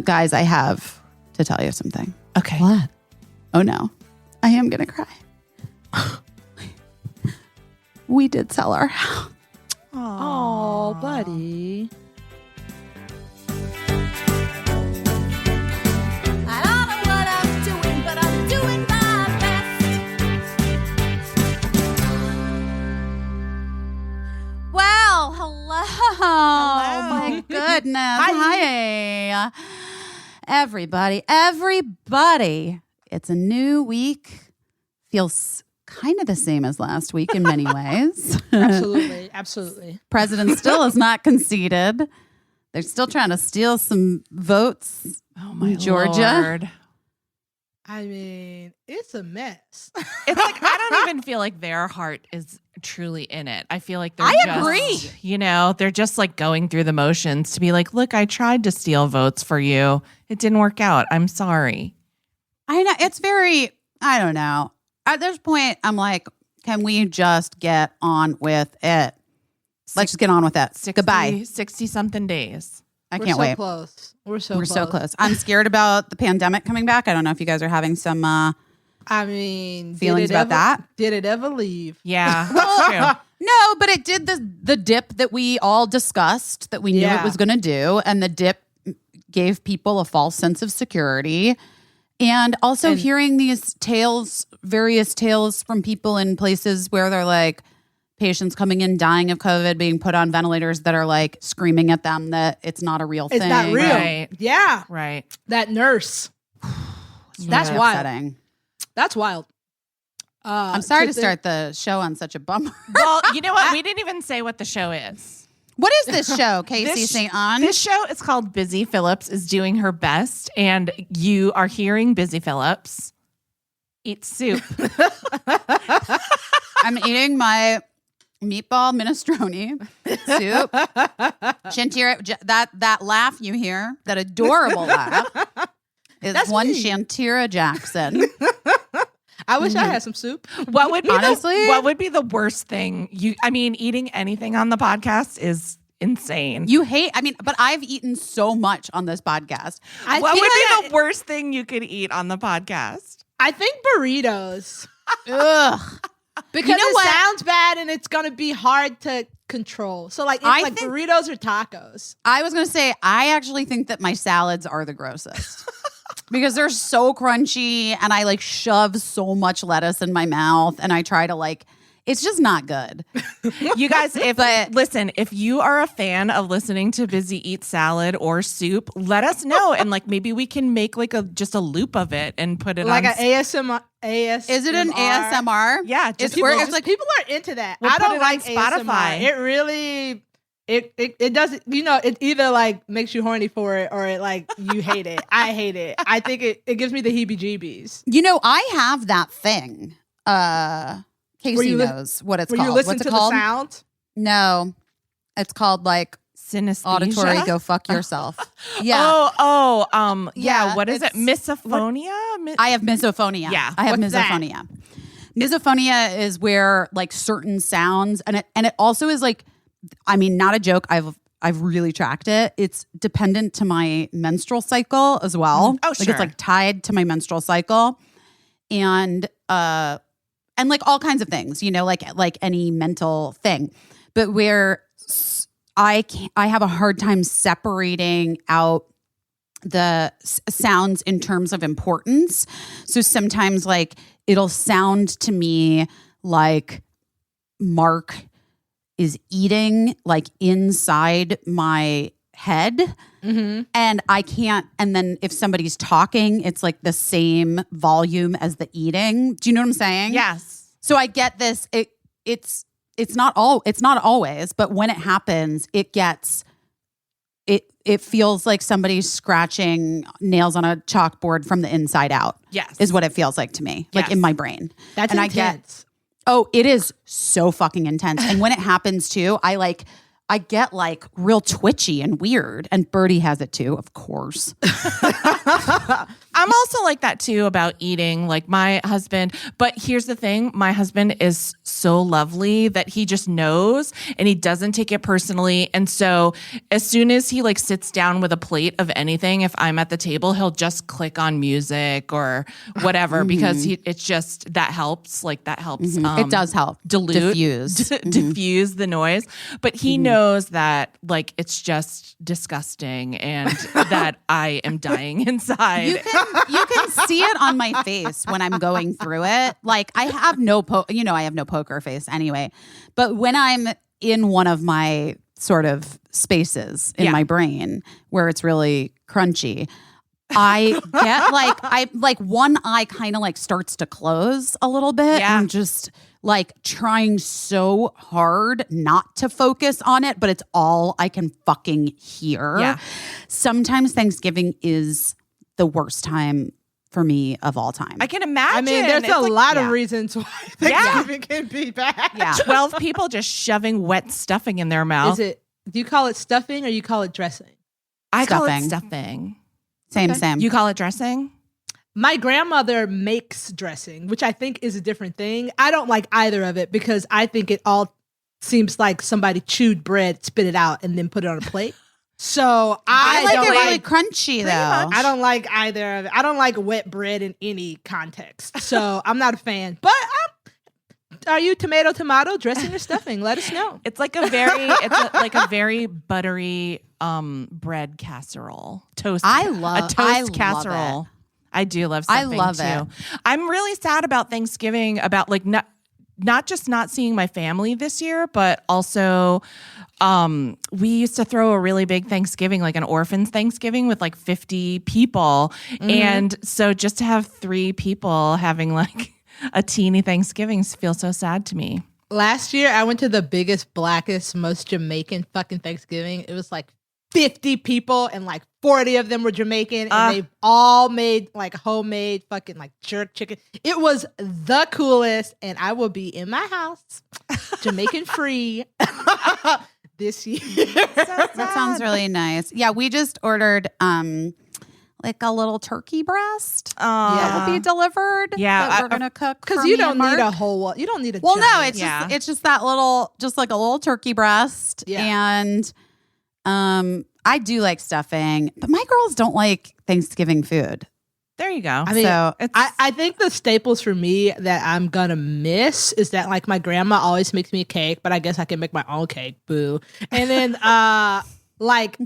Guys, I have to tell you something. Okay. What? Oh no, I am gonna cry. We did sell our house. Oh, buddy. I don't know what I'm doing, but I'm doing my best. Well, hello. My goodness. Hi. Everybody. It's a new week. Feels kind of the same as last week in many ways. Absolutely. President still is not conceded. They're still trying to steal some votes in Georgia. Lord. I mean, it's a mess. It's like, I don't even feel like their heart is truly in it. I feel like they're agree. They're just like going through the motions to be like, look, I tried to steal votes for you. It didn't work out. I'm sorry. I know. It's very, I don't know. At this point, I'm like, can we just get on with it? Let's just get on with it. Goodbye. 60-something days. I can't wait. Close. We're so close. I'm scared about the pandemic coming back. I don't know if you guys are having some feelings about that. Did it ever leave? Yeah, that's true. No, but it did the dip that we all discussed, that we knew it was going to do. And the dip gave people a false sense of security. And also hearing these various tales from people in places where they're like, patients coming in dying of COVID, being put on ventilators that are like screaming at them that it's not a real thing. It's not real. Right. Yeah. Right. That nurse. That's really wild. upsetting. That's wild. I'm sorry to start the show on such a bummer. Well, you know what? We didn't even say what the show is. What is this show, Caissie St. Anne? This show is called Busy Phillips is Doing Her Best, and you are hearing Busy Phillips eat soup. I'm eating my meatball minestrone soup. Shantira, that laugh you hear, that adorable laugh, is That's one me. Shantira Jackson. I wish I had some soup. What would be Honestly? what would be the worst thing? Eating anything on the podcast is insane. But I've eaten so much on this podcast. What would be the worst thing you could eat on the podcast? I think burritos. Ugh. Because You know it what? sounds bad and it's going to be hard to control. So like, I think- burritos or tacos. I was going to say, I actually think that my salads are the grossest. Because they're so crunchy and I like shove so much lettuce in my mouth and I try to it's just not good. You guys, if you are a fan of listening to Busy Eat Salad or soup, let us know. And maybe we can make just a loop of it and put it Like on. an ASMR. Is it an ASMR? Yeah. It's People, where it's like, people are into that. We'll I put don't it like on Spotify. ASMR. It really, it doesn't, it either makes you horny for it or you hate it. I hate it. I think it gives me the heebie-jeebies. I have that thing. Caissie knows what it's Where called. you listen What's it to called? the sound? No. It's called Synesthesia? auditory go fuck yourself. Yeah. Yeah. What is it? it's- Misophonia? I have misophonia. Yeah. I have What's that? misophonia. Misophonia is where certain sounds and it also is not a joke. I've really tracked it. It's dependent to my menstrual cycle as well. Oh, sure. It's tied to my menstrual cycle. And all kinds of things, like any mental thing. But where I have a hard time separating out the sounds in terms of importance. So sometimes it'll sound to me like Mark is eating inside my head. Mm-hmm. And I can't, and then if somebody's talking, it's the same volume as the eating. Do you know what I'm saying? Yes. So I get this. It's not always, but when it happens, it feels like somebody's scratching nails on a chalkboard from the inside out. Yes. Is what it feels like to me, Yes. in my brain. That's and intense. it is so fucking intense. And when it happens too, I I get like real twitchy and weird. And Birdie has it too, of course. I'm also like that too about eating, like my husband. But here's the thing. My husband is so lovely that he just knows and he doesn't take it personally. And so as soon as he like sits down with a plate of anything, if I'm at the table, he'll just click on music or whatever because it's just, that helps. Like that helps. It does help. Diffuse Diffuse the noise. But he knows that like it's just disgusting and that I am dying inside. You can see it on my face when I'm going through it. Like I have I have no poker face anyway. But when I'm in one of my sort of spaces in my brain where it's really crunchy, I get one eye kind of like starts to close a little bit. Yeah. I'm just like trying so hard not to focus on it, but it's all I can fucking hear. Yeah. Sometimes Thanksgiving is the worst time for me of all time. I can imagine. I mean, there's It's a like- lot of reasons why Yeah. Thanksgiving can be bad. Yeah. 12 people just shoving wet stuffing in their mouth. Do you call it stuffing or you call it dressing? I call it Stuffing. stuffing. Same. You call it dressing? My grandmother makes dressing, which I think is a different thing. I don't like either of it because I think it all seems like somebody chewed bread, spit it out, and then put it on a plate. So I like don't it really like. crunchy though. I don't like either of it. I don't like wet bread in any context. So I'm not a fan. But are you tomato dressing or stuffing? Let us know. It's like a very buttery bread casserole. Toast. I love casserole. it. I do love I stuffing love too. it. I'm really sad about Thanksgiving, about like not just not seeing my family this year, but also we used to throw a really big Thanksgiving, like an orphan's Thanksgiving with like 50 people. And so just to have 3 people having like a teeny Thanksgiving feels so sad to me. Last year, I went to the biggest, blackest, most Jamaican fucking Thanksgiving. It was like 50 people and like 40 of them were Jamaican and they all made like homemade fucking like jerk chicken. It was the coolest and I will be in my house, Jamaican free this year. That sounds really nice. Yeah, we just ordered like a little turkey breast that will be delivered. Yeah, that we're gonna cook Because for you me don't and Mark. need a whole one. You don't need a Well, no, giant. it's just that little, just like a little turkey breast. Yeah. And I do like stuffing, but my girls don't like Thanksgiving food. There you go. I mean, So I think the staples for me that I'm gonna miss is that like my grandma always makes me a cake, but I guess I can make my own cake. Boo. And then like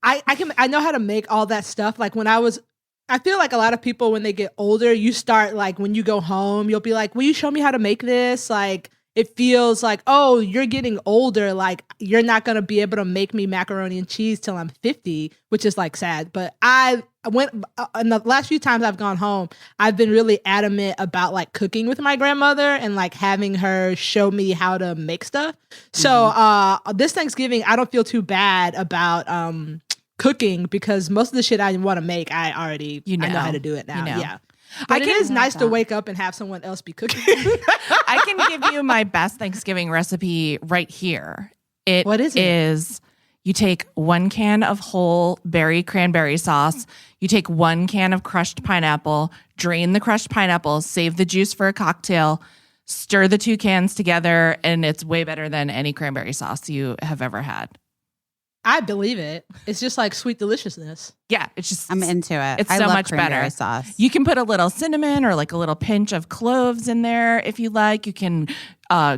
I know how to make all that stuff. Like I feel like a lot of people when they get older, you start like when you go home, you'll be like, will you show me how to make this? Like it feels like, oh, you're getting older. Like you're not going to be able to make me macaroni and cheese till I'm 50, which is like sad. But I went in the last few times I've gone home, I've been really adamant about like cooking with my grandmother and like having her show me how to make stuff. So this Thanksgiving, I don't feel too bad about cooking because most of the shit I want to make, I know how to do it now. Yeah. But it is nice to wake up and have someone else be cooking. I can give you my best Thanksgiving recipe right here. What is it? You take 1 can of whole berry cranberry sauce. You take 1 can of crushed pineapple, drain the crushed pineapple, save the juice for a cocktail, stir the 2 cans together, and it's way better than any cranberry sauce you have ever had. I believe it. It's just like sweet deliciousness. Yeah, it's just I'm into it. It's I so love much cranberry better. sauce. You can put a little cinnamon or like a little pinch of cloves in there if you like. You can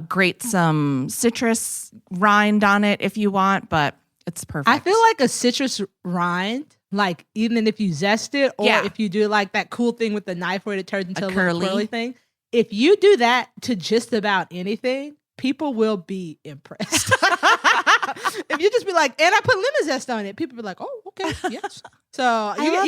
grate some citrus rind on it if you want, but it's perfect. I feel like a citrus rind, like even if you zest it or if you do like that cool thing with the knife where it turns into a little curly thing. If you do that to just about anything, people will be impressed. If you just be like, and I put lemon zest on it, people be like, oh, okay, yes. So you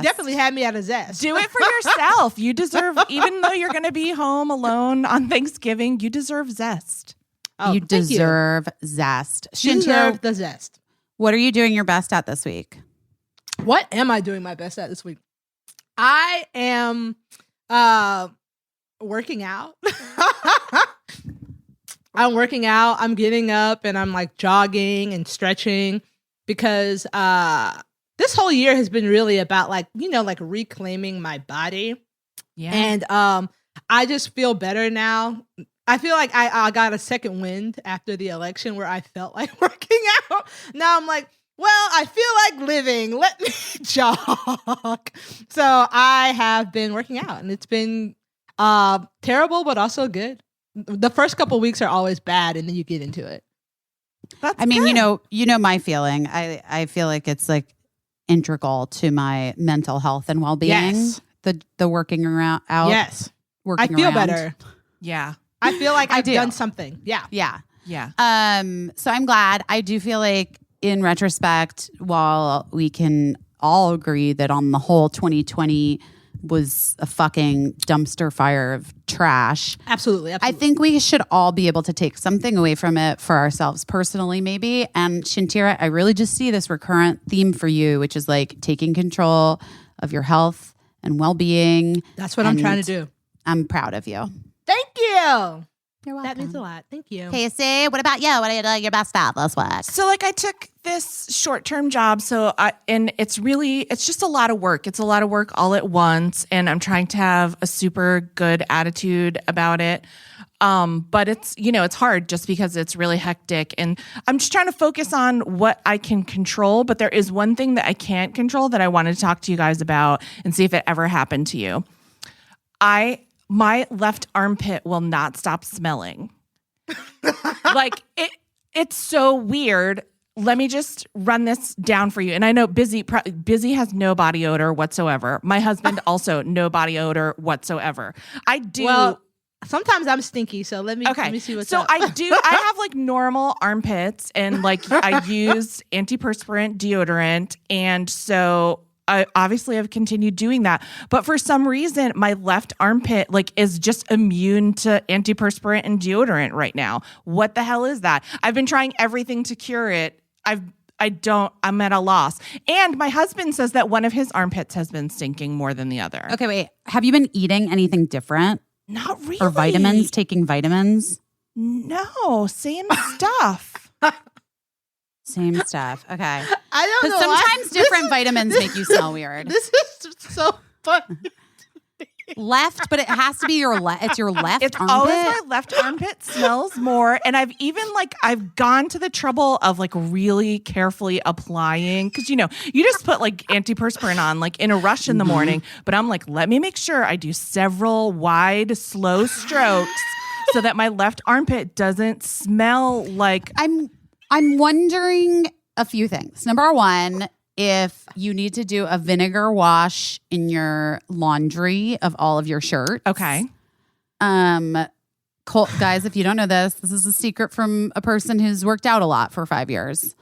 definitely had me at a zest. Do it for yourself. You deserve, even though you're going to be home alone on Thanksgiving, you deserve zest. Oh, you deserve zest. You deserve the zest. What are you doing your best at this week? What am I doing my best at this week? I am working out. I'm working out. I'm getting up and I'm like jogging and stretching because this whole year has been really about like, like reclaiming my body. Yeah. And I just feel better now. I feel like I got a second wind after the election where I felt like working out. Now I'm like, well, I feel like living. Let me jog. So I have been working out and it's been terrible, but also good. The first couple weeks are always bad and then you get into it. I mean, you know my feeling. I feel like it's like integral to my mental health and well-being. Yes. The working around out. Yes. Working I feel around. better. Yeah. I feel like I've do. done something. Yeah. Yeah. Yeah. So I'm glad. I do feel like in retrospect, while we can all agree that on the whole 2020 was a fucking dumpster fire of trash. Absolutely. I think we should all be able to take something away from it for ourselves personally, maybe. And Shantira, I really just see this recurrent theme for you, which is like taking control of your health and well-being. That's what I'm trying to do. I'm proud of you. Thank you. You're welcome. That means a lot. Thank you. Caissie, what about you? What are you doing your best at this week? So like I took this short-term job. And it's just a lot of work. It's a lot of work all at once. And I'm trying to have a super good attitude about it. But it's, it's hard just because it's really hectic and I'm just trying to focus on what I can control. But there is one thing that I can't control that I wanted to talk to you guys about and see if it ever happened to you. My left armpit will not stop smelling. Like it's so weird. Let me just run this down for you. And I know Busy has no body odor whatsoever. My husband also no body odor whatsoever. I do. Well, sometimes I'm stinky, so let me see what's up. So I have like normal armpits and like I use antiperspirant deodorant. And so I obviously have continued doing that. But for some reason, my left armpit like is just immune to antiperspirant and deodorant right now. What the hell is that? I've been trying everything to cure it. I'm at a loss. And my husband says that one of his armpits has been stinking more than the other. Okay, wait. Have you been eating anything different? Not really. Or vitamins? Taking vitamins? No, same stuff. Same stuff. Okay. I don't know. Because sometimes different vitamins make you smell weird. This is so funny. Left, but it has to be it's your left It's armpit. always my left armpit smells more. And I've gone to the trouble of like really carefully applying because, you just put like antiperspirant on like in a rush in the morning. But I'm like, let me make sure I do several wide, slow strokes so that my left armpit doesn't smell like. I'm wondering a few things. Number one, if you need to do a vinegar wash in your laundry of all of your shirts. Okay. Guys, if you don't know this is a secret from a person who's worked out a lot for 5 years.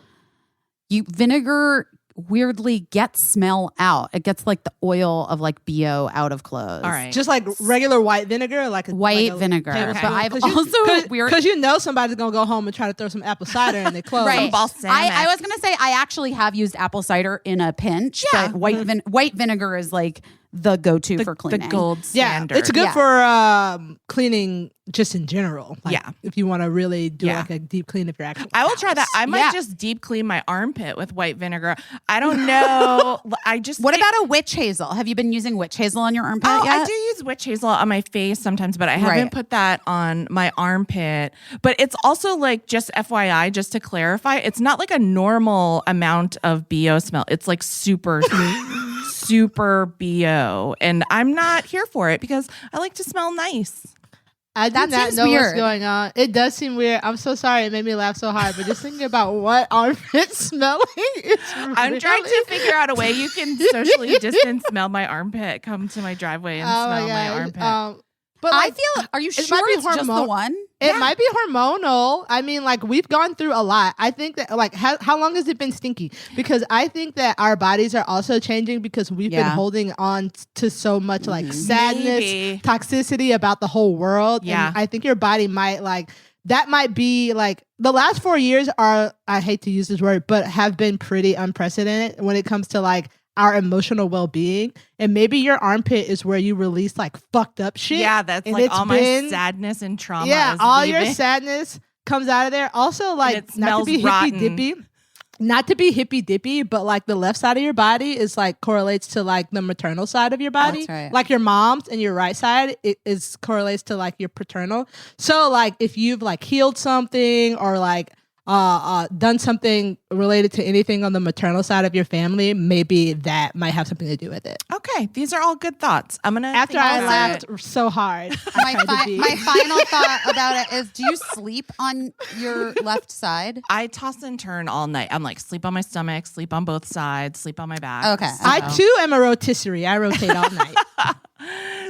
Vinegar weirdly gets smell out. It gets like the oil of like BO out of clothes. All right. Just like regular white vinegar, like white vinegar. tablespoon. But I've also weird because somebody's gonna go home and try to throw some apple cider in their clothes. Right. Balsamic. I was gonna say I actually have used apple cider in a pinch. Yeah. But white vinegar is like the go-to for cleaning. The gold standard. Yeah, it's good Yeah. for cleaning just in general. Like, Yeah. if you want to really do like a deep clean of your actual I will try that. I might Yeah. just deep clean my armpit with white vinegar. I don't know. What about a witch hazel? Have you been using witch hazel on your armpit Oh, yet? I do use witch hazel on my face sometimes, but I haven't Right. put that on my armpit. But it's also like, just FYI, just to clarify, it's not like a normal amount of BO smell. It's like super, super BO. And I'm not here for it because I like to smell nice. I do That not seems know what's weird. going on. It does seem weird. I'm so sorry. It made me laugh so hard. But just thinking about what armpit smelling is I'm trying to figure out a way you can socially distance smell my armpit, come to my driveway and smell my armpit. But I like, feel. Are you it sure might be it's just the hormone- one? it might be hormonal. I mean, like we've gone through a lot. I think that like how long has it been stinky? Because I think that our bodies are also changing because we've been Yeah. holding on to so much like sadness, Maybe. toxicity about the whole world. Yeah. And I think your body might like that might be like the last 4 years are, I hate to use this word, but have been pretty unprecedented when it comes to like our emotional well-being, and maybe your armpit is where you release like fucked up shit. Yeah, that's and like all my sadness and trauma. All your sadness comes out of there. Also, like, not to be hippy-dippy. Not to be hippy-dippy, but like the left side of your body is like correlates to like the maternal side of your body. That's right. Like your mom's, and your right side is correlates to like your paternal. So like if you've like healed something or like done something related to anything on the maternal side of your family, maybe that might have something to do with it. Okay, these are all good thoughts. I'm gonna After I laughed so hard. My final thought about it is: do you sleep on your left side? I toss and turn all night. I'm like sleep on my stomach, sleep on both sides, sleep on my back. Okay. I too am a rotisserie. I rotate all night.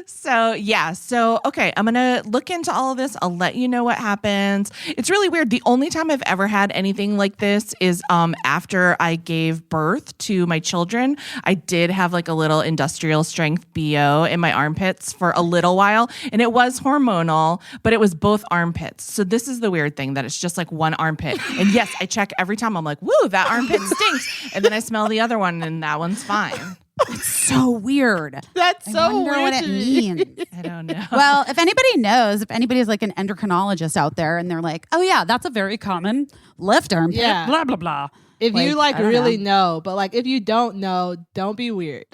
So okay, I'm gonna look into all of this. I'll let you know what happens. It's really weird. The only time I've ever had anything like this is after I gave birth to my children. I did have like a little industrial strength BO in my armpits for a little while, and it was hormonal, but it was both armpits. So this is the weird thing, that it's just like one armpit. And yes, I check every time. I'm like, woo, that armpit stinks. And then I smell the other one and that one's fine. It's so weird. That's so I wonder weird what it to me. means. I don't know. Well, if anybody knows, if anybody's like an endocrinologist out there and they're like, oh yeah, that's a very common left armpit, Yeah. blah, blah, blah. If you like I don't really know, but like if you don't know, don't be weird.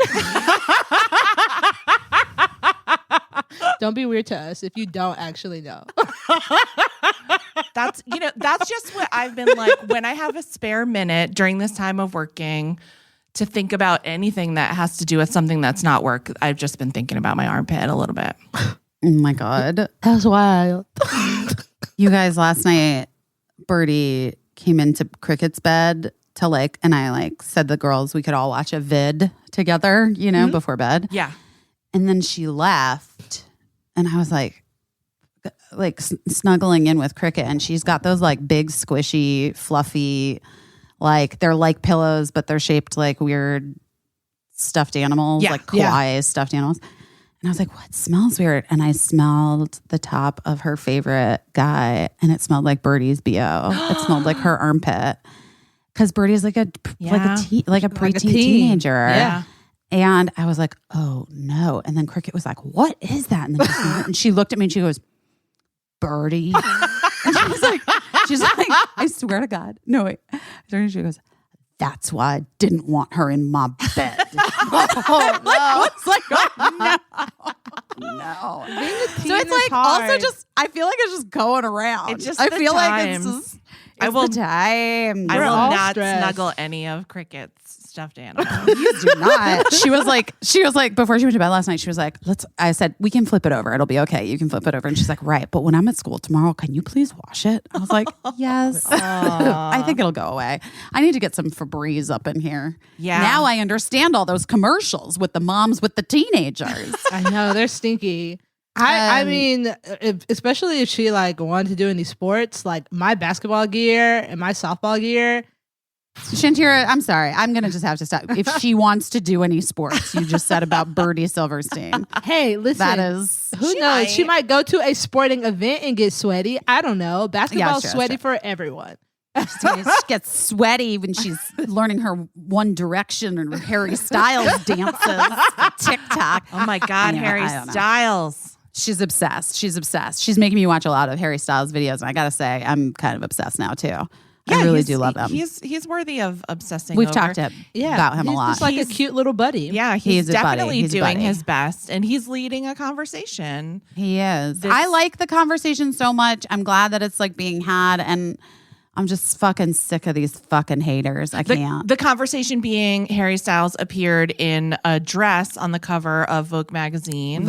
Don't be weird to us if you don't actually know. That's just what I've been like when I have a spare minute during this time of working to think about anything that has to do with something that's not work. I've just been thinking about my armpit a little bit. Oh my God. That's wild. You guys, last night, Birdie came into Cricket's bed to like, and I like said the girls, we could all watch a vid together, you know, before bed. Yeah. And then she left and I was like snuggling in with Cricket, and she's got those like big, squishy, fluffy, like they're like pillows, but they're shaped like weird stuffed animals, like kawaii stuffed animals. And I was like, what smells weird? And I smelled the top of her favorite guy, and it smelled like Birdie's BO. It smelled like her armpit. Because Birdie's like a preteen teenager. Yeah. And I was like, oh no. And then Cricket was like, what is that? And, then and she looked at me and she goes, Birdie. And she's like, I swear to God. No, wait. She goes, that's why I didn't want her in my bed. Oh, no. I was like, oh, no. So it's like also just, I feel like it's just going around. It's just I the feel times. like it's just, I will the time. I will all not stressed. snuggle any of Cricket's stuffed animals. You do not. She was like, before she went to bed last night, she was like, I said, we can flip it over. It'll be okay. You can flip it over. And she's like, right. But when I'm at school tomorrow, can you please wash it? I was like, yes. I think it'll go away. I need to get some Febreze up in here. Yeah. Now I understand all those commercials with the moms with the teenagers. I know, they're stinky. I mean, especially if she like wanted to do any sports, like my basketball gear and my softball gear. Shantira, I'm sorry. I'm going to just have to stop. If she wants to do any sports, you just said about Birdie Silverstein. Hey, listen. That is... Who knows? She might go to a sporting event and get sweaty. I don't know. Basketball's sweaty for everyone. She gets sweaty when she's learning her One Direction and Harry Styles dances for TikTok. Oh my God, Harry Styles. She's obsessed. She's making me watch a lot of Harry Styles videos. And I got to say, I'm kind of obsessed now too. I really do love him. He's worthy of obsessing We've over. talked about him a lot. He's just like a cute little buddy. Yeah, he's definitely He's a doing buddy. his best, and he's leading a conversation. He is. I like the conversation so much. I'm glad that it's like being had, and I'm just fucking sick of these fucking haters. I can't. The conversation being Harry Styles appeared in a dress on the cover of Vogue magazine.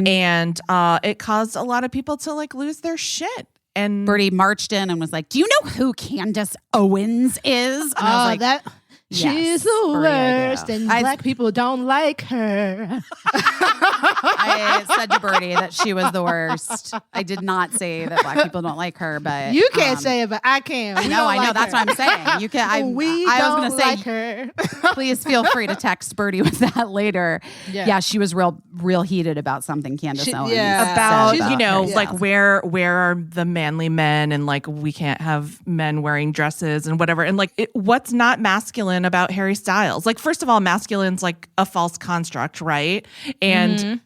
And it caused a lot of people to like lose their shit. And Birdie marched in and was like, do you know who Candace Owens is? And I was like, she's the worst, and black people don't like her. I said to Birdie that she was the worst. I did not say that black people don't like her, but you can't say it, but I can. I know. That's what I'm saying. You can. I was going to say, like her. Please feel free to text Birdie with that later. Yeah, she was real heated about something Candace Owens. About her. like where are the manly men, and like we can't have men wearing dresses and whatever, and like what's not masculine masculine about Harry Styles. Like, first of all, masculine's like a false construct, right? And,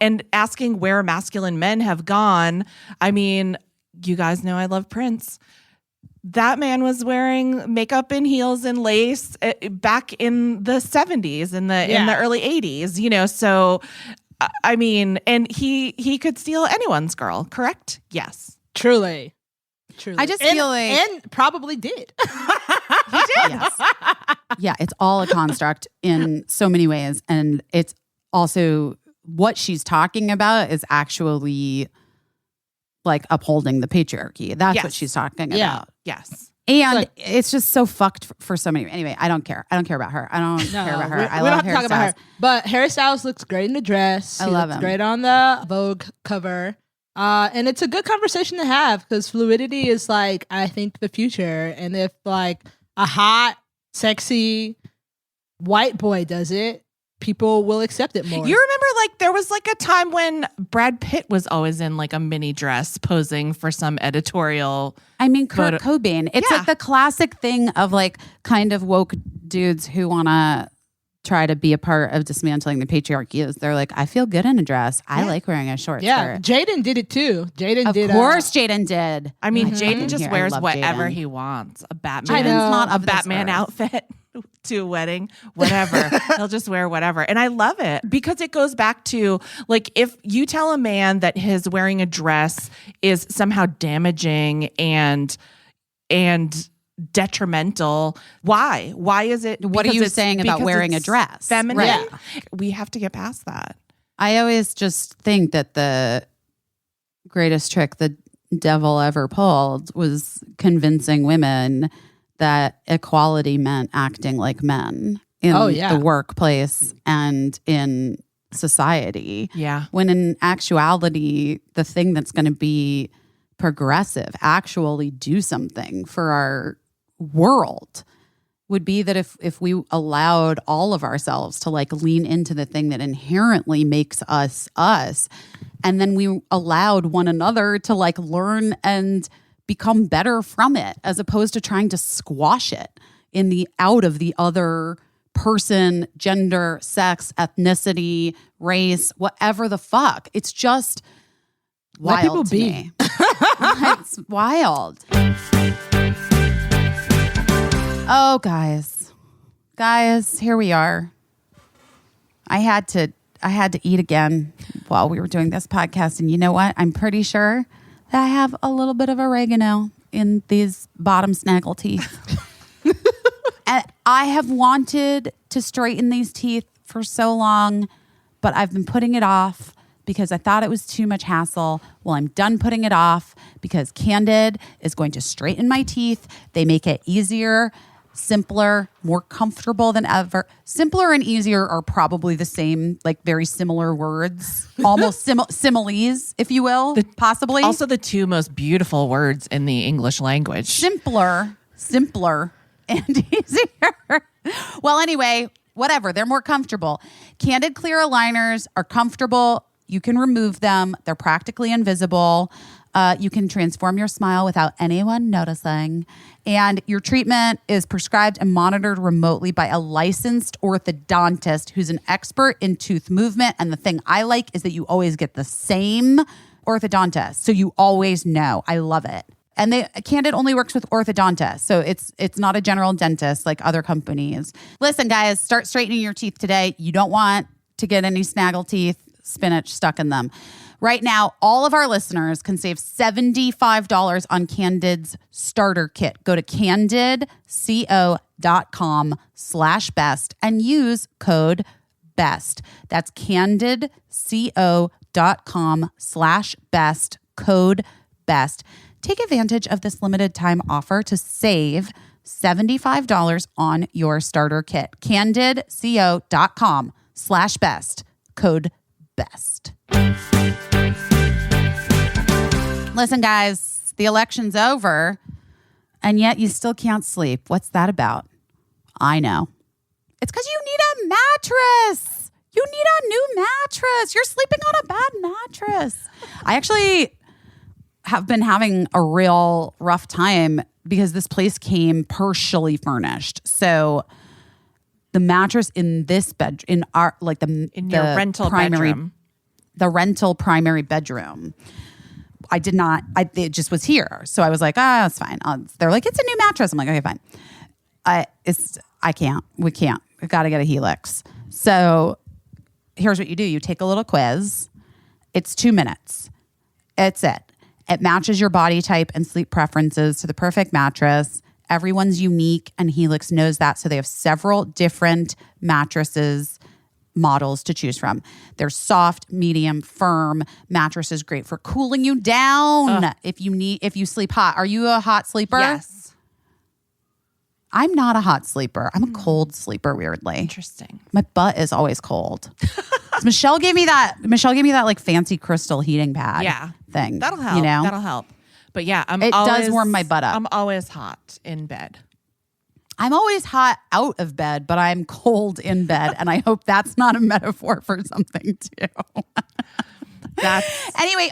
and asking where masculine men have gone. I mean, you guys know I love Prince. That man was wearing makeup and heels and lace back in the 70s, in the early 80s, so I mean, and he could steal anyone's girl, correct? Yes. Truly. I just feel like... And probably did. He did. Yes. Yeah, it's all a construct in so many ways. And it's also what she's talking about is actually like upholding the patriarchy. That's what she's talking about. Yes. And it's just so fucked for so many. Anyway, I don't care. I don't care about her. I don't care about her. I love Harry Styles. But Harry Styles looks great in the dress. I love him. Great on the Vogue cover. And it's a good conversation to have because fluidity is like, I think, the future. And if like a hot, sexy white boy does it, people will accept it more. You remember like there was like a time when Brad Pitt was always in like a mini dress posing for some editorial. I mean, Kurt Cobain. It's like the classic thing of like kind of woke dudes who want to try to be a part of dismantling the patriarchy. Is they're like, I feel good in a dress. I like wearing a short skirt. Jaden did it too. Of course Jaden did. I mean, Jaden just wears whatever he wants. A Batman. Jaden's not a Batman outfit to a wedding, whatever. He'll just wear whatever. And I love it because it goes back to like, if you tell a man that his wearing a dress is somehow damaging and detrimental, why is it? What are you saying about wearing a dress? Feminine. Right. We have to get past that. I always just think that the greatest trick the devil ever pulled was convincing women that equality meant acting like men in the workplace and in society. Yeah. When in actuality, the thing that's going to be progressive, actually do something for our world, would be that if we allowed all of ourselves to like lean into the thing that inherently makes us us, and then we allowed one another to like learn and become better from it, as opposed to trying to squash it in the out of the other person, gender, sex, ethnicity, race, whatever the fuck. It's just wild. Let people be. It's wild. Oh, guys, here we are. I had to eat again while we were doing this podcast, and you know what? I'm pretty sure that I have a little bit of oregano in these bottom snaggle teeth. And I have wanted to straighten these teeth for so long, but I've been putting it off because I thought it was too much hassle. Well, I'm done putting it off because Candid is going to straighten my teeth. They make it easier, simpler, more comfortable than ever. Simpler and easier are probably the same, like very similar words, almost similes, if you will, possibly. Also the two most beautiful words in the English language. Simpler, and easier. Well, anyway, whatever. They're more comfortable. Candid clear aligners are comfortable. You can remove them. They're practically invisible. You can transform your smile without anyone noticing. And your treatment is prescribed and monitored remotely by a licensed orthodontist who's an expert in tooth movement. And the thing I like is that you always get the same orthodontist. So you always know. I love it. And Candid only works with orthodontists. So it's not a general dentist like other companies. Listen, guys, start straightening your teeth today. You don't want to get any snaggle teeth, spinach stuck in them. Right now, all of our listeners can save $75 on Candid's starter kit. Go to candidco.com/best and use code BEST. That's candidco.com/best, code BEST. Take advantage of this limited time offer to save $75 on your starter kit. candidco.com/best, code BEST. Listen, guys, the election's over, and yet you still can't sleep. What's that about? I know. It's because you need a mattress. You need a new mattress. You're sleeping on a bad mattress. I actually have been having a real rough time because this place came partially furnished. So the mattress in this bed, in our like the In your rental primary bedroom. the rental primary bedroom, it just was here. So I was like, it's fine. They're like, it's a new mattress. I'm like, okay, fine. We can't. We got to get a Helix. So here's what you do. You take a little quiz. It's 2 minutes. It's it. It matches your body type and sleep preferences to the perfect mattress. Everyone's unique, and Helix knows that. So they have several different mattresses models to choose from. They're soft, medium, firm. Mattress is great for cooling you down if you sleep hot. Are you a hot sleeper? Yes. I'm not a hot sleeper. I'm a cold sleeper, weirdly. Interesting. My butt is always cold. Michelle gave me that like fancy crystal heating pad thing. That'll help. You know? That'll help. But yeah, It does warm my butt up. I'm always hot in bed. I'm always hot out of bed, but I'm cold in bed. And I hope that's not a metaphor for something too. Anyway,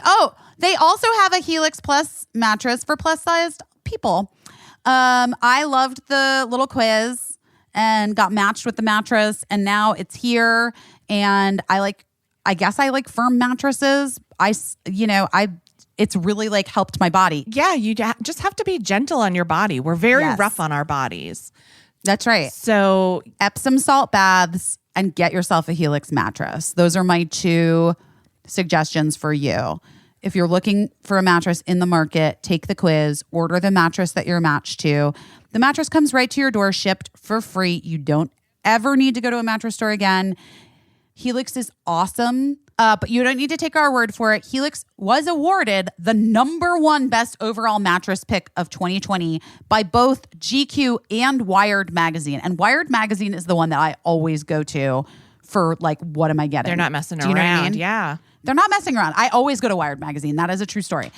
they also have a Helix Plus mattress for plus sized people. I loved the little quiz and got matched with the mattress, and now it's here. And I guess I like firm mattresses. It's really like helped my body. Yeah, you just have to be gentle on your body. We're very rough on our bodies. That's right. So Epsom salt baths and get yourself a Helix mattress. Those are my 2 suggestions for you. If you're looking for a mattress in the market, take the quiz, order the mattress that you're matched to. The mattress comes right to your door, shipped for free. You don't ever need to go to a mattress store again. Helix is awesome, but you don't need to take our word for it. Helix was awarded the #1 best overall mattress pick of 2020 by both GQ and Wired Magazine. And Wired Magazine is the one that I always go to for like, what am I getting? they're not messing Do you know around. what I mean? Yeah. They're not messing around. I always go to Wired Magazine. That is a true story.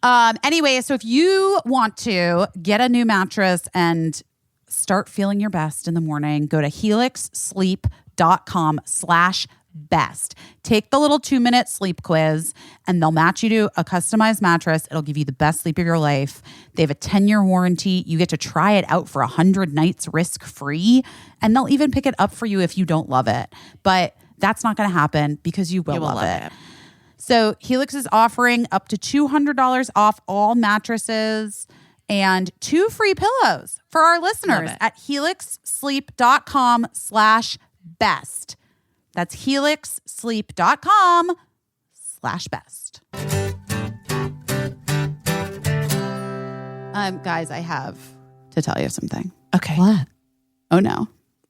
Anyway, so if you want to get a new mattress and start feeling your best in the morning, go to helixsleep.com/best. Take the little 2-minute sleep quiz and they'll match you to a customized mattress. It'll give you the best sleep of your life. They have a 10-year warranty. You get to try it out for 100 nights risk-free, and they'll even pick it up for you if you don't love it. But that's not going to happen because you will love it. So Helix is offering up to $200 off all mattresses and 2 free pillows for our listeners at helixsleep.com/best. That's helixsleep.com/best. Guys, I have to tell you something. Okay. What? Oh no,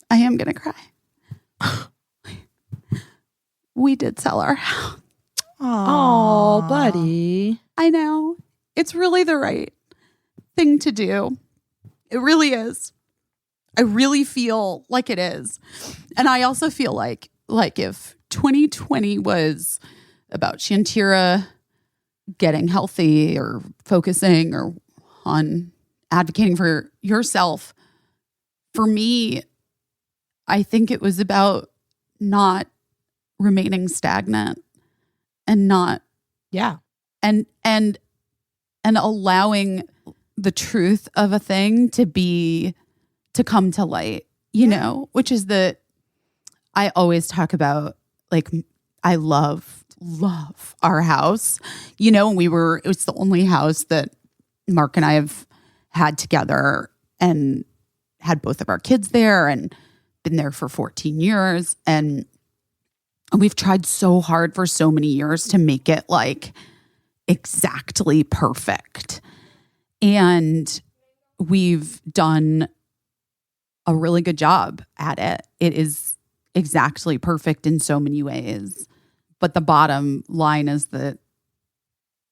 I am going to cry. We did sell our house. Oh, buddy. I know. It's really the right thing to do. It really is. I really feel like it is. And I also feel like if 2020 was about Shantira getting healthy or focusing or on advocating for yourself, for me, I think it was about not remaining stagnant and not and allowing the truth of a thing to come to light, you know, which is that I always talk about, like, I love our house, you know, and it was the only house that Mark and I have had together and had both of our kids there and been there for 14 years. And we've tried so hard for so many years to make it like exactly perfect. And we've done a really good job at it. It is exactly perfect in so many ways. But the bottom line is that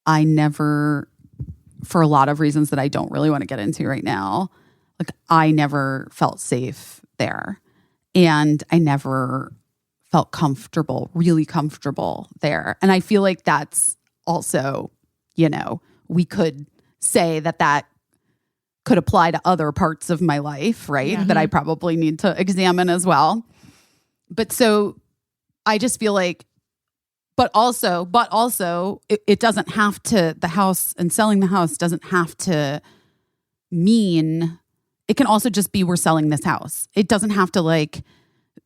I never, for a lot of reasons that I don't really want to get into right now, like I never felt safe there. And I never felt comfortable, really comfortable there. And I feel like that's also, you know, we could say that could apply to other parts of my life, right? Yeah. That I probably need to examine as well. But so I just feel like, but also it doesn't have to, the house and selling the house doesn't have to mean, it can also just be we're selling this house. It doesn't have to like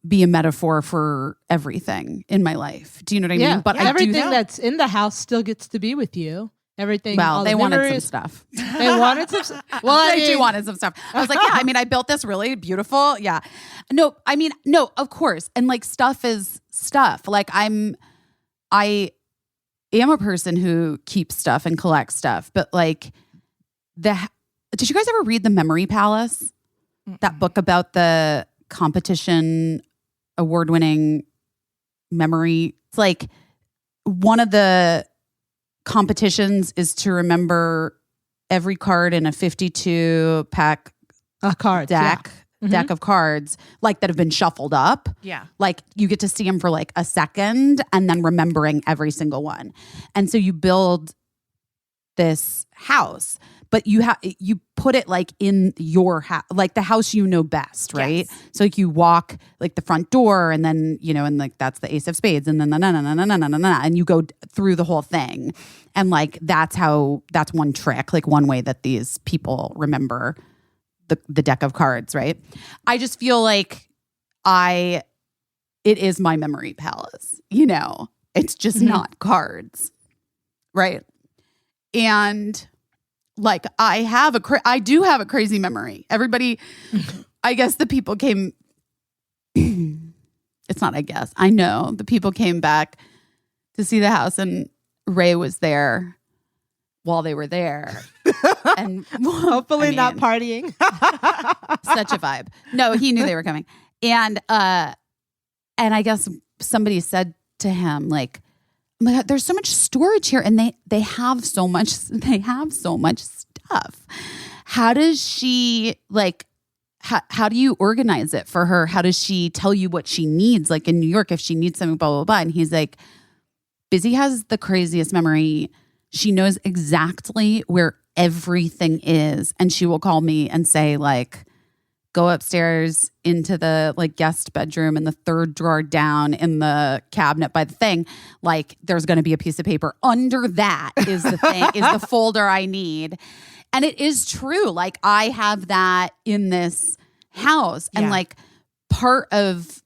be a metaphor for everything in my life. Do you know what I mean? But I everything do that's in the house still gets to be with you. Everything. Well, all they the wanted some memories. stuff. They wanted some. Well, They do wanted some stuff. I was like, yeah, I mean, I built this really beautiful. Yeah. No, I mean, no, of course. And like stuff is stuff. Like I am a person who keeps stuff and collects stuff, but like did you guys ever read The Memory Palace? That book about the competition award-winning memory. It's like one of the competitions is to remember every card in a 52 pack cards, deck of cards like that have been shuffled up. Yeah. Like you get to see them for like a second and then remembering every single one. And so you build this house, but you put it like in your house, like the house you know best, right? Yes. So like you walk like the front door and then, you know, and like that's the ace of spades and then and you go through the whole thing. And like that's one trick, like one way that these people remember the deck of cards, right? I just feel like it is my memory palace, you know? It's just not cards, right? And like I do have a crazy memory. Everybody, I guess the people came, it's not I guess, I know the people came back to see the house and Ray was there while they were there. And hopefully not partying. Such a vibe. No, he knew they were coming. And I guess somebody said to him like, oh my God, there's so much storage here and they have so much stuff. How does she like how do you organize it for her? How does she tell you what she needs? Like in New York, if she needs something, blah, blah, blah. And he's like, Busy has the craziest memory. She knows exactly where everything is. And she will call me and say like, go upstairs into the like guest bedroom in the third drawer down in the cabinet by the thing. Like there's going to be a piece of paper under that is the thing, is the folder I need. And it is true. Like I have that in this house. And like part of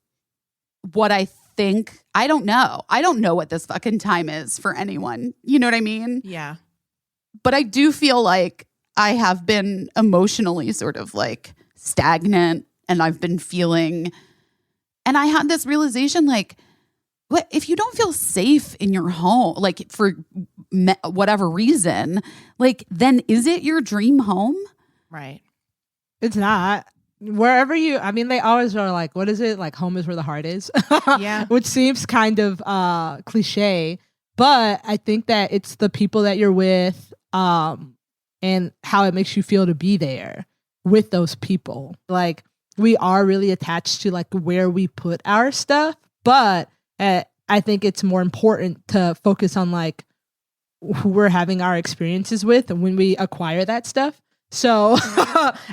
what I think, I don't know what this fucking time is for anyone. You know what I mean? Yeah. But I do feel like I have been emotionally sort of like stagnant and I've been feeling, and I had this realization like, what if you don't feel safe in your home, like for whatever reason, like then is it your dream home? Right. It's not. Wherever they always are like, what is it? Like home is where the heart is. Yeah. Which seems kind of cliche, but I think that it's the people that you're with and how it makes you feel to be there with those people. Like we are really attached to like where we put our stuff, but I think it's more important to focus on like who we're having our experiences with when we acquire that stuff. So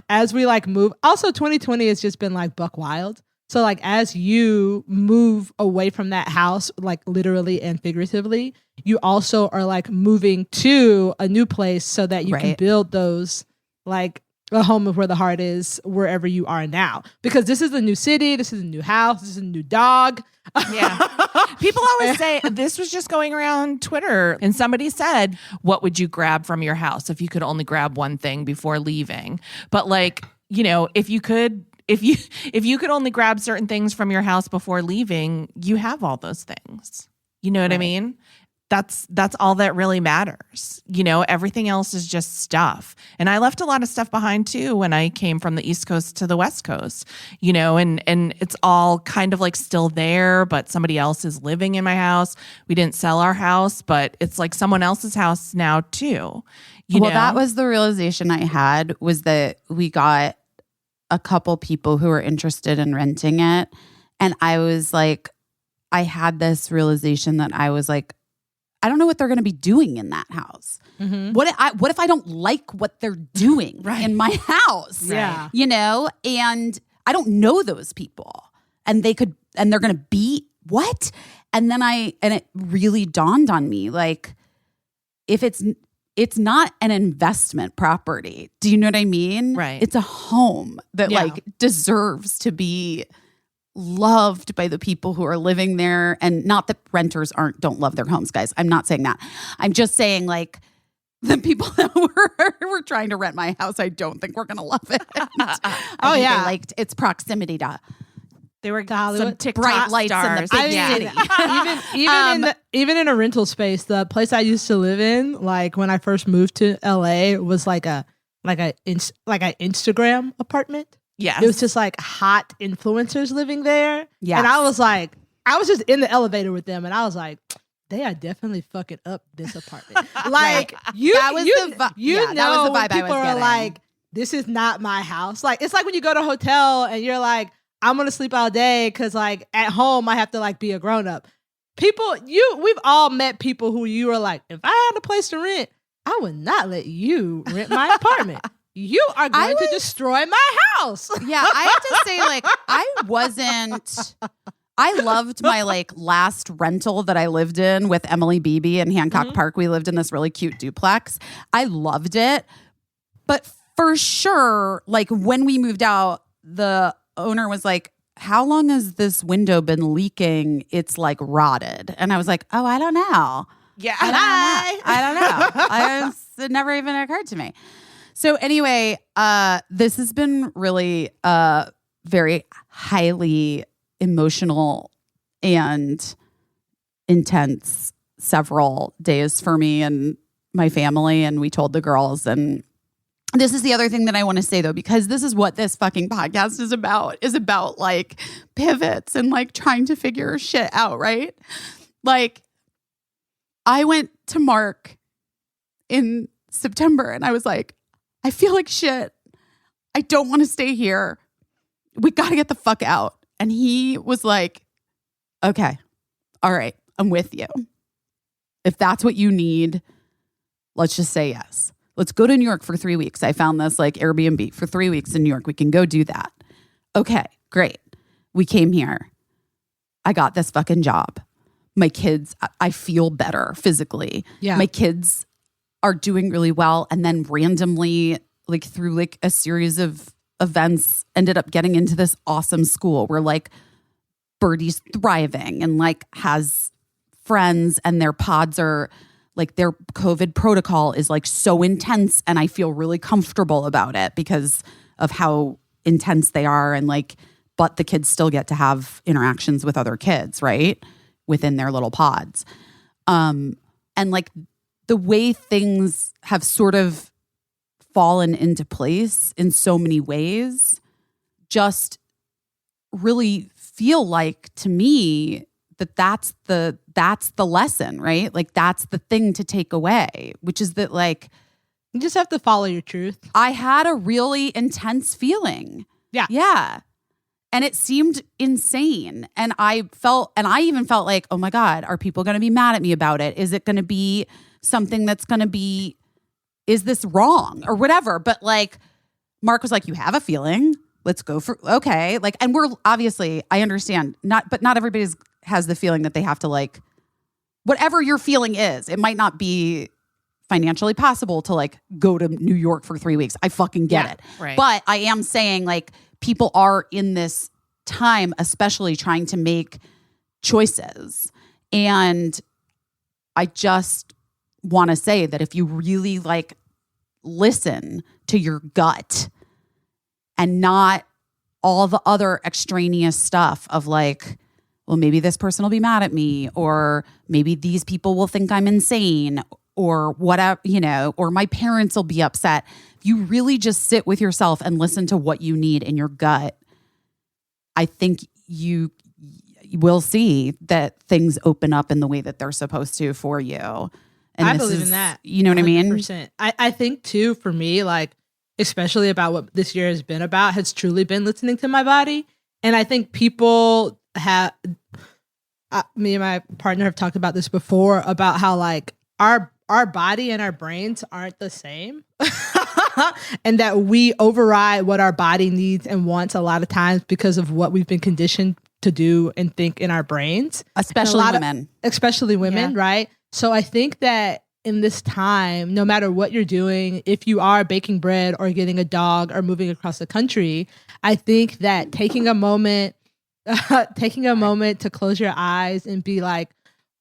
as we like move, also 2020 has just been like buck wild. So like as you move away from that house, like literally and figuratively, you also are like moving to a new place so that you can build those like a home of where the heart is wherever you are now. Because this is a new city, this is a new house, this is a new dog. Yeah. People always say, this was just going around Twitter and somebody said, what would you grab from your house if you could only grab one thing before leaving? But like, you know, if you could only grab certain things from your house before leaving, you have all those things. You know what I mean? That's all that really matters. You know, everything else is just stuff. And I left a lot of stuff behind too when I came from the East Coast to the West Coast, you know, and it's all kind of like still there, but somebody else is living in my house. We didn't sell our house, but it's like someone else's house now too. You know? That was the realization I had, was that we got a couple people who were interested in renting it. And I was like, I had this realization that I was like, I don't know what they're going to be doing in that house. Mm-hmm. What if I don't like what they're doing in my house? Yeah. You know, and I don't know those people, and they're going to be what? And then it really dawned on me, like, if it's not an investment property. Do you know what I mean? Right. It's a home that like deserves to be loved by the people who are living there. And not that renters don't love their homes, guys. I'm not saying that. I'm just saying like the people that were trying to rent my house, I don't think we're going to love it. I think they liked its proximity to They were Hollywood. some TikTok bright lights stars. in the big city. Even in a rental space, the place I used to live in, like when I first moved to LA, was like a Instagram apartment. Yes. It was just like hot influencers living there. Yeah. And I was just in the elevator with them, and I was like, they are definitely fucking up this apartment. Like that was the vibe I was people are getting. like, this is not my house. Like it's like when you go to a hotel and you're like, I'm gonna sleep all day because like at home I have to like be a grown up. We've all met people who you are like, if I had a place to rent, I would not let you rent my apartment. You are going to destroy my house. Yeah, I have to say, like, I loved my like last rental that I lived in with Emily Beebe in Hancock Park. We lived in this really cute duplex. I loved it. But for sure, like when we moved out, the owner was like, how long has this window been leaking? It's like rotted. And I was like, oh, I don't know. Yeah. I don't know. It never even occurred to me. So anyway, this has been really very highly emotional and intense several days for me and my family. And we told the girls. And this is the other thing that I want to say, though, because this is what this fucking podcast is about like pivots and like trying to figure shit out, right? Like I went to Mark in September and I was like, I feel like shit. I don't want to stay here. We got to get the fuck out. And he was like, okay, all right, I'm with you. If that's what you need, let's just say yes. Let's go to New York for 3 weeks. I found this like Airbnb for 3 weeks in New York. We can go do that. Okay, great. We came here. I got this fucking job. My kids, I feel better physically. Yeah. My kids are doing really well. And then randomly, like through like a series of events, ended up getting into this awesome school where like Birdie's thriving and like has friends, and their pods are like, their COVID protocol is like so intense, and I feel really comfortable about it because of how intense they are. And like, but the kids still get to have interactions with other kids, right? Within their little pods. And like the way things have sort of fallen into place in so many ways just really feel like to me that's the lesson, right? Like that's the thing to take away, which is that like You just have to follow your truth. I had a really intense feeling. Yeah. Yeah. And it seemed insane. And I even felt like, oh my God, are people going to be mad at me about it? Is it going to be something that's going to be, is this wrong or whatever? But like, Mark was like, you have a feeling. Let's go for, okay. Like, and we're obviously, I understand, but not everybody has the feeling that they have to like, whatever your feeling is, it might not be financially possible to like go to New York for 3 weeks. I fucking get it. Right. But I am saying like, people are in this time, especially trying to make choices. And I just want to say that if you really like listen to your gut and not all the other extraneous stuff of like, well, maybe this person will be mad at me, or maybe these people will think I'm insane, or whatever, you know, or my parents will be upset. If you really just sit with yourself and listen to what you need in your gut, I think you will see that things open up in the way that they're supposed to for you. And I believe in that. You know what I mean? 100%. I think too, for me, like, especially about what this year has been about, has truly been listening to my body. And I think people have, me and my partner have talked about this before, about how like our body and our brains aren't the same. And that we override what our body needs and wants a lot of times because of what we've been conditioned to do and think in our brains. Especially women. Especially women, Yeah. right? So I think that in this time, no matter what you're doing, if you are baking bread or getting a dog or moving across the country, I think that taking a moment to close your eyes and be like,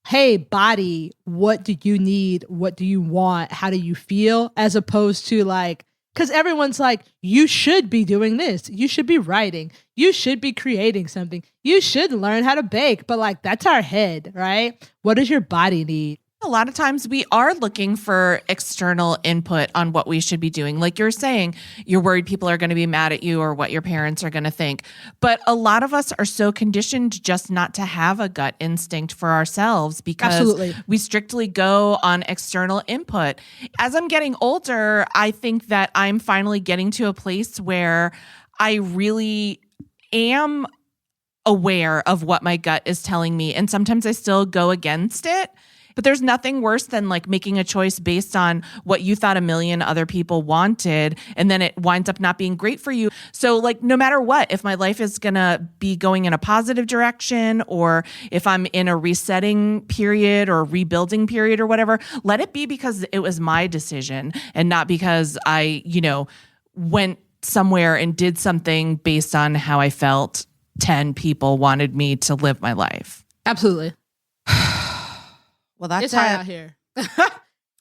hey, body, what do you need? What do you want? How do you feel? As opposed to like, because everyone's like, you should be doing this. You should be writing. You should be creating something. You should learn how to bake. But like, that's our head, right? What does your body need? A lot of times we are looking for external input on what we should be doing. Like you're saying, you're worried people are going to be mad at you or what your parents are going to think. But a lot of us are so conditioned just not to have a gut instinct for ourselves because Absolutely. we strictly go on external input. As I'm getting older, I think that I'm finally getting to a place where I really am aware of what my gut is telling me. And sometimes I still go against it. But there's nothing worse than like making a choice based on what you thought a million other people wanted, and then it winds up not being great for you. So like no matter what, if my life is going to be going in a positive direction, or if I'm in a resetting period or rebuilding period or whatever, let it be because it was my decision and not because I, went somewhere and did something based on how I felt 10 people wanted me to live my life. Absolutely. Well, that's It's hard out here.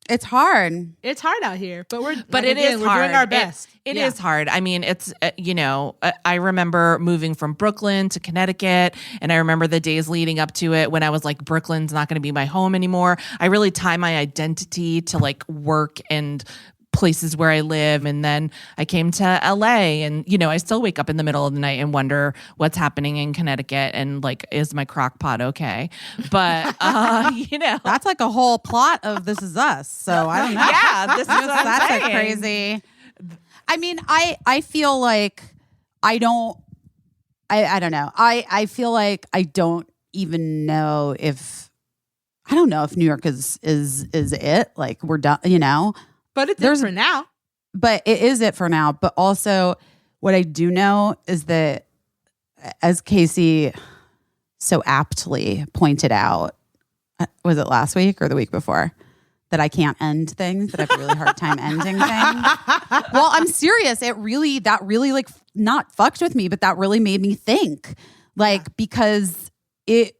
It's hard. It's hard out here, but we're But it is we're hard. doing our best. It is hard. I mean, it's, I remember moving from Brooklyn to Connecticut, and I remember the days leading up to it when I was like, Brooklyn's not going to be my home anymore. I really tie my identity to like work and places where I live. And then I came to LA and, I still wake up in the middle of the night and wonder what's happening in Connecticut and like, is my crock pot okay? But, That's like a whole plot of This Is Us. So I don't know. Yeah, this is what That's I'm like saying. crazy. I mean, I feel like I don't know. I feel like I don't even know if New York is it. Like we're done, But it's there for now. But it is it for now. But also what I do know is that, as Caissie so aptly pointed out, was it last week or the week before, that I can't end things, that I have a really hard time ending things. Well, I'm serious. That really like not fucked with me, but that really made me think, because it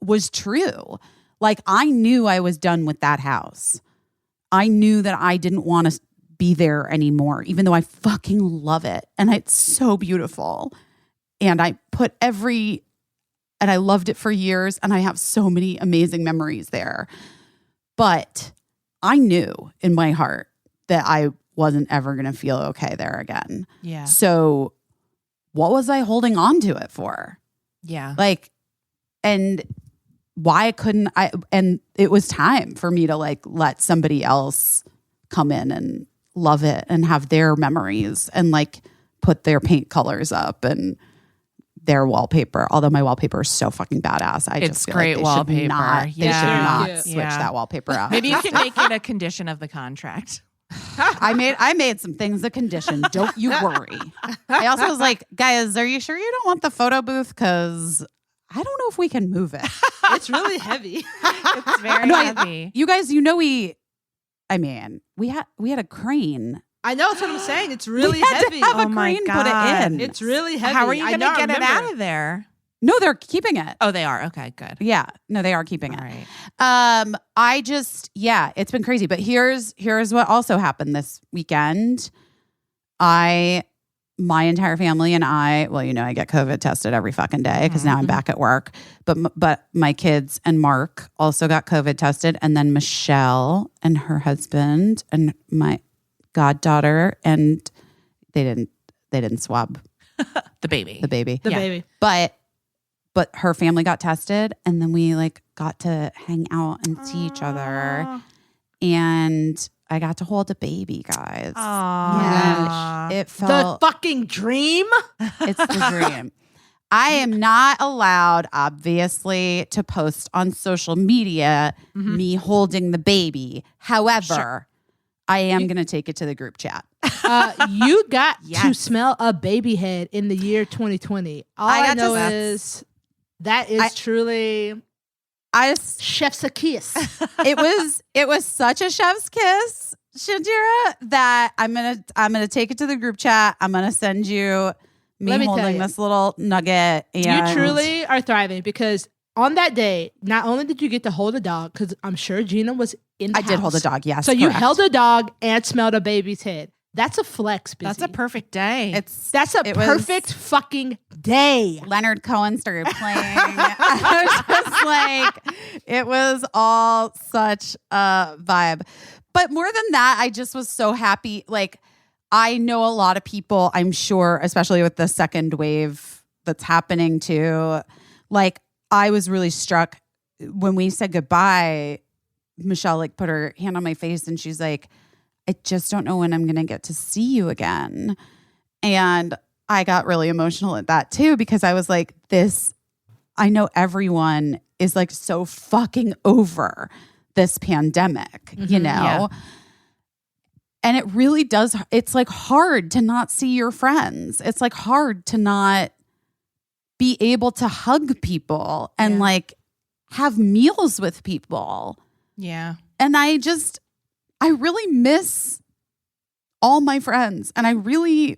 was true. Like I knew I was done with that house. I knew that I didn't want to be there anymore, even though I fucking love it. And it's so beautiful. And I and I loved it for years. And I have so many amazing memories there. But I knew in my heart that I wasn't ever going to feel okay there again. Yeah. So what was I holding on to it for? Yeah. And why couldn't I? And it was time for me to let somebody else come in and love it and have their memories and put their paint colors up and their wallpaper. Although my wallpaper is so fucking badass. It's great wallpaper. They should not Yeah. switch that wallpaper out. Maybe you can make it a condition of the contract. I made some things a condition. Don't you worry. I also was like, guys, are you sure you don't want the photo booth? Because I don't know if we can move it. It's really heavy. It's very heavy. You guys, we had a crane. I know, that's what I'm saying. It's really We had heavy. to have a Oh my crane put it God. in. It's really heavy. How are you going to get it remember. out of there? No, they're keeping it. Oh, they are. Okay, good. Yeah. No, they are keeping All it. right. It's been crazy. But here's what also happened this weekend. My entire family and I get COVID tested every fucking day because now I'm back at work. But my kids and Mark also got COVID tested. And then Michelle and her husband and my goddaughter, and they didn't swab The baby. the baby. The Yeah. baby. But her family got tested, and then we got to hang out and see each other, and I got to hold a baby, guys. Aww. It The felt fucking dream. it's the dream. I am not allowed, obviously, to post on social media me holding the baby. However, I am going to take it to the group chat. You got to Yes. smell a baby head in the year 2020. All I I got to know s- is that is truly Chef's a kiss. it was such a chef's kiss, Shantira, that I'm gonna take it to the group chat. I'm gonna send you me holding this little nugget. And you truly are thriving because on that day, not only did you get to hold a dog, because I'm sure Gina was in the house. I did hold a dog, yes. So you held a dog and smelled a baby's head. That's a flex, busy. That's a perfect day. That's a perfect fucking day. Leonard Cohen started playing. I was just like, it was all such a vibe. But more than that, I just was so happy. Like, I know a lot of people, I'm sure, especially with the second wave that's happening too. Like, I was really struck when we said goodbye. Michelle like put her hand on my face and she's like, I just don't know when I'm going to get to see you again. And I got really emotional at that too, because I was like, I know everyone is like so fucking over this pandemic, you know? Yeah. And it really does. It's like hard to not see your friends. It's like hard to not be able to hug people and like have meals with people. Yeah. And I really miss all my friends. And I really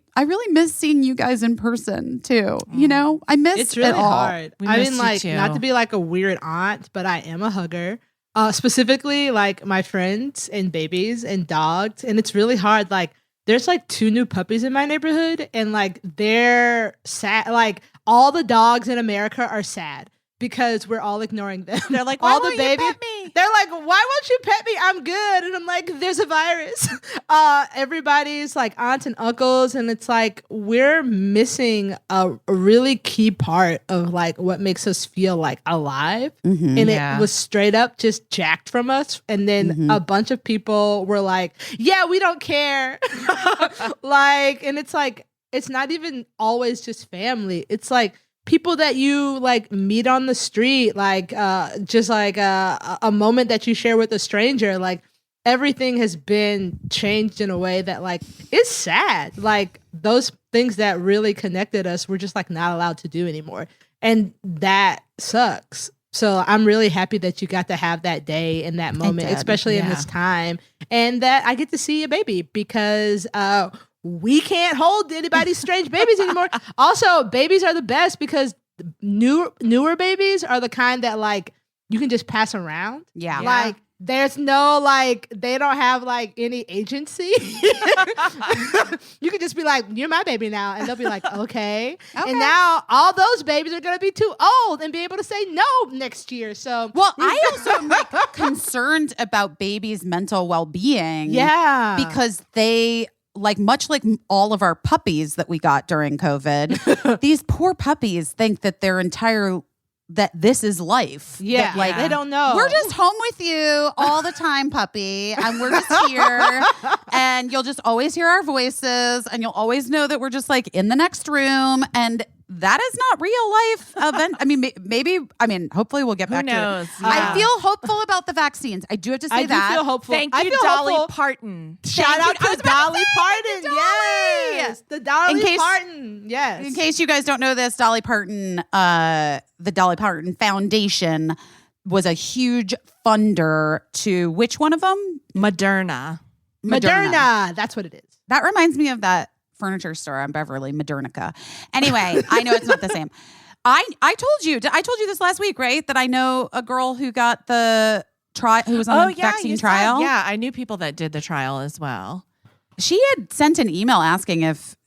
miss seeing you guys in person too. You know, I miss it's really it all. hard. I mean, like, not to be like a weird aunt, but I am a hugger. Specifically like my friends and babies and dogs. And it's really hard. Like there's like 2 new puppies in my neighborhood and like they're sad. Like all the dogs in America are sad because we're all ignoring them. They're like, all why the won't you babies. pet me? They're like, why won't you pet me? I'm good. And I'm like, there's a virus. Everybody's like aunts and uncles. And it's like, we're missing a really key part of like what makes us feel like alive. Mm-hmm, and it was straight up just jacked from us. And then a bunch of people were like, yeah, we don't care. Like, and it's like, it's not even always just family. It's like, people that you like meet on the street, like just like a moment that you share with a stranger, like everything has been changed in a way that like it's sad. Like those things that really connected us, we're just like not allowed to do anymore. And that sucks. So I'm really happy that you got to have that day and that moment, especially in this time, and that I get to see a baby because we can't hold anybody's strange babies anymore. Also, babies are the best because newer babies are the kind that like you can just pass around. Yeah. Like there's no like they don't have like any agency. You can just be like, you're my baby now. And they'll be like, okay. And now all those babies are gonna be too old and be able to say no next year. So well, I also am like concerned about babies' mental well-being. Yeah. Because they much like all of our puppies that we got during COVID, these poor puppies think that that this is life. Yeah. That, like, they don't know. We're just home with you all the time, puppy. And we're just here. And you'll just always hear our voices. And you'll always know that we're just like in the next room. And that is not real life event. I mean, hopefully we'll get back to it. Who knows? I feel hopeful about the vaccines. I do have to say that. I do feel hopeful. Thank you, Dolly Parton. Shout out to Dolly Parton. Yes. The Dolly Parton. Yes. In case you guys don't know this, Dolly Parton, the Dolly Parton Foundation was a huge funder to which one of them? Moderna. That's what it is. That reminds me of that furniture store on Beverly, Modernica. Anyway, I know it's not the same. I told you this last week, right? That I know a girl who got the who was on the vaccine trial. Yeah, I knew people that did the trial as well. She had sent an email asking if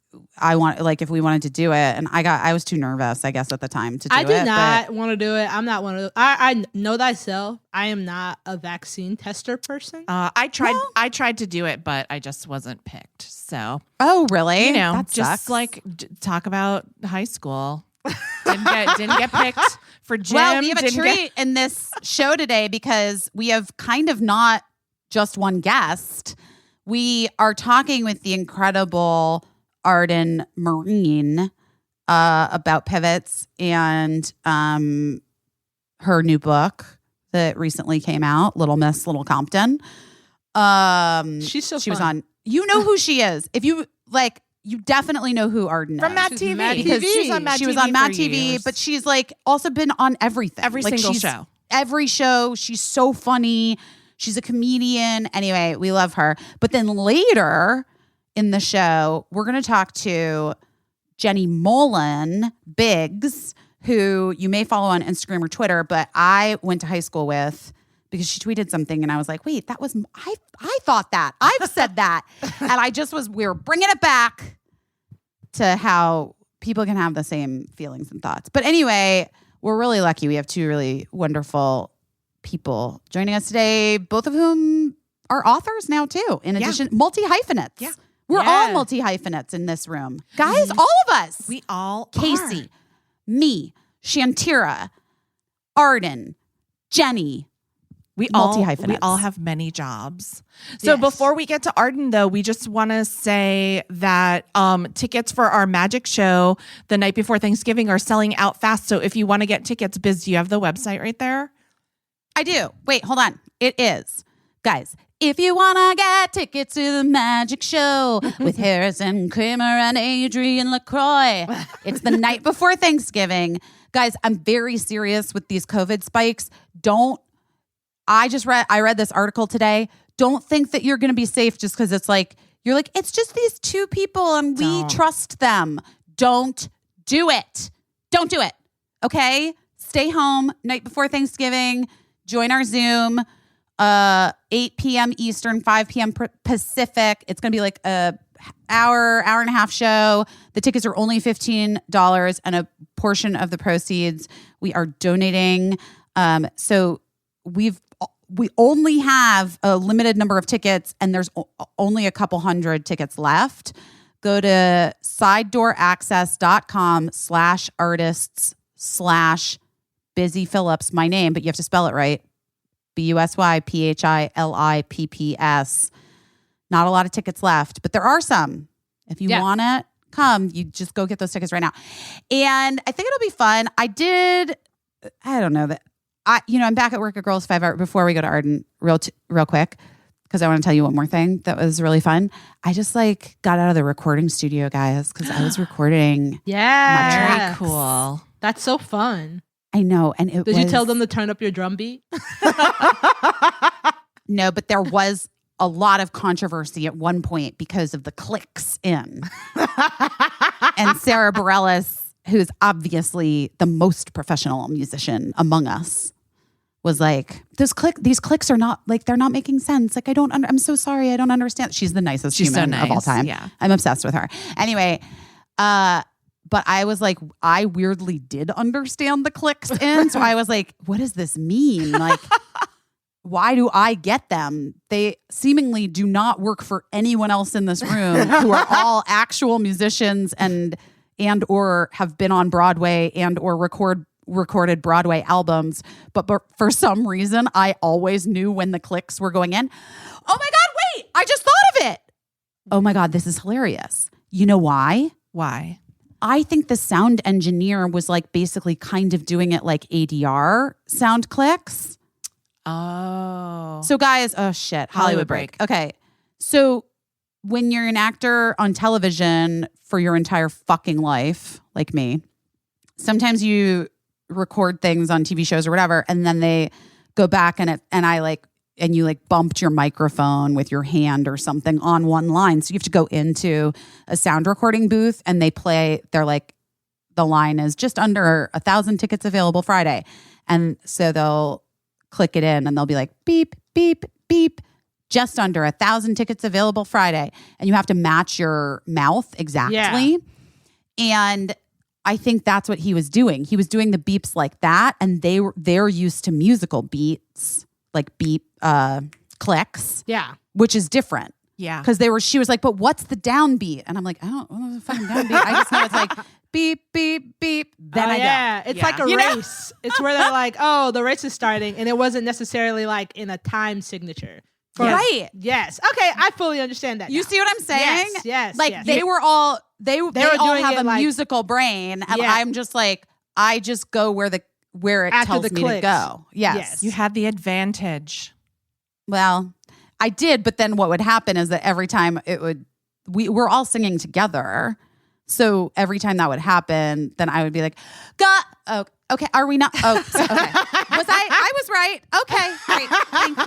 if we wanted to do it, and I was too nervous, I guess, at the time to do it. I do not want to do it. I'm not one of those. I know thyself. I am not a vaccine tester person. I tried to do it, but I just wasn't picked. So, oh really? You know, that just sucks. Like talk about high school. Didn't get picked for gym. Well, we have a treat in this show today because we have kind of not just one guest. We are talking with the incredible Arden Myrin about pivots and her new book that recently came out, Little Miss Little Compton. She's so she fun. was on. You know who she is. If you like, you definitely know who Arden from is. Mad TV Because she was on Mad TV. She was on Mad TV, years. but she's like also been on everything. Every like, single show. every show. She's so funny. She's a comedian. Anyway, we love her. But then later in the show, we're going to talk to Jenny Mollen-Biggs, who you may follow on Instagram or Twitter, but I went to high school with because she tweeted something and I was like, wait, that was, I thought that. I've said that. And we were bringing it back to how people can have the same feelings and thoughts. But anyway, we're really lucky. We have two really wonderful people joining us today, both of whom are authors now too. In addition, multi-hyphenates. Yeah. We're all multi-hyphenates in this room. Guys, all of us. We all Caissie, me, Shantira, Arden, Jenny. We multi-hyphenates. all have many jobs. So before we get to Arden, though, we just want to say that tickets for our magic show the night before Thanksgiving are selling out fast. So if you want to get tickets, Biz, do you have the website right there? I do. Wait, hold on. It is. Guys, if you want to get tickets to the magic show with Harrison Kramer and Adrian LaCroix, it's the night before Thanksgiving. Guys, I'm very serious with these COVID spikes. I read this article today. Don't think that you're going to be safe just because it's like, you're like, it's just these two people and we trust them. Don't do it. Don't do it. Okay? Stay home night before Thanksgiving. Join our Zoom, 8 p.m. Eastern, 5 p.m. Pacific. It's going to be like a hour and a half show. The tickets are only $15 and a portion of the proceeds we are donating. So we only have a limited number of tickets and there's only a couple hundred tickets left. Go to sidedoorAccess.com/artists/Busy Phillips, my name, but you have to spell it right. BUSYPHILIPPS. Not a lot of tickets left, but there are some. If you want it, come. You just go get those tickets right now. And I think it'll be fun. I don't know that. I'm back at work at Girls 5 Hour. Before we go to Arden, real quick, because I want to tell you one more thing that was really fun. I just got out of the recording studio, guys, because I was recording. Yeah. Very cool. That's so fun. I know. And Did you tell them to turn up your drum beat? No, but there was a lot of controversy at one point because of the clicks in. And Sarah Bareilles, who's obviously the most professional musician among us, was like, these clicks are not, they're not making sense. I'm so sorry. I don't understand. She's the nicest human of all time. Yeah. I'm obsessed with her. Anyway, but I was like, I weirdly did understand the clicks in. So I was like, what does this mean? Why do I get them? They seemingly do not work for anyone else in this room who are all actual musicians and or have been on Broadway and or recorded Broadway albums. But for some reason, I always knew when the clicks were going in. Oh my God, wait, I just thought of it. Oh my God, this is hilarious. You know why? Why? I think the sound engineer was basically kind of doing it like ADR sound clicks. Oh. So guys, oh shit, Hollywood break. Okay. So when you're an actor on television for your entire fucking life, like me, sometimes you record things on TV shows or whatever, and then they go back and you bumped your microphone with your hand or something on one line. So you have to go into a sound recording booth and they're like, the line is just under 1,000 tickets available Friday. And so they'll click it in and they'll be like, beep, beep, beep, just under 1,000 tickets available Friday. And you have to match your mouth exactly. Yeah. And I think that's what he was doing. He was doing the beeps like that. And they're used to musical beats, like beep clicks. Yeah. Which is different. Yeah. Because she was like, but what's the downbeat? And I'm like, I don't know the fucking downbeat. I just know it's like beep, beep, beep. Then I go. It's like a race. It's where they're like, oh, the race is starting. And it wasn't necessarily in a time signature. Right. Yes. Okay. I fully understand that. You see what I'm saying? Yes. Yes. They were all, they all have a musical brain. And I'm just like, I just go where it tells me to go. Yes. You had the advantage. Well, I did, but then what would happen is that every time we're all singing together. So every time that would happen, then I would be like, oh, okay, are we not? Oh, okay. I was right. Okay. Great.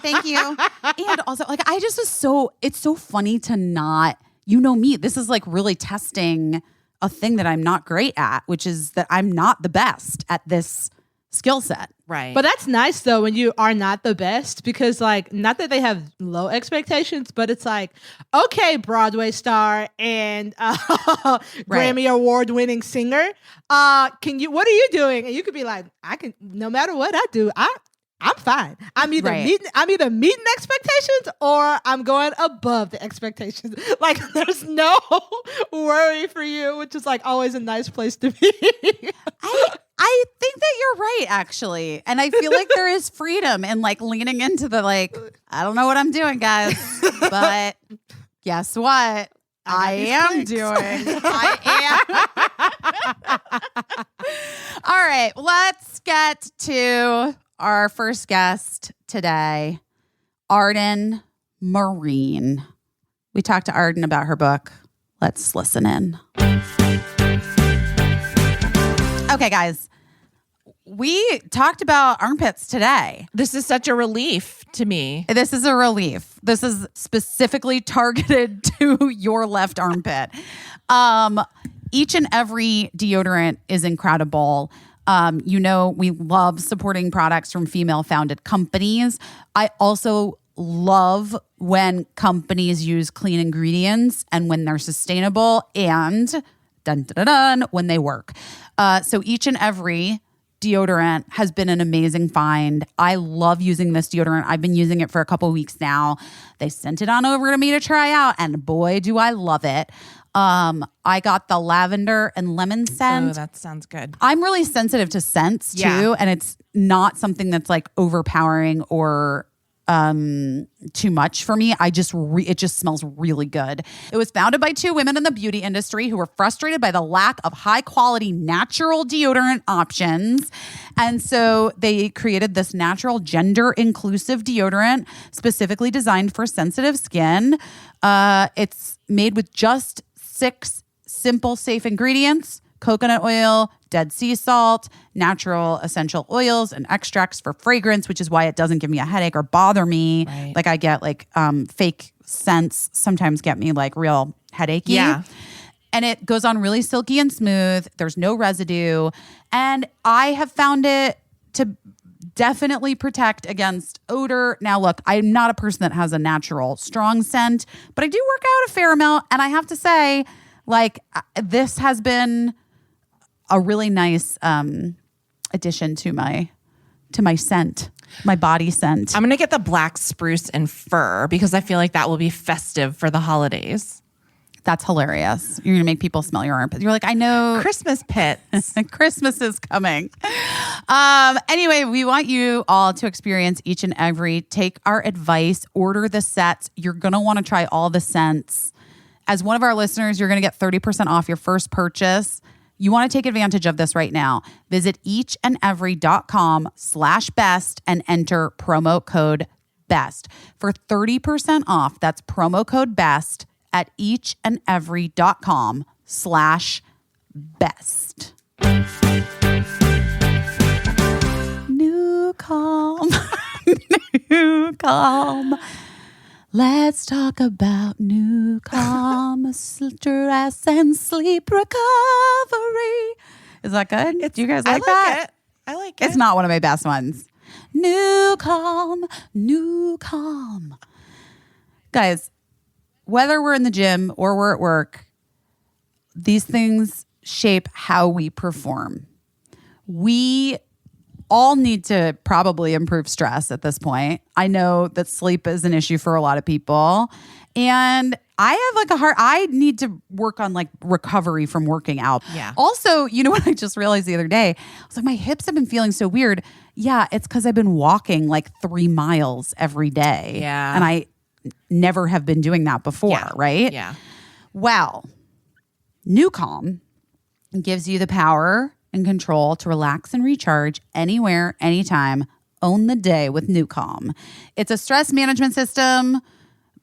Thank you. And also, like, I just was it's so funny to not, me. This is like really testing a thing that I'm not great at, which is that I'm not the best at this skill set. Right. But that's nice though when you are not the best, because like, not that they have low expectations, but it's like, okay, Broadway star and Grammy Award winning singer, what are you doing? And you could be like, I can, no matter what I do, I'm fine. I'm either meeting expectations or I'm going above the expectations. Like, there's no worry for you, which is like always a nice place to be. I think that you're right, actually. And I feel like there is freedom in like leaning into the like, I don't know what I'm doing, guys, but guess what? I am doing. I am. All right, let's get to our first guest today, Arden Myrin. We talked to Arden about her book. Let's listen in. Okay, guys, we talked about armpits today. This is such a relief to me. This is a relief. This is specifically targeted to your left armpit. Each and every deodorant is incredible. We love supporting products from female-founded companies. I also love when companies use clean ingredients and when they're sustainable and when they work. So each and every deodorant has been an amazing find. I love using this deodorant. I've been using it for a couple of weeks now. They sent it on over to me to try out, and boy, do I love it. I got the lavender and lemon scent. Oh, that sounds good. I'm really sensitive to scents too, and it's not something that's like overpowering or too much for me. It just smells really good. It was founded by two women in the beauty industry who were frustrated by the lack of high quality natural deodorant options. And so they created this natural gender inclusive deodorant specifically designed for sensitive skin. It's made with just 6 simple, safe ingredients: coconut oil, Dead Sea salt, natural essential oils, and extracts for fragrance, which is why it doesn't give me a headache or bother me. Right. Like I get like fake scents sometimes get me like real headachy. Yeah. And it goes on really silky and smooth. There's no residue. And I have found it to definitely protect against odor. Now, look, I'm not a person that has a natural strong scent, but I do work out a fair amount. And I have to say, like, this has been a really nice addition to my scent, my body scent. I'm going to get the black spruce and fir because I feel like that will be festive for the holidays. That's hilarious. You're going to make people smell your armpits. You're like, I know. Christmas pits. Christmas is coming. Anyway, we want you all to experience each and every. Take our advice. Order the sets. You're going to want to try all the scents. As one of our listeners, you're going to get 30% off your first purchase. You want to take advantage of this right now. Visit eachandevery.com/best and enter promo code BEST for 30% off. That's promo code BEST at eachandevery.com/best. NuCalm. NuCalm. Let's talk about NuCalm, stress and sleep recovery. Is that good? Do you guys like that? I like it. It's not one of my best ones. NuCalm, NuCalm. Guys, whether we're in the gym or we're at work, these things shape how we perform. We all need to probably improve stress at this point. I know that sleep is an issue for a lot of people. And I have like I need to work on like recovery from working out. Yeah. Also, you know what I just realized the other day? I was like, my hips have been feeling so weird. Yeah, it's because I've been walking like 3 miles every day. Yeah. And I never have been doing that before, right? Yeah. Well, NuCalm gives you the power and control to relax and recharge anywhere, anytime. Own the day with NuCalm. It's a stress management system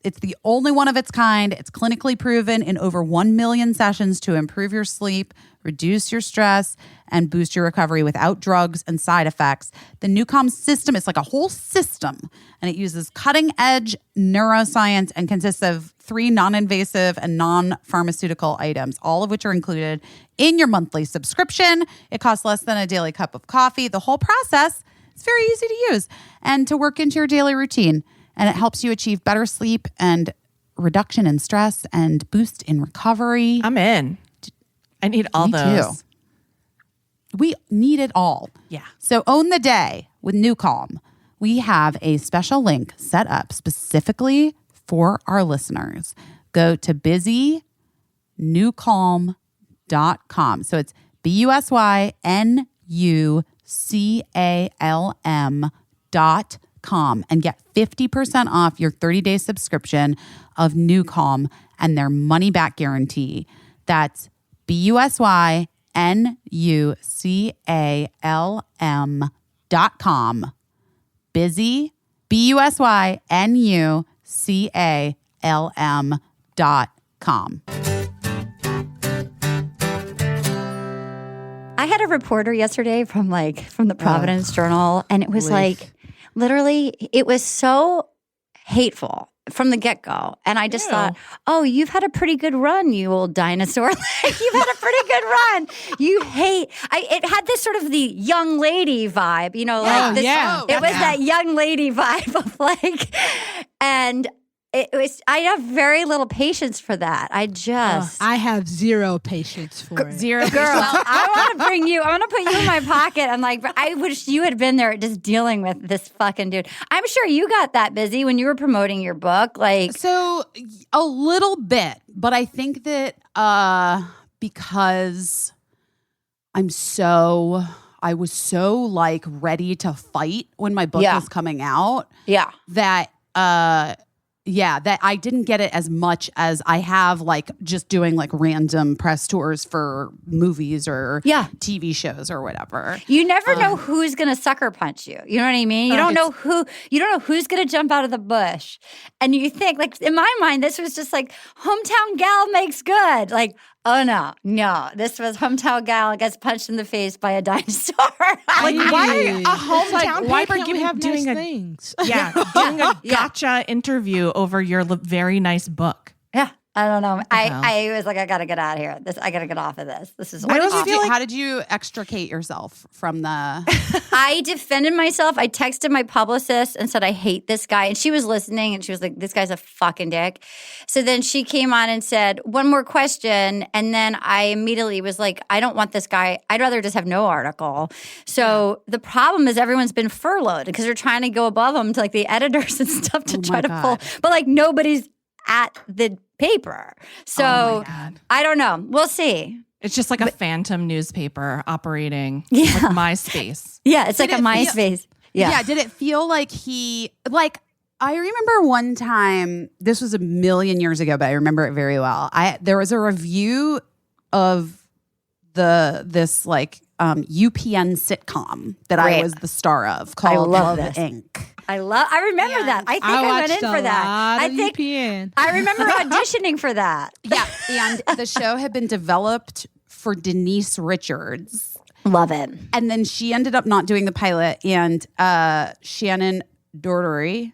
It's the only one of its kind. It's clinically proven in over 1 million sessions to improve your sleep, reduce your stress, and boost your recovery without drugs and side effects. The NuCalm system is like a whole system, and it uses cutting-edge neuroscience and consists of 3 non-invasive and non-pharmaceutical items, all of which are included in your monthly subscription. It costs less than a daily cup of coffee. The whole process is very easy to use and to work into your daily routine, and it helps you achieve better sleep and reduction in stress and boost in recovery. I'm in. I need all Me those. too. We need it all. Yeah. So own the day with NuCalm. We have a special link set up specifically for our listeners. Go to busynucalm.com. So it's BUSYNUCALM.com and get 50% off your 30-day subscription of NuCalm and their money-back guarantee. That's BUSYNUCALM.com. Busy, BUSYNUCALM.com. I had a reporter yesterday from the Providence Journal, and it was literally, it was so hateful from the get-go. And I just thought, oh, you've had a pretty good run, you old dinosaur. You've had a pretty good run. It had this sort of the young lady vibe, it was that young lady vibe of and it was, I have very little patience for that. I have zero patience for it. Zero. Girl, I want to put you in my pocket. I'm like, I wish you had been there just dealing with this fucking dude. I'm sure you got that busy when you were promoting your book. So a little bit, but I think that because I was so ready to fight when my book was coming out. Yeah. That that I didn't get it as much as I have just doing random press tours for movies or TV shows or whatever. You never know who's going to sucker punch you. You know what I mean? You don't know who's going to jump out of the bush. And you think in my mind, this was just hometown gal makes good. Oh no, this was hometown gal gets punched in the face by a dinosaur. Why a hometown why paper can't we have doing nice a things? Yeah, doing a gotcha interview over your very nice book. Yeah, I don't know. I was like, I gotta get out of here. I gotta get off of this. This is How did you extricate yourself from the? I defended myself. I texted my publicist and said, I hate this guy. And she was listening and she was like, this guy's a fucking dick. So then she came on and said, one more question. And then I immediately was like, I don't want this guy. I'd rather just have no article. So the problem is everyone's been furloughed because they're trying to go above them to the editors and stuff to try to pull. But nobody's at the paper. So I don't know. We'll see. It's just a phantom newspaper operating MySpace. Yeah, it's a MySpace. Yeah. Did it feel like I remember one time, this was a million years ago, but I remember it very well. There was a review of this UPN sitcom that I was the star of called Love Inc. I remember that. I think I went in for that. UPN. I remember auditioning for that. Yeah, and the show had been developed for Denise Richards. Love it. And then she ended up not doing the pilot, and Shannon Doherty.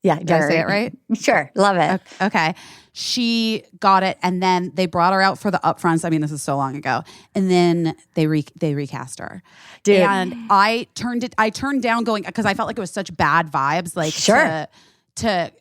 Yeah, did I say it right? Sure, love it. Okay. She got it, and then they brought her out for the upfronts. I mean, this is so long ago. And then they recast her. Dude. And I turned down going, because I felt like it was such bad vibes, to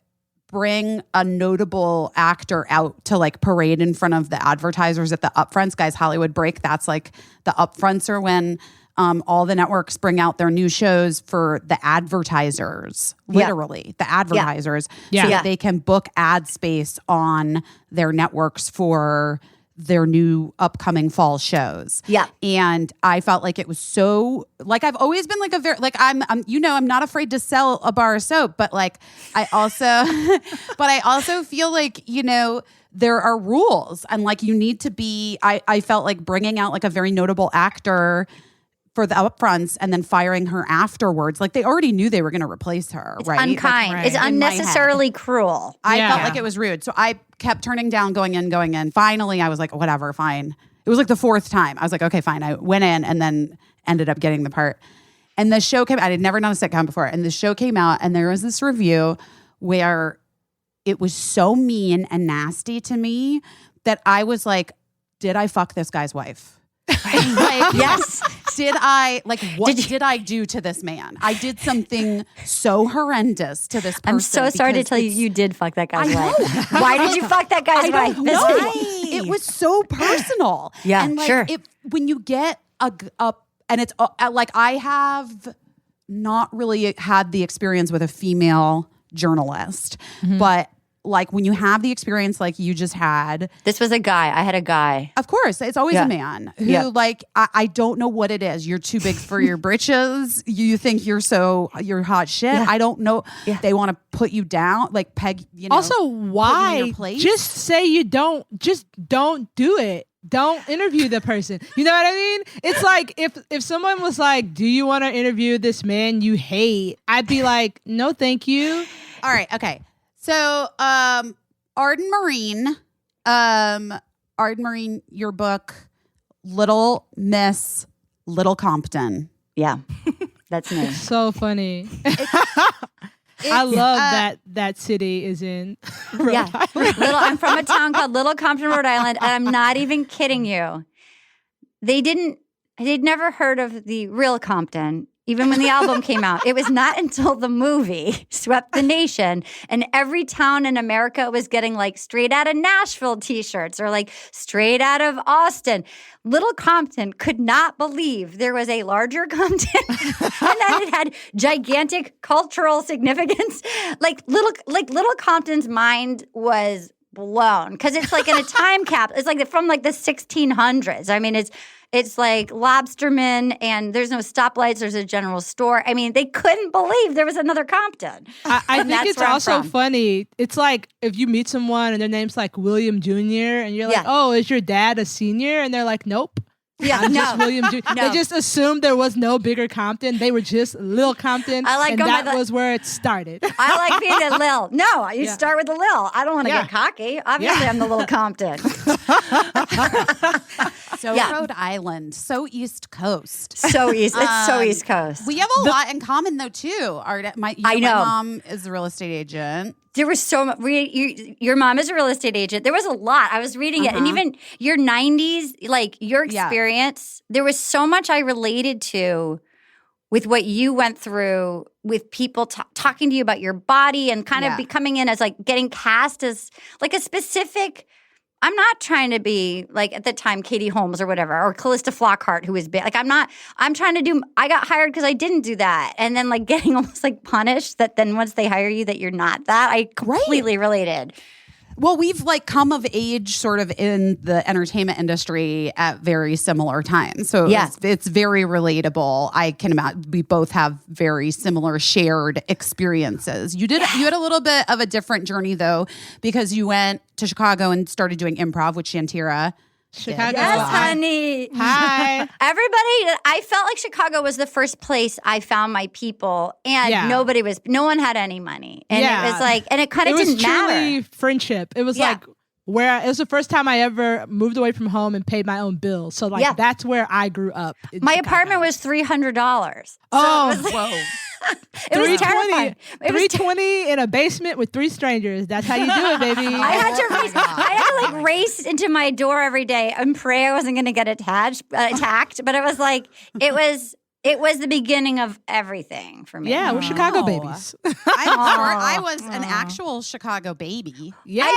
bring a notable actor out to parade in front of the advertisers at the upfronts. Guys, Hollywood break, that's the upfronts are when all the networks bring out their new shows for the advertisers, literally the advertisers, so that they can book ad space on their networks for their new upcoming fall shows. Yeah. And I felt like it was so, I've always been a very, I'm not afraid to sell a bar of soap, but I also feel there are rules and you need to be, I felt like bringing out a very notable actor for the upfronts and then firing her afterwards. Like they already knew they were going to replace her, It's right? unkind. Like, It's unnecessarily cruel. I Yeah. felt like it was rude. So I kept turning down, going in. Finally, I was like, whatever, fine. It was like the fourth time. I was like, okay, fine. I went in and then ended up getting the part. And the show came, I had never done a sitcom before. And the show came out and there was this review where it was so mean and nasty to me that I was like, did I fuck this guy's wife? Like, Yes. Did I, like, what did I do to this man? I did something so horrendous to this person. I'm so sorry to because tell you, it's- you did fuck that guy's I know. wife. Why did you fuck that guy's I wife? don't This know. week? It was so personal. Yeah, and like, sure. When you get and it's like I have not really had the experience with a female journalist, but like when you have the experience like you just had, This was a guy. I had a guy. of course, it's always Yeah. a man who Yeah. like, I don't know what it is. You're too big for your britches. You think you're hot shit. Yeah. I don't know. Yeah. They want to put you down, like peg, you know. Also, put you in why your place. just say you don't? Just don't do it. Don't interview the person. You know what I mean? It's like if someone was like, "Do you want to interview this man you hate?" I'd be like, "No, thank you." All right. Okay. So, Arden Myrin, your book, Little Miss Little Compton. Yeah. That's me. So funny. I love that city is in Rhode Yeah. Island. I'm from a town called Little Compton, Rhode Island, and I'm not even kidding you. They'd never heard of the real Compton, even when the album came out. It was not until the movie swept the nation and every town in America was getting like straight out of Nashville t-shirts or like straight out of Austin. Little Compton could not believe there was a larger Compton and that it had gigantic cultural significance. Like Little Compton's mind was blown because it's like in a time cap. It's like from like the 1600s. I mean, it's like lobstermen and there's no stoplights. There's a general store. I mean, they couldn't believe there was another Compton. I And think that's it's where I'm also from. funny. It's like if you meet someone and their name's like William Jr. and you're like, Yeah. "Oh, is your dad a senior?" And they're like, "Nope." Yeah, I'm just no. William Jr. No. They just assumed there was no bigger Compton. They were just Lil Compton. I like and going that by the- was where it started. I like being a Lil. No, you Yeah. start with the Lil. I don't want to Yeah. get cocky. Obviously, Yeah. I'm the Little Compton. So Yeah. Rhode Island, so East Coast. So East. It's so East Coast. We have a lot in common though too. My I know. My mom is a real estate agent. There was so much. Your mom is a real estate agent. There was a lot. I was reading it, and even your 90s, like your Yeah. experience, there was so much I related to with what you went through with people talking to you about your body and kind of Yeah. becoming in as like getting cast as like a specific. I'm not trying to be like at the time Katie Holmes or whatever or Callista Flockhart who was big. Like I'm trying to do. I got hired because I didn't do that, and then like getting almost like punished that then once they hire you that you're not that. I completely related. Well, we've like come of age sort of in the entertainment industry at very similar times. So Yeah. it's very relatable. I can imagine we both have very similar shared experiences. You had a little bit of a different journey though, because you went to Chicago and started doing improv with Shantira. Chicago. Yes, Hi. honey. Hi. Everybody, I felt like Chicago was the first place I found my people, and Yeah. no one had any money, and Yeah. it was like, and it kind It of was didn't truly matter. friendship. It was Yeah. like it was the first time I ever moved away from home and paid my own bills. So like Yeah. that's where I grew up. in My Chicago. apartment was $300. Oh, Whoa. It was terrifying. It was $320 in a basement with 3 strangers. That's how you do it, baby. I had to race. I had to like race into my door every day and pray I wasn't going to get attacked. But it was like it was the beginning of everything for me. Yeah, we're Chicago Wow. babies. I was an actual Chicago baby. Yes.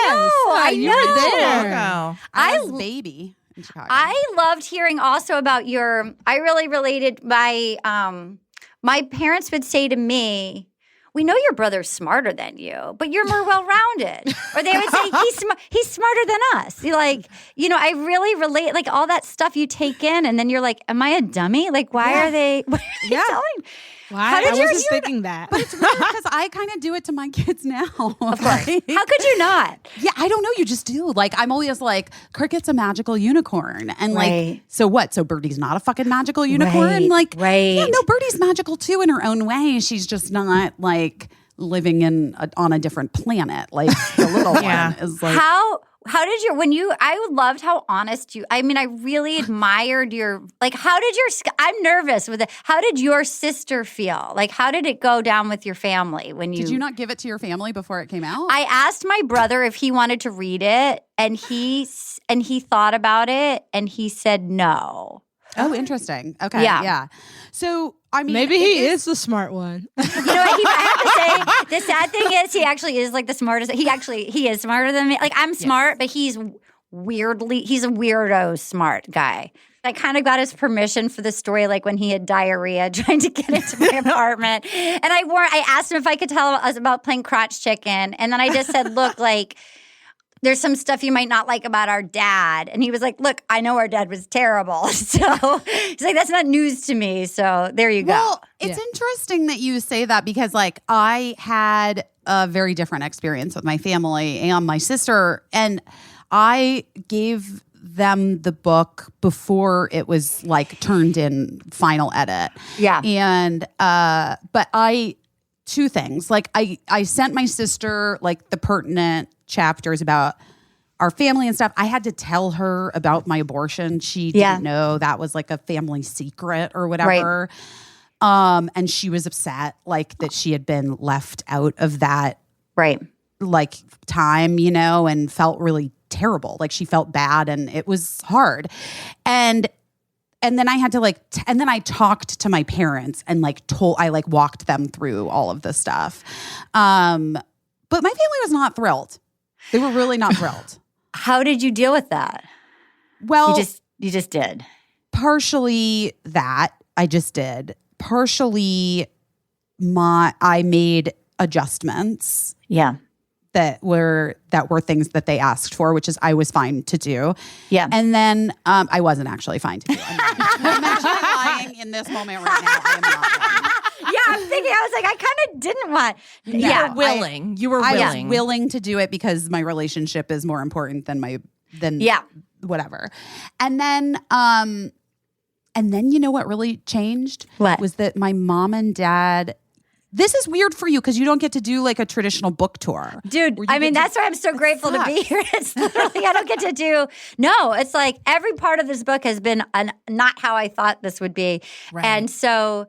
I you know. were there. Chicago. I was a baby in Chicago. I loved hearing also about I really related my parents would say to me, "We know your brother's smarter than you, but you're more well-rounded." Or they would say, he's smarter than us. You're like, I really relate, like all that stuff you take in, and then you're like, am I a dummy? Like, why are they telling? Why? did I yours- wasn't thinking that. But it's weird because I kind of do it to my kids now. Of course. How could you not? Yeah, I don't know. You just do. Like, I'm always like, Cricket's a magical unicorn. And like, Right. so what? So Birdie's not a fucking magical unicorn? Right, Like, right. yeah, no, Birdie's magical too in her own way. She's just not like living on a different planet. Like the little one is like. How did I loved how honest you, I mean, I really admired I'm nervous with it. How did your sister feel? Like, how did it go down with your family when you. Did you not give it to your family before it came out? I asked my brother if he wanted to read it, and he thought about it, and he said no. Oh, interesting. Okay. Yeah. Yeah. So, I mean, Maybe he is the smart one. You know what? I have to say, the sad thing is he actually is like the smartest. He is smarter than me. Like, I'm smart, but he's a weirdo smart guy. I kind of got his permission for the story, like when he had diarrhea trying to get into my apartment. And I asked him if I could tell us about playing crotch chicken. And then I just said, look, like, there's some stuff you might not like about our dad. And he was like, look, I know our dad was terrible. So he's like, that's not news to me. So there you go. Well, it's interesting that you say that because like I had a very different experience with my family and my sister. And I gave them the book before it was like turned in final edit. Yeah. And, but two things. Like I sent my sister like the pertinent chapters about our family and stuff. I had to tell her about my abortion. She didn't know that was like a family secret or whatever. Right. And she was upset like that she had been left out of that like time, you know, and felt really terrible. Like she felt bad and it was hard. And then I had to like, and then I talked to my parents and like I like walked them through all of this stuff. But my family was not thrilled. They were really not thrilled. How did you deal with that? Well, you just did. Partially that I just did. Partially I made adjustments. Yeah. That were things that they asked for, which is I was fine to do. Yeah. And then I wasn't actually fine to do. I'm actually lying in this moment right now. I am not lying. Yeah, I'm thinking, I was like, I kind of didn't want. You were willing. I was willing to do it because my relationship is more important than whatever. And then you know what really changed? What? Was that my mom and dad. This is weird for you because you don't get to do like a traditional book tour. Dude, I mean, that's why I'm so grateful to be here. It's literally, I don't get to do, no, it's like every part of this book has been not how I thought this would be. Right. And so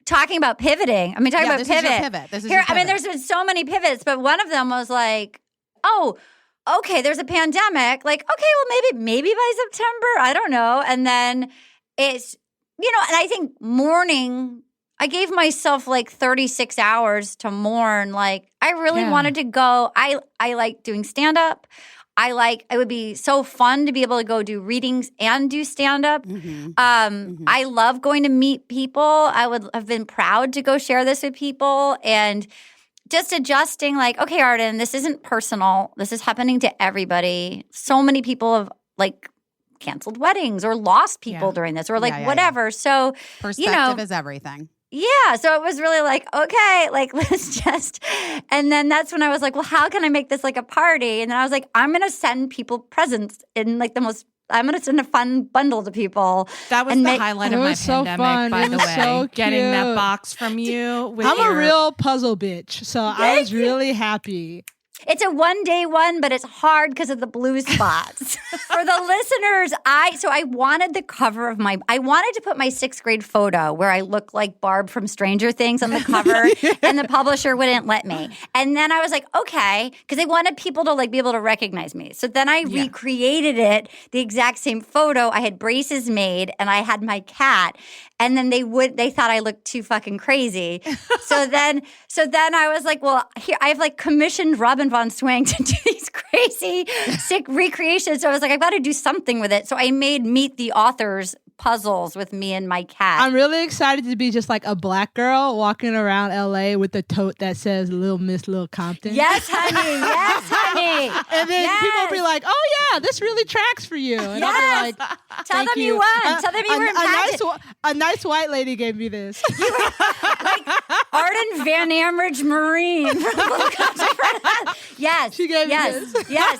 talking about pivoting, I mean, about this pivot. Is your pivot. This is here, your pivot. I mean, there's been so many pivots, but one of them was like, oh, okay, there's a pandemic. Like, okay, well, maybe by September, I don't know. And then it's, you know, and I think mourning, I gave myself like 36 hours to mourn. Like, I really wanted to go. I like doing stand-up. It would be so fun to be able to go do readings and do stand-up. Mm-hmm. I love going to meet people. I would have been proud to go share this with people. And just adjusting like, okay, Arden, this isn't personal. This is happening to everybody. So many people have like canceled weddings or lost people during this or like whatever. Yeah. So, perspective is everything. Yeah. So it was really like, okay, like let's just, and then that's when I was like, well, how can I make this like a party? And then I was like, I'm going to send people presents in like I'm going to send a fun bundle to people. That was the highlight of my pandemic, by the way. So getting that box from you. I'm a real puzzle bitch. So I was really happy. It's a one-day one, but it's hard because of the blue spots. For the listeners, I wanted the cover of I wanted to put my 6th grade photo where I look like Barb from Stranger Things on the cover, and the publisher wouldn't let me. And then I was like, okay, because they wanted people to like be able to recognize me. So then I recreated it, the exact same photo. I had braces made, and I had my cat. And then they thought I looked too fucking crazy. So then I was like, well, here I have like commissioned Robin Von Swing to do these crazy sick recreations. So I was like, I've got to do something with it. So I made Meet the Authors puzzles with me and my cat. I'm really excited to be just like a black girl walking around LA with a tote that says Little Miss Little Compton. Yes, honey. Yes, honey. And then people will be like, oh yeah, this really tracks for you. And I'll be like, tell them you won. Tell them you were impacted. A nice white lady gave me this. like Arden Van Amridge Marine. Yes. She gave me yes. this. Yes.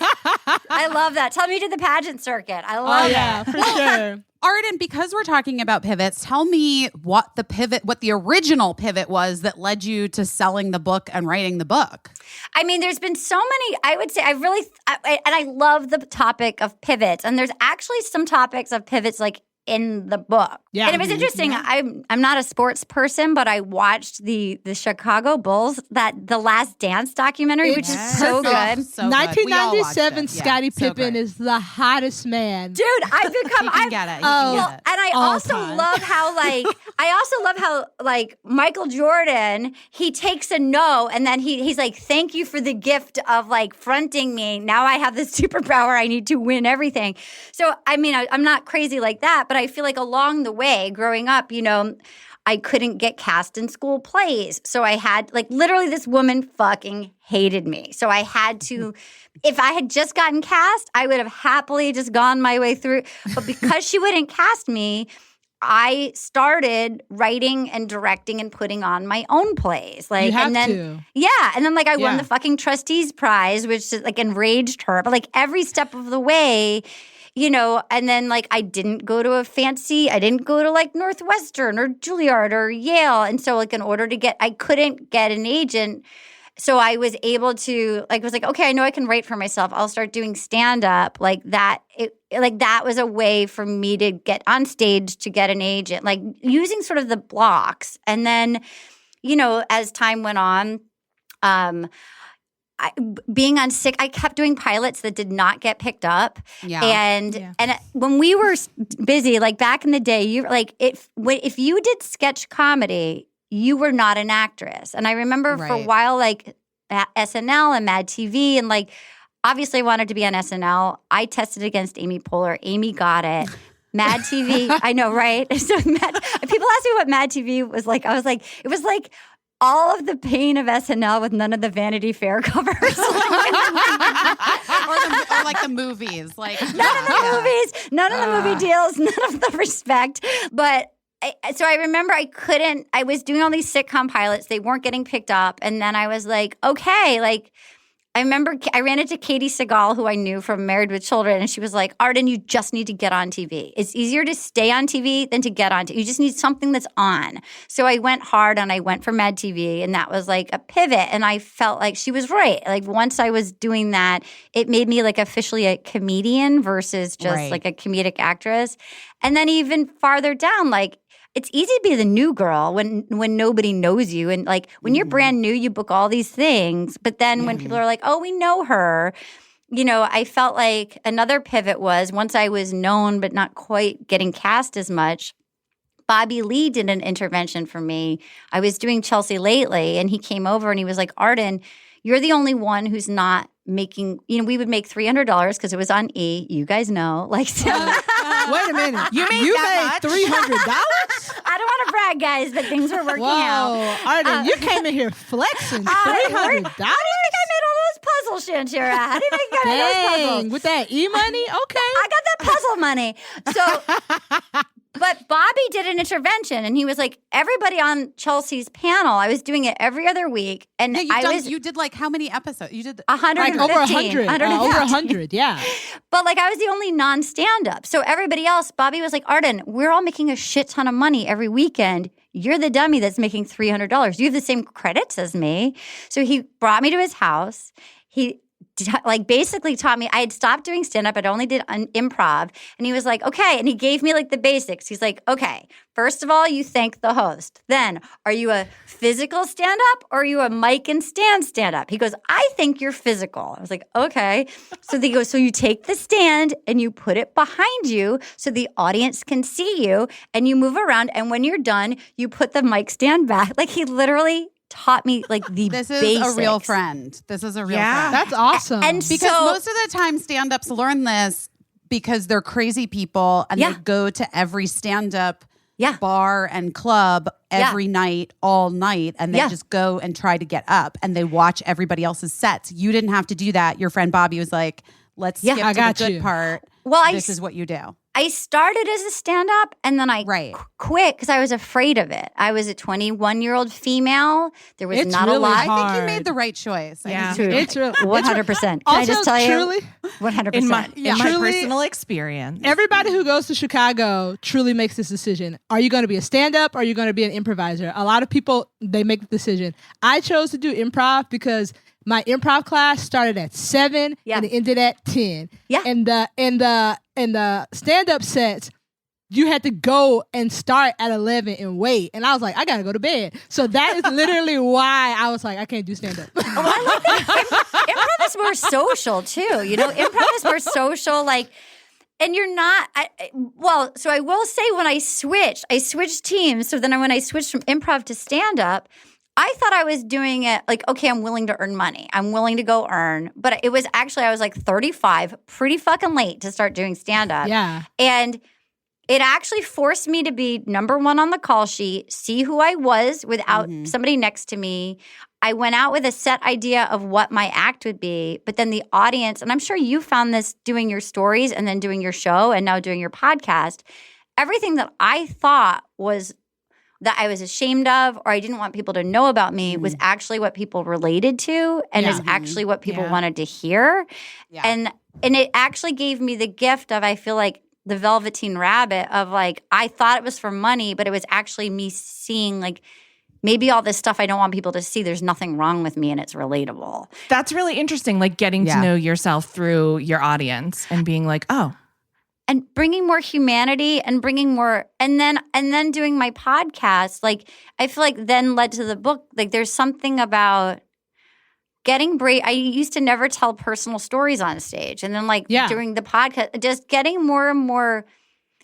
I love that. Tell me you did the pageant circuit. I love yeah, it. for sure. Arden, because we're talking about pivots, tell me what the original pivot was that led you to selling the book and writing the book. I mean, there's been so many, I would say, and I love the topic of pivots. And there's actually some topics of pivots like in the book. Yeah. And it was interesting. Yeah. I'm not a sports person, but I watched the Chicago Bulls, the Last Dance documentary, which is so good. So 1997 Scottie so Pippen great. is the hottest man. Dude, I've become You can get it. You can get it. and I All also time. love how Michael Jordan, he takes a no and then he's like, thank you for the gift of like fronting me. Now I have this superpower. I need to win everything. So I mean, I'm not crazy like that, but I feel like along the way, growing up, I couldn't get cast in school plays. So I had literally this woman fucking hated me. So I had to, if I had just gotten cast, I would have happily just gone my way through. But because she wouldn't cast me, I started writing and directing and putting on my own plays. You have and then, to. Yeah. And then I won Yeah. the fucking trustees prize, which enraged her. But every step of the way, and then I didn't go to I didn't go to Northwestern or Juilliard or Yale. And so in order to I couldn't get an agent. So I was able to okay, I know I can write for myself. I'll start doing stand-up that. That was a way for me to get on stage to get an agent, using sort of the blocks. And then, as time went on, being on sick, I kept doing pilots that did not get picked up. Yeah. And when we were busy, back in the day, if you did sketch comedy, you were not an actress. And I remember for a while, at SNL and Mad TV, and obviously I wanted to be on SNL. I tested against Amy Poehler. Amy got it. Mad TV, I know, right? So people ask me what Mad TV was like. I was like, it was like all of the pain of SNL with none of the Vanity Fair covers. or the movies. None of the movies, none of the movie deals, none of the respect. But so I remember I was doing all these sitcom pilots. They weren't getting picked up. And then I was like, okay, I remember I ran into Katie Seagal, who I knew from Married with Children, and she was like, Arden, you just need to get on TV. It's easier to stay on TV than to get on TV. You just need something that's on. So I went hard and I went for Mad TV, and that was a pivot. And I felt like she was right. Once I was doing that, it made me officially a comedian versus just a comedic actress. And then even farther down, it's easy to be the new girl when nobody knows you. And when you're brand new, you book all these things. But then when people are like, oh, we know her, I felt like another pivot was once I was known but not quite getting cast as much, Bobby Lee did an intervention for me. I was doing Chelsea Lately, and he came over and he was like, Arden, you're the only one who's not making, we would make $300 because it was on E. You guys know. Wait a minute. You made $300? I don't want to brag, guys, but things were working out. Whoa, Arden, you came in here flexing. $300? How do you think I made all those puzzles, Shantira? How do you think I made those puzzles? With that E-money? Okay. I got that puzzle money. So, but Bobby did an intervention, and he was like, everybody on Chelsea's panel, I was doing it every other week. And you did how many episodes? You did 115. Over 100. Over 100, yeah. But I was the only non-stand-up. So everybody else, Bobby was like, Arden, we're all making a shit ton of money every weekend. You're the dummy that's making $300. You have the same credits as me. So he brought me to his house. He basically taught me. I had stopped doing stand-up. I'd only did improv. And he was like, okay. And he gave me the basics. He's like, okay, first of all, you thank the host. Then, are you a physical stand-up or are you a mic and stand-up? He goes, I think you're physical. I was like, okay. So he goes, so you take the stand and you put it behind you so the audience can see you, and you move around. And when you're done, you put the mic stand back. He literally taught me the This is basics. a real friend. This is a real friend. That's awesome. And Because most of the time stand-ups learn this because they're crazy people and they go to every stand-up bar and club every night, all night, and they just go and try to get up and they watch everybody else's sets. You didn't have to do that. Your friend Bobby was like, let's skip to the good part. Well, this is what you do. I started as a stand-up and then I quit because I was afraid of it. I was a 21-year-old female. There was not really a lot. hard. I think you made the right choice. Yeah. It's really 100%. Can also, I just tell truly, you? 100%. In my Truly, personal experience. everybody who goes to Chicago truly makes this decision. Are you going to be a stand-up or are you going to be an improviser? A lot of people, they make the decision. I chose to do improv because my improv class started at 7 and it ended at 10. Yeah. And the stand-up sets, you had to go and start at 11 and wait. And I was like, I got to go to bed. So that is literally why I was like, I can't do stand-up. Improv is more social too. You know, improv is more social. Like, and you're not, so I will say when I switched teams. So then when I switched from improv to stand-up, I thought I was doing it like, okay, I'm willing to earn money. I'm willing to go earn. But it was actually, I was like 35, pretty fucking late to start doing stand-up. Yeah. And it actually forced me to be number one on the call sheet, see who I was without somebody next to me. I went out with a set idea of what my act would be, but then the audience, and I'm sure you found this doing your stories and then doing your show and now doing your podcast, everything that I thought was that I was ashamed of or I didn't want people to know about me was actually what people related to and is actually what people wanted to hear. Yeah. And it actually gave me the gift of, I feel like, the Velveteen Rabbit of like, I thought it was for money, but it was actually me seeing like, maybe all this stuff I don't want people to see, there's nothing wrong with me and it's relatable. That's really interesting, like getting to know yourself through your audience and being like, oh. And bringing more humanity and bringing more, and then doing my podcast, like I feel like then led to the book. Like there's something about getting brave. I used to never tell personal stories on stage. And then like during the podcast, just getting more and more,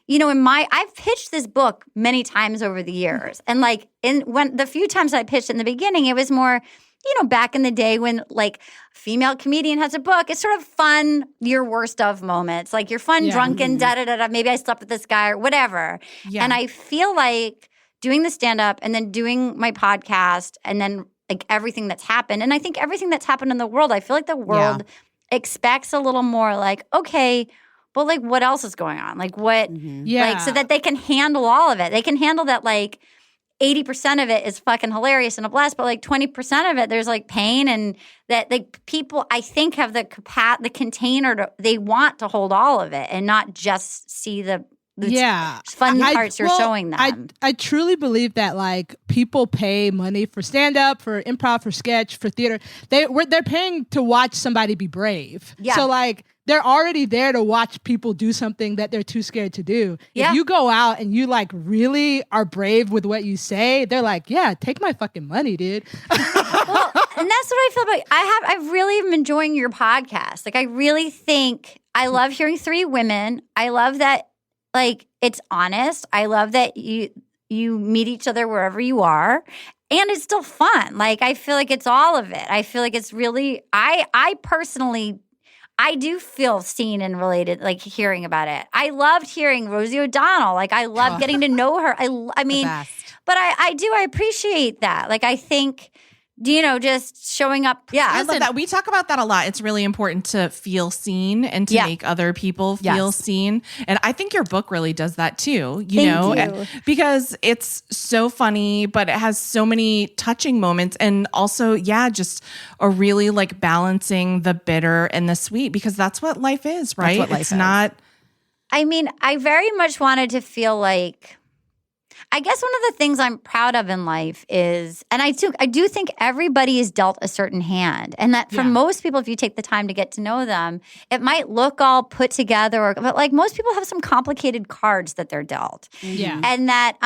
you know, I've pitched this book many times over the years. And like when the few times I pitched in the beginning, it was more, you know, back in the day when like a female comedian has a book, it's sort of fun, your worst of moments. Like you're fun, drunken, da-da-da-da, maybe I slept with this guy or whatever. Yeah. And I feel like doing the stand-up and then doing my podcast and then like everything that's happened. And I think everything that's happened in the world, I feel like the world expects a little more like, okay, but like what else is going on? Like what, like so that they can handle all of it. They can handle that like 80% of it is fucking hilarious and a blast, but like 20% of it, there's like pain and that like people I think have the container they want to hold all of it and not just see the fun parts you're showing them. I truly believe that like people pay money for stand-up, for improv, for sketch, for theater. They're paying to watch somebody be brave. Yeah. So like they're already there to watch people do something that they're too scared to do. Yeah. If you go out and you like really are brave with what you say, they're like, yeah, take my fucking money, dude. Well, and that's what I feel about. I really am enjoying your podcast. Like I really think I love hearing three women. I love that like it's honest. I love that you meet each other wherever you are. And it's still fun. Like I feel like it's all of it. I feel like it's really I personally I do feel seen and related, like hearing about it. I loved hearing Rosie O'Donnell. Like I love getting to know her. I mean, but I appreciate that. Like I think, you know, just showing up. Yeah, I love that. We talk about that a lot. It's really important to feel seen and to make other people feel seen. And I think your book really does that too, you know, because it's so funny, but it has so many touching moments. And also, just a really like balancing the bitter and the sweet, because that's what life is, right? That's what life it's is. not. I mean, I very much wanted to feel like, I guess one of the things I'm proud of in life is, and I do think everybody is dealt a certain hand, and that for most people, if you take the time to get to know them, it might look all put together, but like most people have some complicated cards that they're dealt. Yeah, and that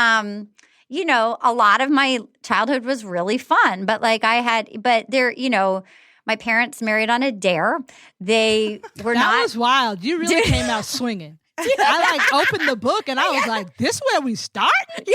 you know, a lot of my childhood was really fun, but like you know, my parents married on a dare. They were that was wild. You really came out swinging. I like opened the book and I was like, "This where we start?" Yeah.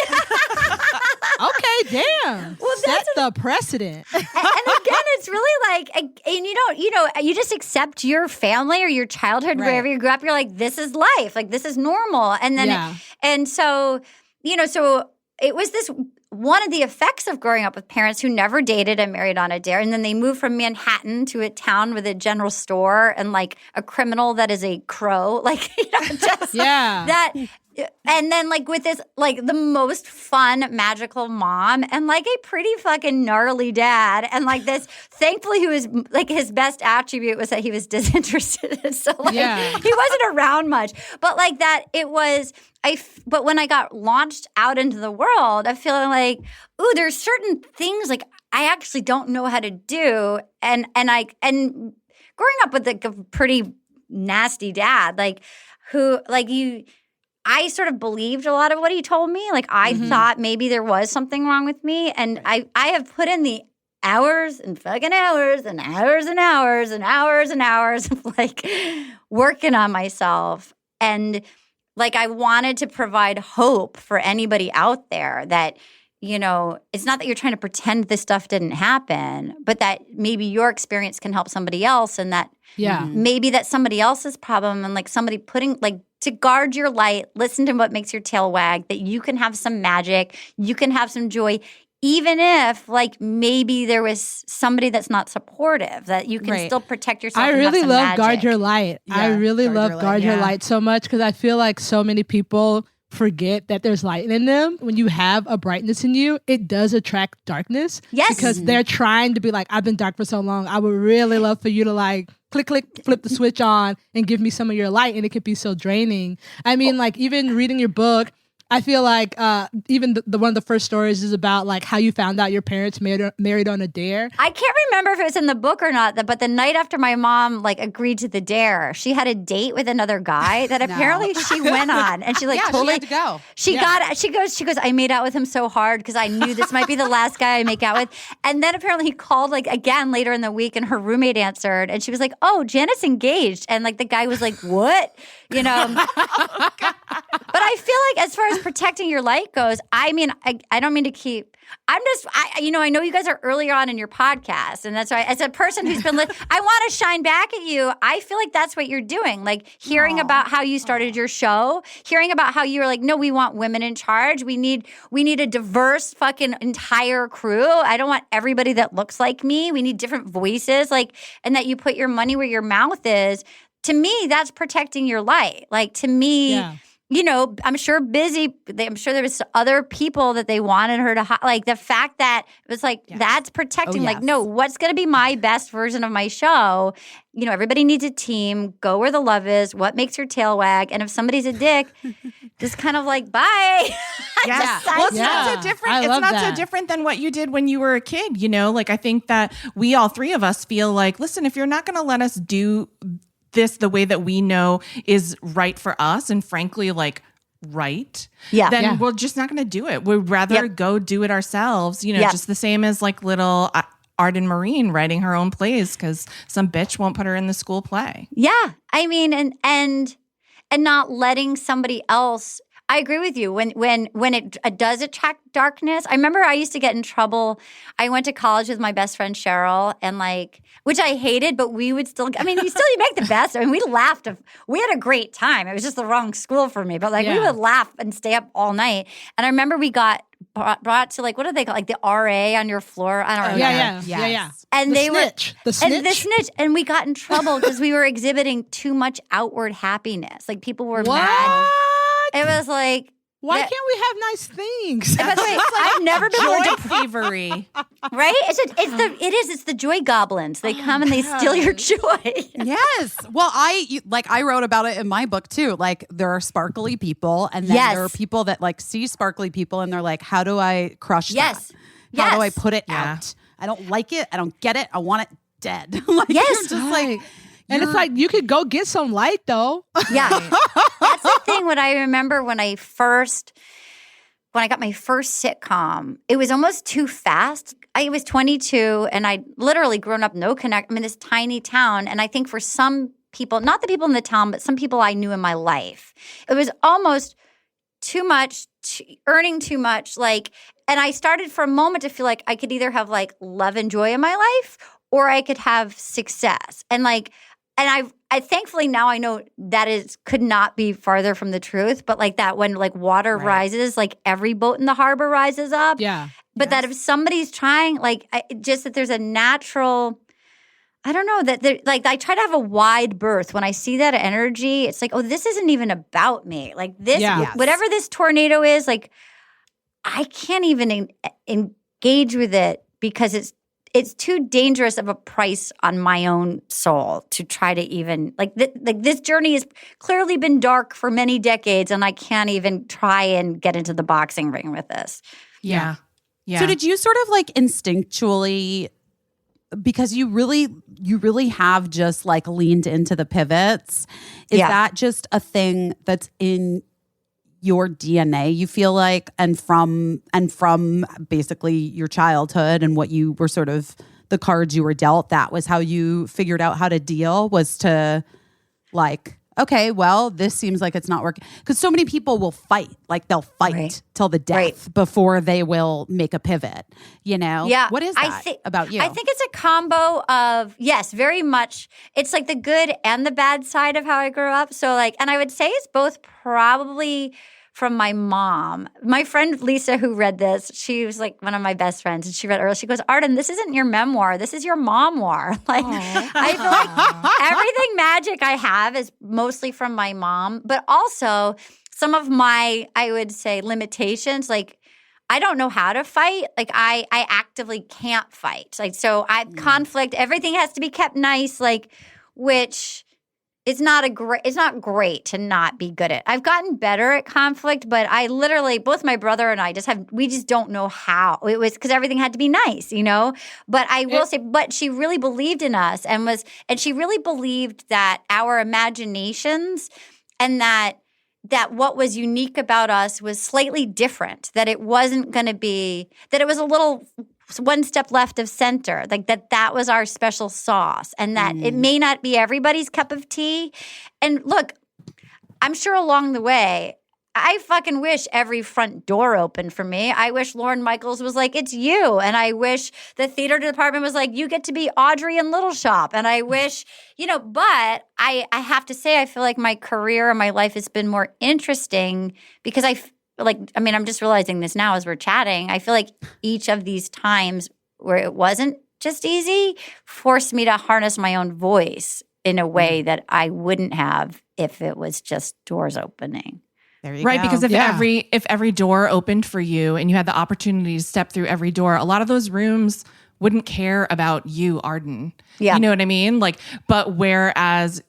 Okay, damn. Well, set the precedent. And again, it's really like, and you don't, you know, you just accept your family or your childhood wherever you grew up. You're like, this is life. Like this is normal. And then, and so, you know, so it was this one of the effects of growing up with parents who never dated and married on a dare, and then they moved from Manhattan to a town with a general store and like a criminal that is a crow, like, just that. And then like with this, like the most fun, magical mom and like a pretty fucking gnarly dad. And like this, thankfully, who was like his best attribute was that he was disinterested. So like he wasn't around much. But like that, it was, but when I got launched out into the world, I feel like, ooh, there's certain things like I actually don't know how to do. And growing up with like a pretty nasty dad, like who, like I sort of believed a lot of what he told me. Like I thought maybe there was something wrong with me. And I have put in the hours and fucking hours and hours and hours and hours and hours of like working on myself. And like I wanted to provide hope for anybody out there that, it's not that you're trying to pretend this stuff didn't happen, but that maybe your experience can help somebody else, and that maybe that's somebody else's problem, and like somebody putting like to guard your light, listen to what makes your tail wag, that you can have some magic, you can have some joy, even if like maybe there was somebody that's not supportive, that you can still protect yourself. I and really have some love magic. Guard Your Light. I really love Guard Your Light so much because I feel like so many people forget that there's light in them. When you have a brightness in you, it does attract darkness. Yes. Because they're trying to be like, I've been dark for so long. I would really love for you to like click, flip the switch on and give me some of your light. And it could be so draining. I mean, like even reading your book, I feel like even the one of the first stories is about like how you found out your parents married on a dare. I can't remember if it was in the book or not, but the night after my mom like agreed to the dare, she had a date with another guy that apparently she went on, and she like totally she had to go. She goes, I made out with him so hard because I knew this might be the last guy I make out with. And then apparently he called like again later in the week, and her roommate answered, and she was like, "Oh, Janet's engaged," and like the guy was like, "What?" But I feel like as far as protecting your light goes, I mean, I don't mean to keep. I know you guys are earlier on in your podcast, and that's why as a person who's been, I want to shine back at you. I feel like that's what you're doing. Like hearing about how you started your show, hearing about how you were like, no, we want women in charge. We need a diverse fucking entire crew. I don't want everybody that looks like me. We need different voices, like, and that you put your money where your mouth is. To me, that's protecting your light. Like to me. Yeah. I'm sure I'm sure there was other people that they wanted her to like the fact that it was like, that's protecting. Like, no, what's going to be my best version of my show? Everybody needs a team. Go where the love is. What makes your tail wag? And if somebody's a dick, just kind of like, bye. Well, it's not so different. It's not so different than what you did when you were a kid. Like, I think that we all three of us feel like, listen, if you're not going to let us do this the way that we know is right for us, and frankly, like then we're just not going to do it. We'd rather go do it ourselves. Just the same as like little Arden Myrin writing her own plays because some bitch won't put her in the school play. Yeah, I mean, and not letting somebody else. I agree with you. When it does attract darkness, I remember I used to get in trouble. I went to college with my best friend Cheryl, and like, which I hated, but we would still. I mean, you make the best. I mean, we laughed. We had a great time. It was just the wrong school for me, but like we would laugh and stay up all night. And I remember we got brought to like, what do they call, like the RA on your floor? I don't remember. Yeah. And the snitch. The snitch. And we got in trouble because we were exhibiting too much outward happiness. Like people were mad. It was like, why can't we have nice things? By the way, I've never been more thievery, right? It's the joy goblins. They come and they steal your joy. Yes. Well, I wrote about it in my book too. Like there are sparkly people, and then there are people that like see sparkly people, and they're like, "How do I crush that? How do I put it out? I don't like it. I don't get it. I want it dead." Like, yes, you're just like. And it's like, you could go get some light, though. Yeah. That's the thing. What I remember when I got my first sitcom, it was almost too fast. I was 22, and I'd literally grown up I'm in this tiny town. And I think for some people, not the people in the town, but some people I knew in my life, it was almost too much, earning too much. Like, and I started for a moment to feel like I could either have like love and joy in my life, or I could have success. And like, I thankfully now I know that could not be farther from the truth, but like that when like water rises, like every boat in the harbor rises up. Yeah. But that if somebody's trying, like just that there's a natural, I don't know, that like I try to have a wide berth. When I see that energy, it's like, oh, this isn't even about me. Like this, whatever this tornado is, like I can't even engage with it because it's too dangerous of a price on my own soul to try to even like this journey has clearly been dark for many decades, and I can't even try and get into the boxing ring with this. Yeah. So did you sort of like instinctually, because you really have just like leaned into the pivots, is that just a thing that's in your DNA, you feel like, and from basically your childhood and what you were sort of the cards you were dealt, that was how you figured out how to deal, was to like, okay, well, this seems like it's not working. Because so many people will fight, like they'll fight till the death before they will make a pivot, you know? Yeah. What is that about you? I think it's a combo of, yes, very much. It's like the good and the bad side of how I grew up. So like, and I would say it's both probably from my mom. My friend Lisa, who read this, she was like one of my best friends, and she read it earlier. She goes, Arden, this isn't your memoir. This is your momwar. Like, I feel like everything magic I have is mostly from my mom, but also some of my, I would say, limitations, like I don't know how to fight. Like I actively can't fight. Like, so conflict, everything has to be kept nice, like, which it's not great to not be good at. I've gotten better at conflict, but I literally, both my brother and I we just don't know how. It was because everything had to be nice, you know? But I will say, but she really believed in us and she really believed that our imaginations and that what was unique about us was slightly different, that it wasn't going to be, that it was a little one step left of center, like that was our special sauce, and that it may not be everybody's cup of tea. And look, I'm sure along the way, I fucking wish every front door opened for me. I wish Lorne Michaels was like, it's you. And I wish the theater department was like, you get to be Audrey in Little Shop. And I wish, but I have to say, I feel like my career and my life has been more interesting because I'm just realizing this now as we're chatting. I feel like each of these times where it wasn't just easy forced me to harness my own voice in a way that I wouldn't have if it was just doors opening. There you right, go. because if every door opened for you and you had the opportunity to step through every door, a lot of those rooms wouldn't care about you, Arden. Yeah. You know what I mean? Like, but whereas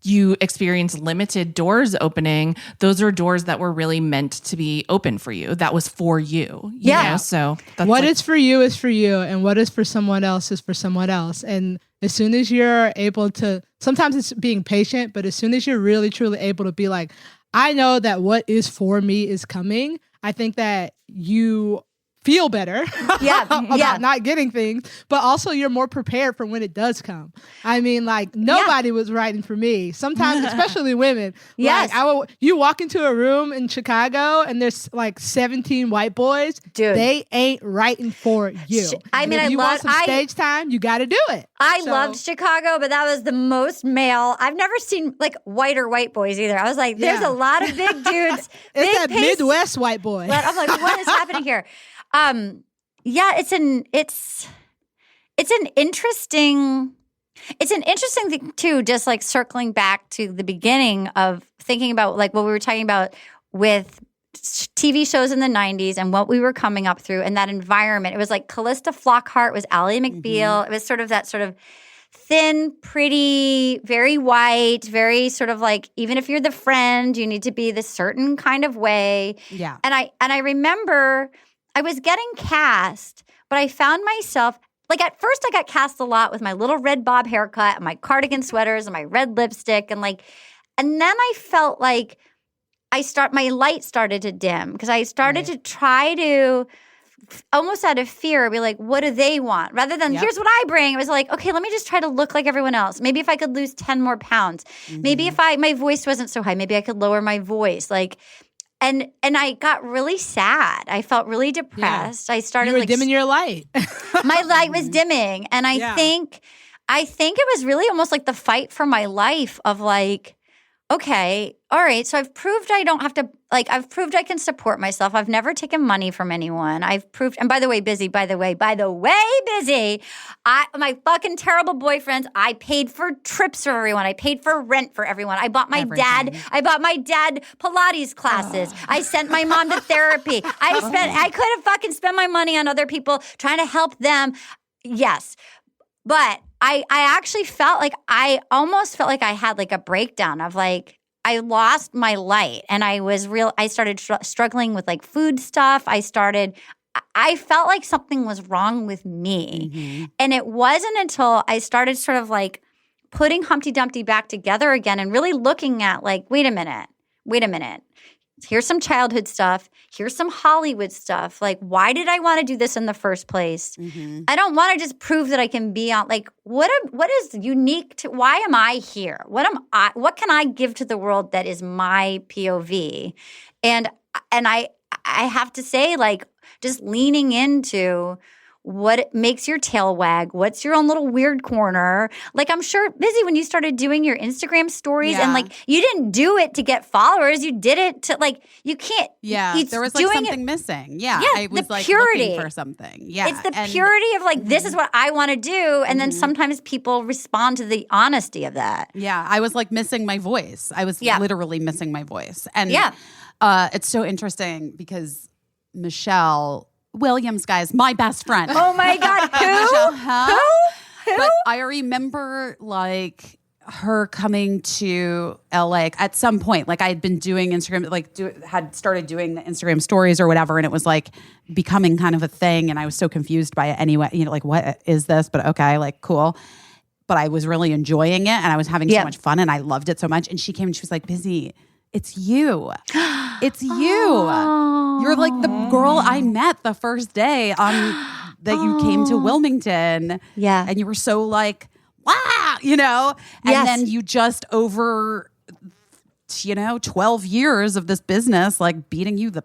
you experience limited doors opening, those are doors that were really meant to be open for you. That was for you. You know? So that's what is for you is for you, and what is for someone else is for someone else. And as soon as you're able to, sometimes it's being patient, but as soon as you're really truly able to be like, I know that what is for me is coming, I think that you feel better about not getting things, but also you're more prepared for when it does come. I mean, like nobody was writing for me. Sometimes, especially women. Yes. Like, you walk into a room in Chicago and there's like 17 white boys. Dude. They ain't writing for you. If you want some stage time, you got to do it. I loved Chicago, but that was the most male. I've never seen like white boys either. I was like, there's a lot of big dudes. It's that Midwest white boy. But I'm like, what is happening here? It's an interesting thing too, just like circling back to the beginning of thinking about like what we were talking about with TV shows in the 90s and what we were coming up through and that environment. It was like Callista Flockhart was Ally McBeal. It was sort of that sort of thin, pretty, very white, very sort of like, even if you're the friend, you need to be this certain kind of way. Yeah. And I remember I was getting cast, but I found myself, like at first I got cast a lot with my little red bob haircut and my cardigan sweaters and my red lipstick and then I felt like my light started to dim because I started to try to almost out of fear be like, what do they want? Rather than here's what I bring. It was like, okay, let me just try to look like everyone else. Maybe if I could lose 10 more pounds, maybe if my voice wasn't so high, maybe I could lower my voice. Like, And I got really sad. I felt really depressed. I started dimming your light. My light was dimming. And I think I think it was really almost like the fight for my life of like, okay, all right, so I've proved I don't have to, like, I've proved I can support myself. I've never taken money from anyone. I've proved, and by the way, busy, my fucking terrible boyfriends, I paid for trips for everyone. I paid for rent for everyone. I bought my dad Pilates classes. I sent my mom to therapy. I could have fucking spent my money on other people trying to help them. Yes. But I actually felt like I almost felt like I had like a breakdown of like I lost my light and I started struggling with like food stuff. I felt like something was wrong with me. Mm-hmm. And it wasn't until I started sort of like putting Humpty Dumpty back together again and really looking at like, wait a minute. Here's some childhood stuff. Here's some Hollywood stuff. Like, why did I want to do this in the first place? Mm-hmm. I don't want to just prove that I can be on. Like, what is unique to? Why am I here? What can I give to the world that is my POV? And I have to say, like, just leaning into what makes your tail wag, what's your own little weird corner. Like, I'm sure, Busy, when you started doing your Instagram stories and like, you didn't do it to get followers. You did it to like, you can't. Yeah, there was like something missing. Yeah, I was like purity. Looking for something. Yeah. It's the purity of like, this is what I want to do. And then sometimes people respond to the honesty of that. Yeah, I was like missing my voice. I was literally missing my voice. And it's so interesting because Michelle Williams, guys, my best friend. Oh my God, who? But I remember like her coming to LA at some point. Like I had been doing Instagram, had started doing the Instagram stories or whatever, and it was like becoming kind of a thing. And I was so confused by it anyway. You know, like what is this? But okay, like cool. But I was really enjoying it, and I was having so much fun, and I loved it so much. And she came and she was like, "Busy, it's you. It's you. You're like the girl I met the first day that you came to Wilmington. Yeah. And you were so like, wow, you know? And then you just over, 12 years of this business, like beating you the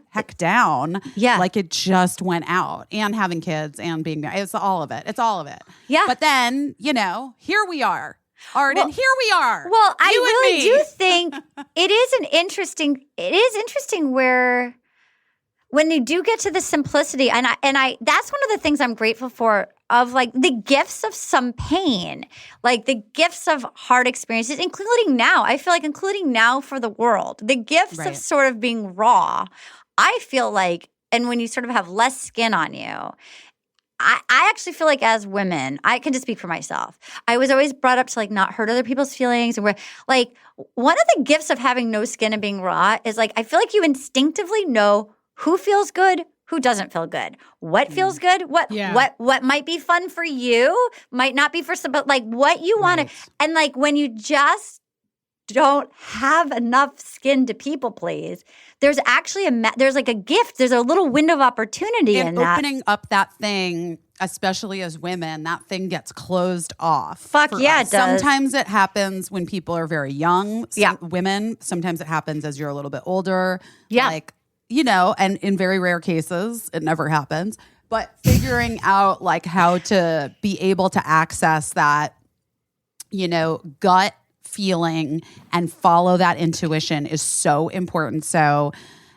heck down. Yeah. Like it just went out, and having kids and being married. It's all of it. Yeah. But then, here we are. Arden, here we are. Well, I really do think it is interesting where when you do get to the simplicity, and I that's one of the things I'm grateful for, of like the gifts of some pain, like the gifts of hard experiences, including now for the world, the gifts of sort of being raw. I feel like, and when you sort of have less skin on you, I actually feel like as women, I can just speak for myself. I was always brought up to like not hurt other people's feelings. And we're like, one of the gifts of having no skin and being raw is like, I feel like you instinctively know who feels good, who doesn't feel good, what feels good, what might be fun for you, might not be for some, but like what you want to. And like when you just don't have enough skin to people please, there's actually there's like a gift. There's a little window of opportunity in that. Opening up that thing, especially as women, that thing gets closed off. Fuck yeah, us. It does. Sometimes it happens when people are very young. Women. Sometimes it happens as you're a little bit older. Yeah. Like, and in very rare cases, it never happens. But figuring out like how to be able to access that, gut feeling and follow that intuition is so important. So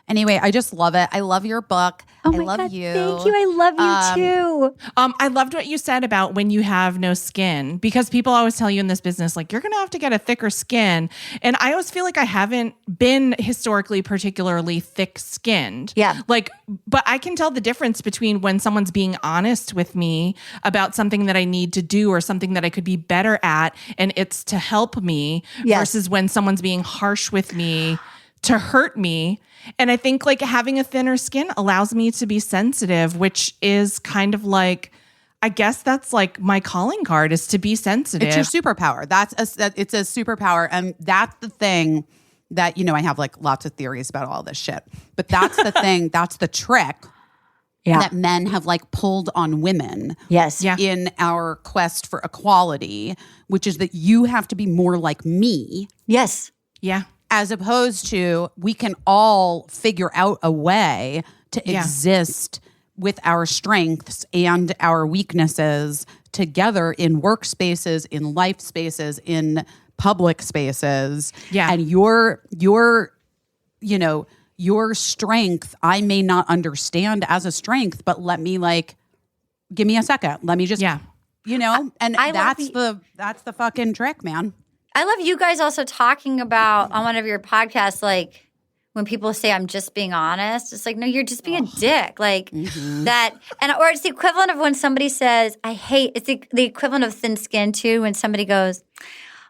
anyway, I just love it. I love your book. Oh my I love God, you. Thank you. I love you too. I loved what you said about when you have no skin, because people always tell you in this business, like, you're going to have to get a thicker skin. And I always feel like I haven't been historically particularly thick-skinned. Yeah. But I can tell the difference between when someone's being honest with me about something that I need to do or something that I could be better at, and it's to help me, versus when someone's being harsh with me to hurt me. And I think like having a thinner skin allows me to be sensitive, which is kind of like, I guess that's like my calling card, is to be sensitive. It's your superpower. It's a superpower. And that's the thing that, I have like lots of theories about all this shit, but that's the thing, that's the trick that men have like pulled on women. Yes. Yeah. In our quest for equality, which is that you have to be more like me. Yes. Yeah. As opposed to we can all figure out a way to exist with our strengths and our weaknesses together in workspaces, in life spaces, in public spaces. Yeah. And your strength, I may not understand as a strength, but let me give me a second. Let me just, and that's the fucking trick, man. I love you guys also talking about on one of your podcasts, like when people say I'm just being honest, it's like, no, you're just being a dick. Like that. Or it's the equivalent of when somebody says, it's the equivalent of thin skin too, when somebody goes,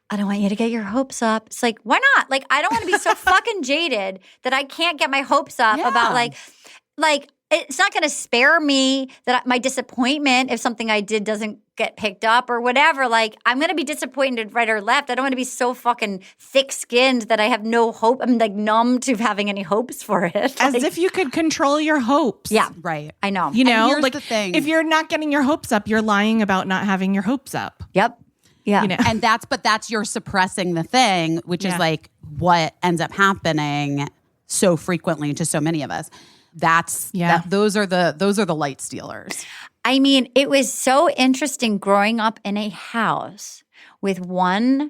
I don't want you to get your hopes up. It's like, why not? Like, I don't want to be so fucking jaded that I can't get my hopes up about like it's not going to spare me my disappointment if something I did doesn't get picked up or whatever. Like, I'm going to be disappointed right or left. I don't want to be so fucking thick-skinned that I have no hope. I'm like numb to having any hopes for it. As if you could control your hopes. Yeah. Right. I know. You know, here's like the thing. if you're not getting your hopes up, you're lying about not having your hopes up. Yep. Yeah. You know? And that's you're suppressing the thing, which is like what ends up happening so frequently to so many of us. Those are the light stealers. I mean, it was so interesting growing up in a house with the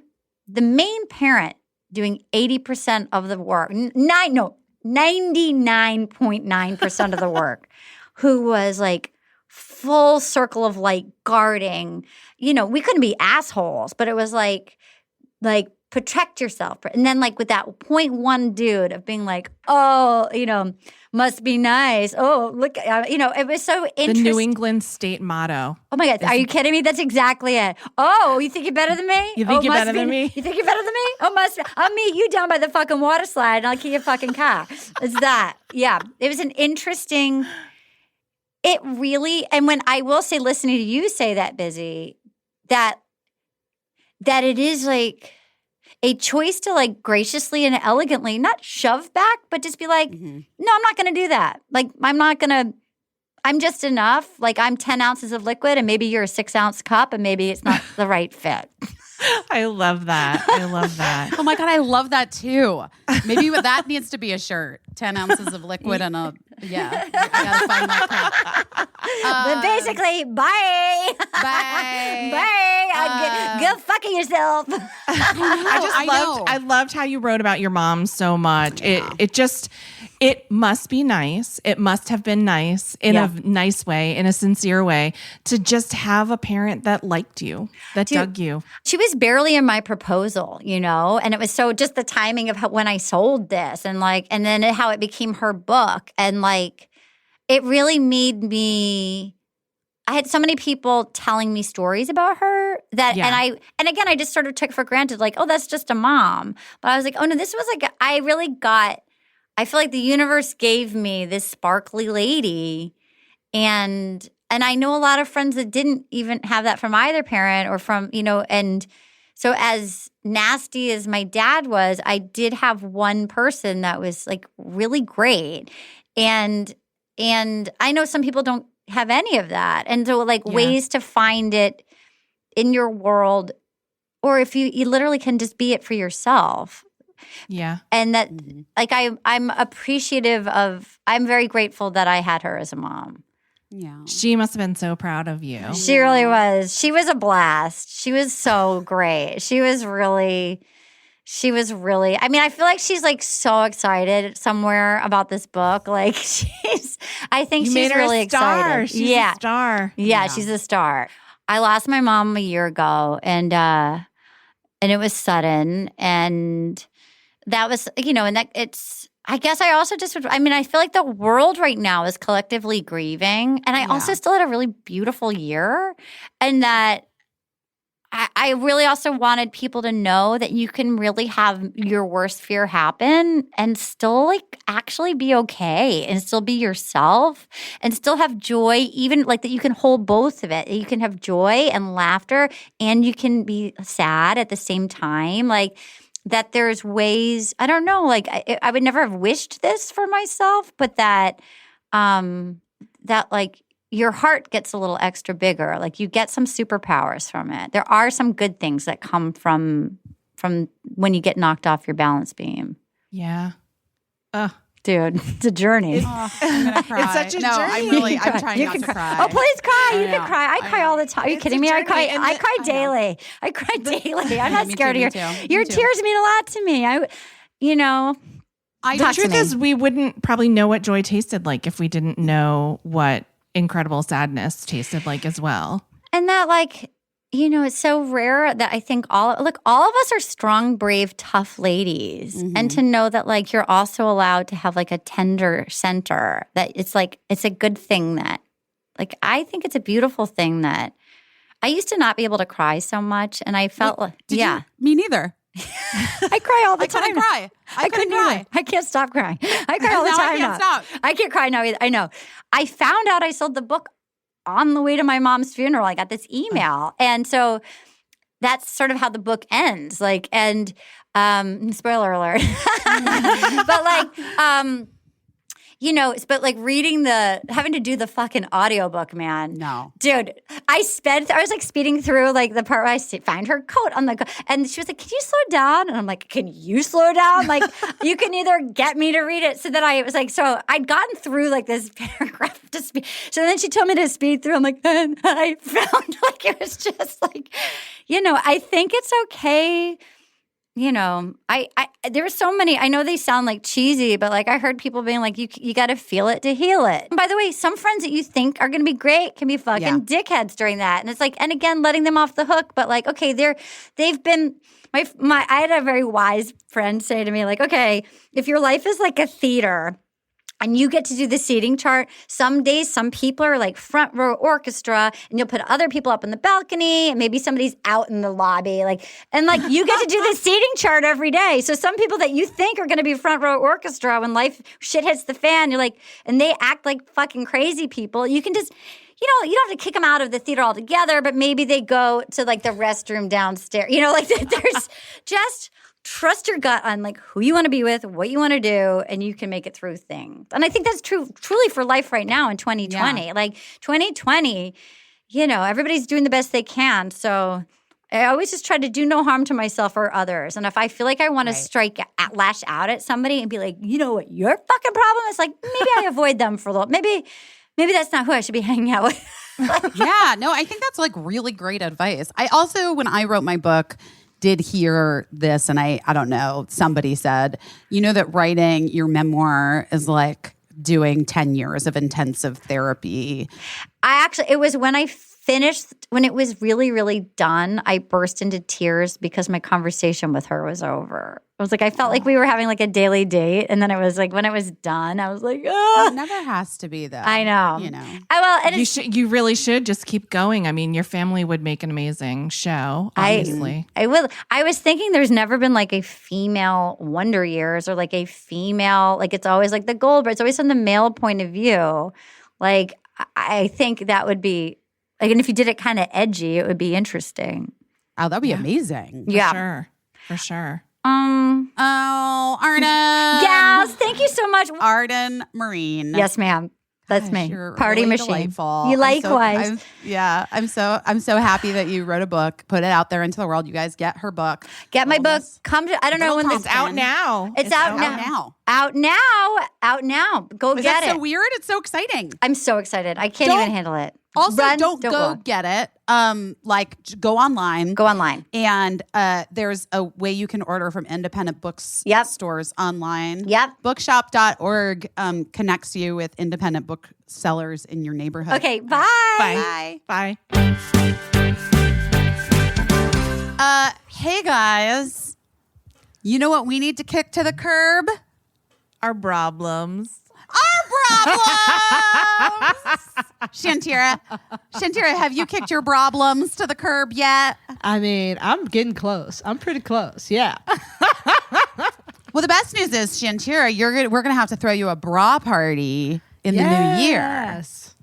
main parent doing 80% of the work. 99.9% of the work, who was like full circle of like guarding. You know, we couldn't be assholes, but it was like protect yourself. And then like with that 0.1 dude of being like, oh, must be nice. Oh, look, it was so interesting. The New England state motto. Oh my God, are you kidding me? That's exactly it. Oh, you think you're better than me? You think you're better than me? You think you're better than me? Oh, must be. I'll meet you down by the fucking water slide and I'll keep your fucking car. It's that. Yeah. It was an interesting, it really, and when I will say, listening to you say that, Busy, that it is like a choice to like graciously and elegantly not shove back, but just be like, no, I'm not going to do that. Like, I'm just enough. Like, I'm 10 ounces of liquid and maybe you're a 6-ounce cup and maybe it's not the right fit. I love that. Oh my God, I love that too. Maybe that needs to be a shirt. 10 ounces of liquid and I gotta find my cup. But basically, bye. Bye. Bye. Go fucking yourself. I loved how you wrote about your mom so much. Yeah. It must be nice. It must have been nice in a nice way, in a sincere way, to just have a parent that liked you, that dug you. She was barely in my proposal, and it was so just the timing of when I sold this and then how it became her book. And it really made me, I had so many people telling me stories about her that, and again, I just sort of took for granted, like, oh, that's just a mom. But I was like, oh no, this was I feel like the universe gave me this sparkly lady, and I know a lot of friends that didn't even have that from either parent or from, and so as nasty as my dad was, I did have one person that was like really great. And I know some people don't have any of that. And so ways to find it in your world, or if you literally can just be it for yourself. Yeah. And that I'm appreciative of, I'm very grateful that I had her as a mom. Yeah. She must have been so proud of you. She really was. She was a blast. She was so great. She was really, I mean, I feel like she's so excited somewhere about this book. I think she's really excited. She's a star. Yeah, she's a star. I lost my mom a year ago and it was sudden, and that was, and that I guess I also I feel like the world right now is collectively grieving. And I also still had a really beautiful year. And that I really also wanted people to know that you can really have your worst fear happen and still actually be okay and still be yourself and still have joy, even that you can hold both of it. You can have joy and laughter and you can be sad at the same time. That there's ways, I don't know, I would never have wished this for myself, but that your heart gets a little extra bigger. You get some superpowers from it. There are some good things that come from when you get knocked off your balance beam. Yeah. Dude, it's a journey. I'm gonna cry. It's such a no, journey. I'm trying You not can to cry. Oh, please cry. You I can know. cry. I cry all the time. Are you It's kidding a me? I journey, cry. and I the- cry daily. I cry daily. I'm not Me scared too, of me your. too. Your Me too. tears mean a lot to me. The Talk to truth me. is, we wouldn't probably know what joy tasted like if we didn't know what incredible sadness tasted like as well. And that, like, it's so rare that I think all of us are strong, brave, tough ladies. And to know that, like, you're also allowed to have, like, a tender center, that it's like, it's a good thing that, like, I think it's a beautiful thing that I used to not be able to cry so much. And I felt like, Did you? Me neither. I cry all the I time. couldn't cry. I couldn't either. cry. I can't stop crying. I cry all the Now time. I can't now. stop. I can't cry now either. I know. I found out I sold the book on the way to my mom's funeral. I got this email. And so that's sort of how the book ends. Like, and spoiler alert. But like, but like having to do the fucking audiobook, man. No. Dude, I was like speeding through like the part where I find her coat on the, and she was like, can you slow down? And I'm like, can you slow down? Like, you can either get me to read it. So then I was like, so I'd gotten through like this paragraph to speed. So then she told me to speed through. I'm like, and I found like, it was just like, I think it's okay. There were so many, I know they sound like cheesy, but like I heard people being like, you got to feel it to heal it. And by the way, some friends that you think are going to be great can be fucking dickheads during that. And it's like, and again, letting them off the hook, but like, okay, they've been, I had a very wise friend say to me like, okay, if your life is like a theater, and you get to do the seating chart. Some days, some people are like front row orchestra, and you'll put other people up in the balcony, and maybe somebody's out in the lobby. And you get to do the seating chart every day. So some people that you think are going to be front row orchestra when shit hits the fan, you're like, and they act like fucking crazy people. You can just, you don't have to kick them out of the theater altogether, but maybe they go to like the restroom downstairs. There's just trust your gut on like who you want to be with, what you want to do, and you can make it through things. And I think that's truly for life right now in 2020. Yeah. Like 2020, everybody's doing the best they can. So I always just try to do no harm to myself or others. And if I feel like I want to lash out at somebody and be like, you know what your fucking problem is, like maybe I avoid them for a little. Maybe that's not who I should be hanging out with. Yeah, no, I think that's like really great advice. I also, when I wrote my book, did hear this, and I don't know, somebody said, that writing your memoir is like doing 10 years of intensive therapy. It was when I finished, when it was really, really done, I burst into tears because my conversation with her was over. It was like, I felt like we were having like a daily date. And then it was like, when it was done, I was like, oh. It never has to be though. I know. You really should just keep going. I mean, your family would make an amazing show, obviously. I will. I was thinking there's never been like a female Wonder Years or like a female, like it's always like the Goldberg. It's always from the male point of view. Like, I think that would be, like, and if you did it kind of edgy, it would be interesting. Oh, that'd be amazing. For sure. Oh, Arden. Yes, thank you so much. Arden Myrin. Yes, ma'am. That's Gosh, me. you're Party really machine. delightful. You likewise. I'm so happy that you wrote a book, put it out there into the world. You guys get her book. Get my book. Wellness. Come to, I don't know when this It's out now. It's out now. Out now. Go Is get that it. so weird? It's so exciting. I'm so excited. I can't even handle it. Also, Run, don't go walk. get it. Go online. Go online. And there's a way you can order from independent books stores online. Yep. Bookshop.org connects you with independent booksellers in your neighborhood. Okay, bye. Bye. Bye. Hey guys, you know what we need to kick to the curb? Our problems. Our problems. Shantira, have you kicked your problems to the curb yet? I mean, I'm getting close. I'm pretty close. Yeah. Well, the best news is, Shantira, we're gonna have to throw you a bra party in the new year. Yes.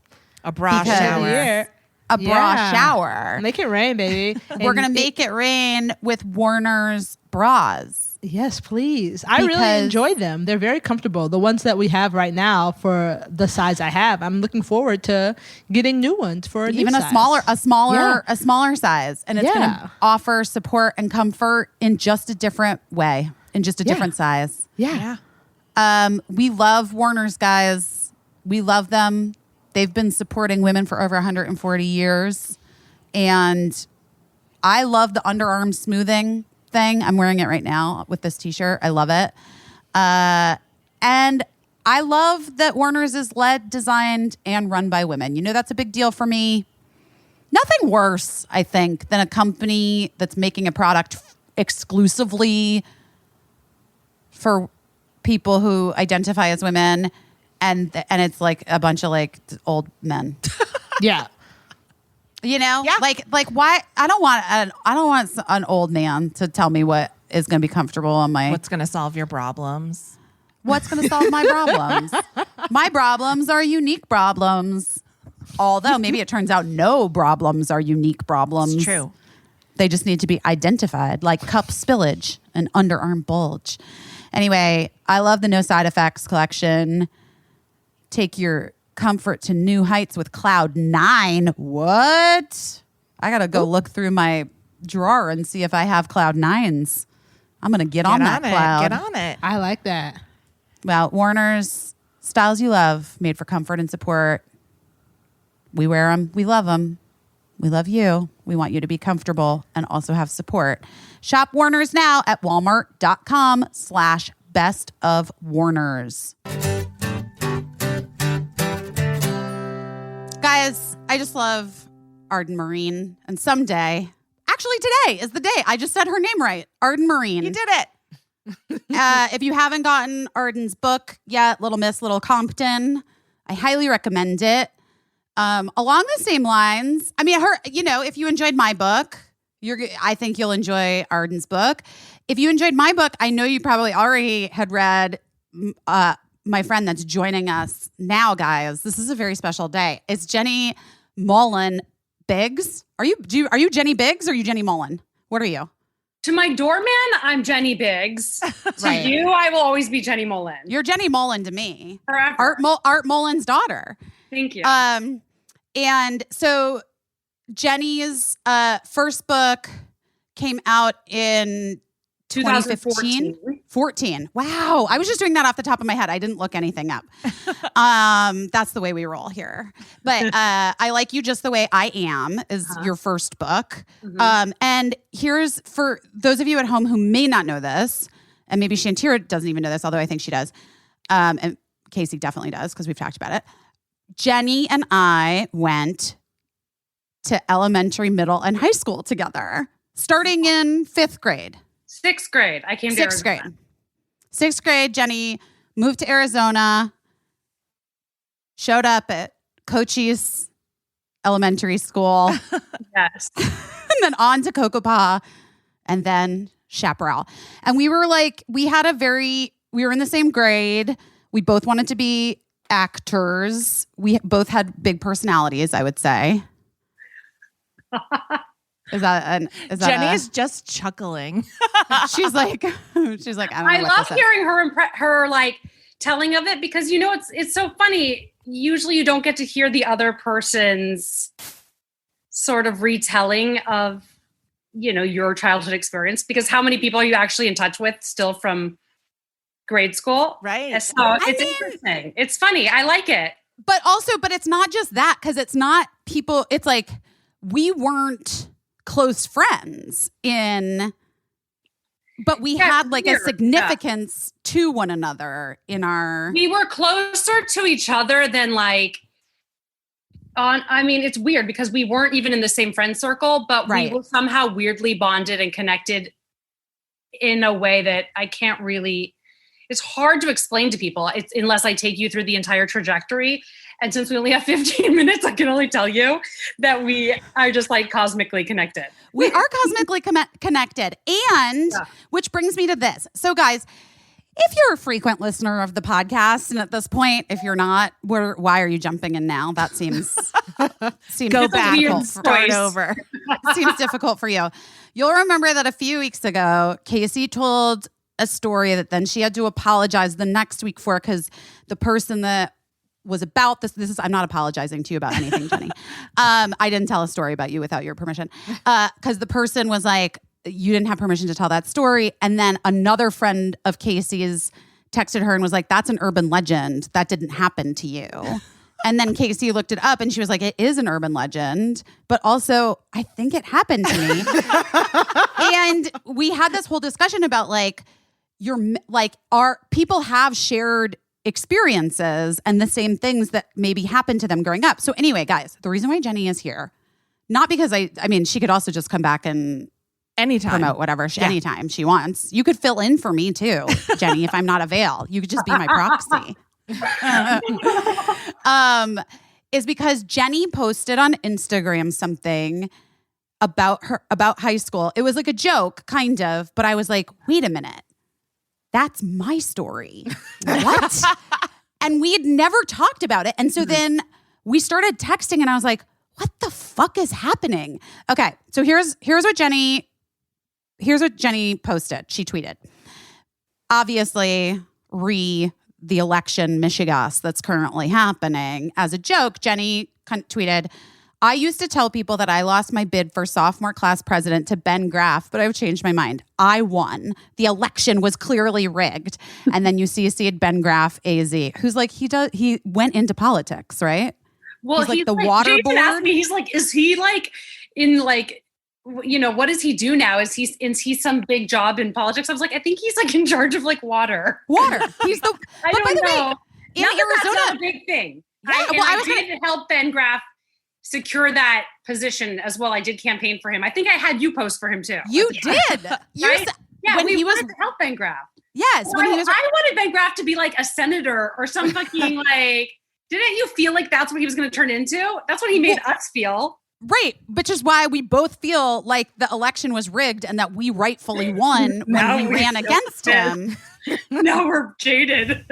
A bra Because- shower. A bra shower. Make it rain, baby. We're gonna make it rain with Warner's bras. Yes, please. I really Because- enjoy them. They're very comfortable. The ones that we have right now for the size I have. I'm looking forward to getting new ones for Even new a size. smaller size, and it's gonna offer support and comfort in just a different way, in just a different size. Yeah. We love Warner's, guys. We love them. They've been supporting women for over 140 years. And I love the underarm smoothing thing. I'm wearing it right now with this t-shirt. I love it. And I love that Warner's is led, designed, and run by women. You know, that's a big deal for me. Nothing worse, I think, than a company that's making a product exclusively for people who identify as women, and it's like a bunch of like old men. Yeah. You know, Yeah. like why? I don't want an old man to tell me what is going to be comfortable on my. What's going to solve your problems? What's going to solve my problems? My problems are unique problems. Although maybe it turns out no problems are unique problems. It's true. They just need to be identified, like cup spillage and underarm bulge. Anyway, I love the No Side Effects collection. Take your comfort to new heights with Cloud 9. What? I got to go look through my drawer and see if I have Cloud 9s. I'm going to get on that cloud. Get on it. I like that. Well, Warner's, styles you love, made for comfort and support. We wear them. We love them. We love you. We want you to be comfortable and also have support. Shop Warner's now at walmart.com/bestofwarners. Guys, I just love Arden Myrin. And someday, actually today is the day. I just said her name right. Arden Myrin. You did it. If you haven't gotten Arden's book yet, Little Miss, Little Compton, I highly recommend it. Along the same lines, I mean, if you enjoyed my book, I think you'll enjoy Arden's book. If you enjoyed my book, I know you probably already had read my friend that's joining us now, guys. This is a very special day. It's Jenny Mollen-Biggs. Are you Jenny Biggs or are you Jenny Mollen? What are you? To my doorman, I'm Jenny Biggs. Right. To you, I will always be Jenny Mollen. You're Jenny Mollen to me. Forever. Art Mollen's daughter. Thank you. And so Jenny's first book came out in 2015. 14. Wow. I was just doing that off the top of my head. I didn't look anything up. That's the way we roll here. But I Like You Just the Way I Am is your first book. Mm-hmm. And here's for those of you at home who may not know this, and maybe Shantira doesn't even know this, although I think she does. And Caissie definitely does because we've talked about it. Jenny and I went to elementary, middle, and high school together, starting in 5th grade. 6th grade. I came to Arizona. 6th grade, Jenny moved to Arizona, showed up at Cochise Elementary School, Yes. and then on to Cocopah, and then Chaparral. And we were in the same grade. We both wanted to be actors. We both had big personalities, I would say. Jenny is just chuckling. She's like, I don't know. I love hearing her like telling of it because it's so funny. Usually you don't get to hear the other person's sort of retelling of your childhood experience because how many people are you actually in touch with still from grade school? Right. So it's interesting. It's funny. I like it. But it's not just that because it's not people. It's like we weren't close friends but we had like a significance to one another in our. We were closer to each other than it's weird because we weren't even in the same friend circle, but we were somehow weirdly bonded and connected in a way that I can't really. It's hard to explain to people unless I take you through the entire trajectory. And since we only have 15 minutes, I can only tell you that we are just like cosmically connected. We are cosmically connected. And which brings me to this. So guys, if you're a frequent listener of the podcast, and at this point, if you're not, why are you jumping in now? That seems go back and start over. Seems difficult for you. You'll remember that a few weeks ago, Caissie told a story that then she had to apologize the next week for because the person that was about this is I'm not apologizing to you about anything, Jenny. I didn't tell a story about you without your permission because the person was like, you didn't have permission to tell that story. And then another friend of Caissie's texted her and was like, that's an urban legend. That didn't happen to you. And then Caissie looked it up and she was like, it is an urban legend, but also I think it happened to me. And we had this whole discussion about like, our people have shared experiences and the same things that maybe happened to them growing up. So anyway, guys, the reason why Jenny is here, not because I mean, she could also just come back and anytime promote whatever anytime she wants. You could fill in for me too, Jenny, if I'm not avail. You could just be my proxy. Is because Jenny posted on Instagram something about high school. It was like a joke, kind of, but I was like, wait a minute. That's my story. What? And we had never talked about it. And so then we started texting and I was like, what the fuck is happening? Okay. So here's what Jenny posted. She tweeted, obviously, the election mishigas that's currently happening. As a joke, Jenny tweeted, I used to tell people that I lost my bid for sophomore class president to Ben Graff, but I've changed my mind. I won. The election was clearly rigged. And then you CC'd Ben Graff, AZ, who's like, he went into politics, right? Well, he's like the water Jason board. asked me, he's like, is he like in like, you know, what does he do now? Is he some big job in politics? I was like, I think he's like in charge of like water. He's the. I don't know. Way, in that's Arizona, not a big thing. Yeah, I did help Ben Graff secure that position as well. I did campaign for him. I think I had you post for him too. You did. Right? Yeah, when he was wanted to help Ben Graff. Yes, when he was. I wanted Ben Graff to be like a senator or some fucking like. Didn't you feel like that's what he was going to turn into? That's what he made us feel. Right, which is why we both feel like the election was rigged and that we rightfully won when we ran against him. Now we're jaded.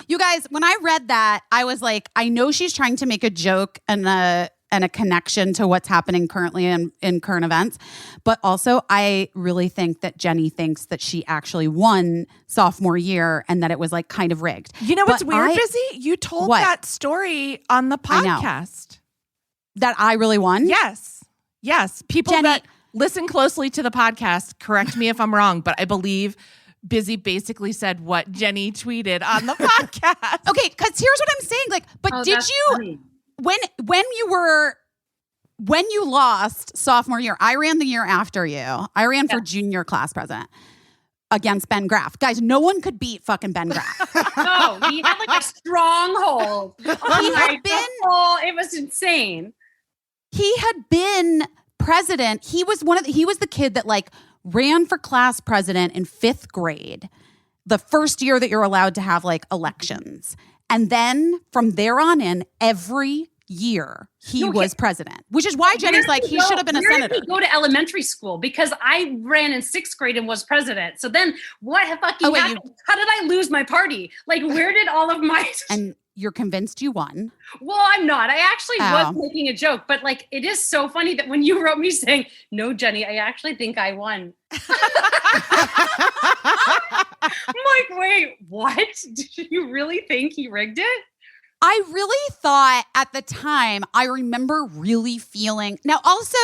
You guys, when I read that, I was like, I know she's trying to make a joke and a connection to what's happening currently in current events. But also, I really think that Jenny thinks that she actually won sophomore year and that it was like kind of rigged. You know what's weird, Busy? You told that story on the podcast. That I really won? Yes. People Jenny, that listen closely to the podcast, correct me if I'm wrong, but I believe Busy basically said what Jenny tweeted on the podcast. Okay, because here's what I'm saying. Like, but did you funny. when you lost sophomore year, I ran the year after you. I ran for junior class president against Ben Graff. Guys, no one could beat fucking Ben Graff. No, he had like a stronghold. It was insane. He had been president. He was the kid that like ran for class president in 5th grade, the first year that you're allowed to have like elections. And then from there on in, every year he was president, which is why Jenny's like, he should have been a senator. Where did he go to elementary school? Because I ran in 6th grade and was president. So then what fucking happened? How did I lose my party? Like, where did all of my... And you're convinced you won? Well, I'm not. I actually was making a joke, but like, it is so funny that when you wrote me saying, no, Jenny, I actually think I won. I'm like, wait, what? Did you really think he rigged it? I really thought at the time, I remember really feeling... Now, also,